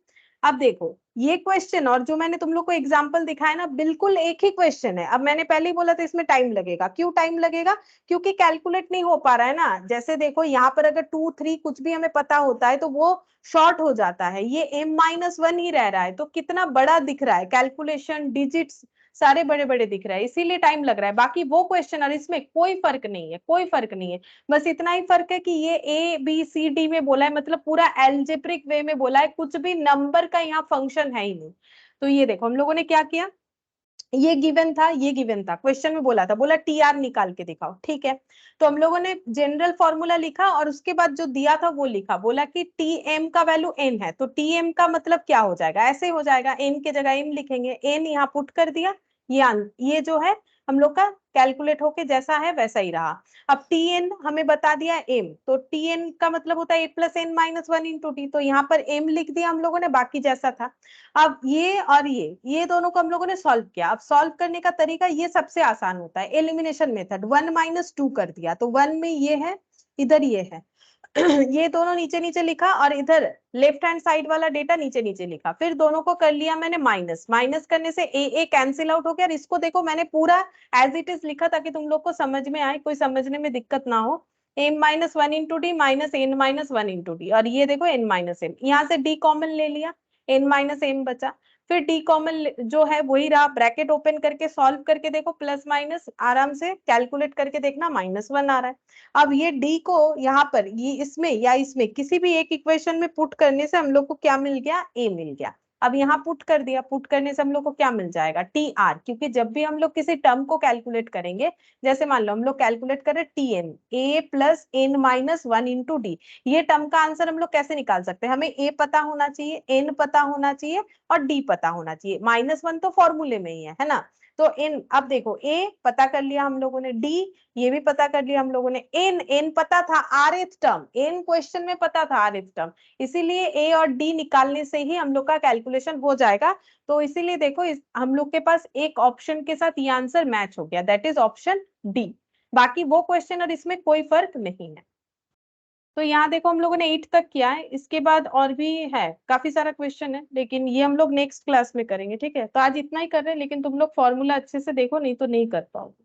अब देखो ये क्वेश्चन और जो मैंने तुम लोग को एग्जांपल दिखाया ना, बिल्कुल एक ही क्वेश्चन है। अब मैंने पहले ही बोला था इसमें टाइम लगेगा, क्यों टाइम लगेगा, क्योंकि कैलकुलेट नहीं हो पा रहा है ना। जैसे देखो यहाँ पर अगर 2 3 कुछ भी हमें पता होता है तो वो शॉर्ट हो जाता है, ये m-1 ही रह रहा है, तो कितना बड़ा दिख रहा है, कैलकुलेशन डिजिट्स सारे बड़े बड़े दिख रहा है, इसीलिए टाइम लग रहा है। बाकी वो क्वेश्चन और इसमें कोई फर्क नहीं है, कोई फर्क नहीं है। बस इतना ही फर्क है कि ये ए बी सी डी में बोला है, मतलब पूरा एल्जेब्रिक वे में बोला है, कुछ भी नंबर का यहाँ फंक्शन है ही नहीं। तो ये देखो हम लोगों ने क्या किया, ये गिवन था, ये गिवन था, क्वेश्चन में बोला था, बोला टी आर निकाल के दिखाओ, ठीक है। तो हम लोगों ने जनरल फॉर्मूला लिखा और उसके बाद जो दिया था वो लिखा, बोला कि टी एम का वैल्यू एन है, तो टी एम का मतलब क्या हो जाएगा, ऐसे हो जाएगा, एन के जगह एम लिखेंगे, एन यहाँ पुट कर दिया, ये जो है हम लोग का कैलकुलेट होके जैसा है वैसा ही रहा। अब टी एन हमें बता दिया एम, तो टी एन का मतलब होता है A plus N minus one into T, तो यहाँ पर एम लिख दिया हम लोगों ने, बाकी जैसा था। अब ये और ये दोनों को हम लोगों ने सॉल्व किया। अब सॉल्व करने का तरीका ये सबसे आसान होता है, एलिमिनेशन मेथड, 1 - 2 कर दिया, तो 1 में ये है, इधर ये है ये दोनों नीचे नीचे लिखा और इधर लेफ्ट हैंड साइड वाला डेटा नीचे नीचे लिखा, फिर दोनों को कर लिया मैंने माइनस, माइनस करने से ए कैंसिल आउट हो गया। और इसको देखो मैंने पूरा एज इट इज लिखा ताकि तुम लोग को समझ में आए, कोई समझने में दिक्कत ना हो। m-1 into D minus n-1 into D, और ये देखो n-m, यहाँ से d कॉमन ले लिया, n-m बचा, फिर d कॉमन जो है वही रहा, ब्रैकेट ओपन करके सॉल्व करके देखो, प्लस माइनस आराम से कैलकुलेट करके देखना, -1 आ रहा है। अब ये d को यहाँ पर ये इसमें या इसमें किसी भी एक इक्वेशन में पुट करने से हम लोग को क्या मिल गया, a मिल गया। अब यहाँ पुट कर दिया, पुट करने से हम लोग को क्या मिल जाएगा, टी आर, क्योंकि जब भी हम लोग किसी टर्म को कैलकुलेट करेंगे, जैसे मान लो हम लोग कैलकुलेट करें T N, A plus N minus one into D, ये टर्म का आंसर हम लोग कैसे निकाल सकते हैं, हमें ए पता होना चाहिए, एन पता होना चाहिए और डी पता होना चाहिए, -1 तो फॉर्मूले में ही है ना। तो इन, अब देखो ए पता कर लिया हम लोगों ने, डी ये भी पता कर लिया हम लोगों ने, एन एन पता था, आरएथ टर्म, एन क्वेश्चन में पता था आरएथ टर्म, इसीलिए ए और डी निकालने से ही हम लोग का कैलकुलेशन हो जाएगा। तो इसीलिए देखो हम लोग के पास एक ऑप्शन के साथ ये आंसर मैच हो गया, दैट इज ऑप्शन डी। बाकी वो क्वेश्चन और इसमें कोई फर्क नहीं है। तो यहाँ देखो हम लोगों ने 8 तक किया है, इसके बाद और भी है, काफी सारा क्वेश्चन है, लेकिन ये हम लोग नेक्स्ट क्लास में करेंगे, ठीक है। तो आज इतना ही कर रहे हैं, लेकिन तुम लोग फॉर्मूला अच्छे से देखो, नहीं तो नहीं कर पाओगे।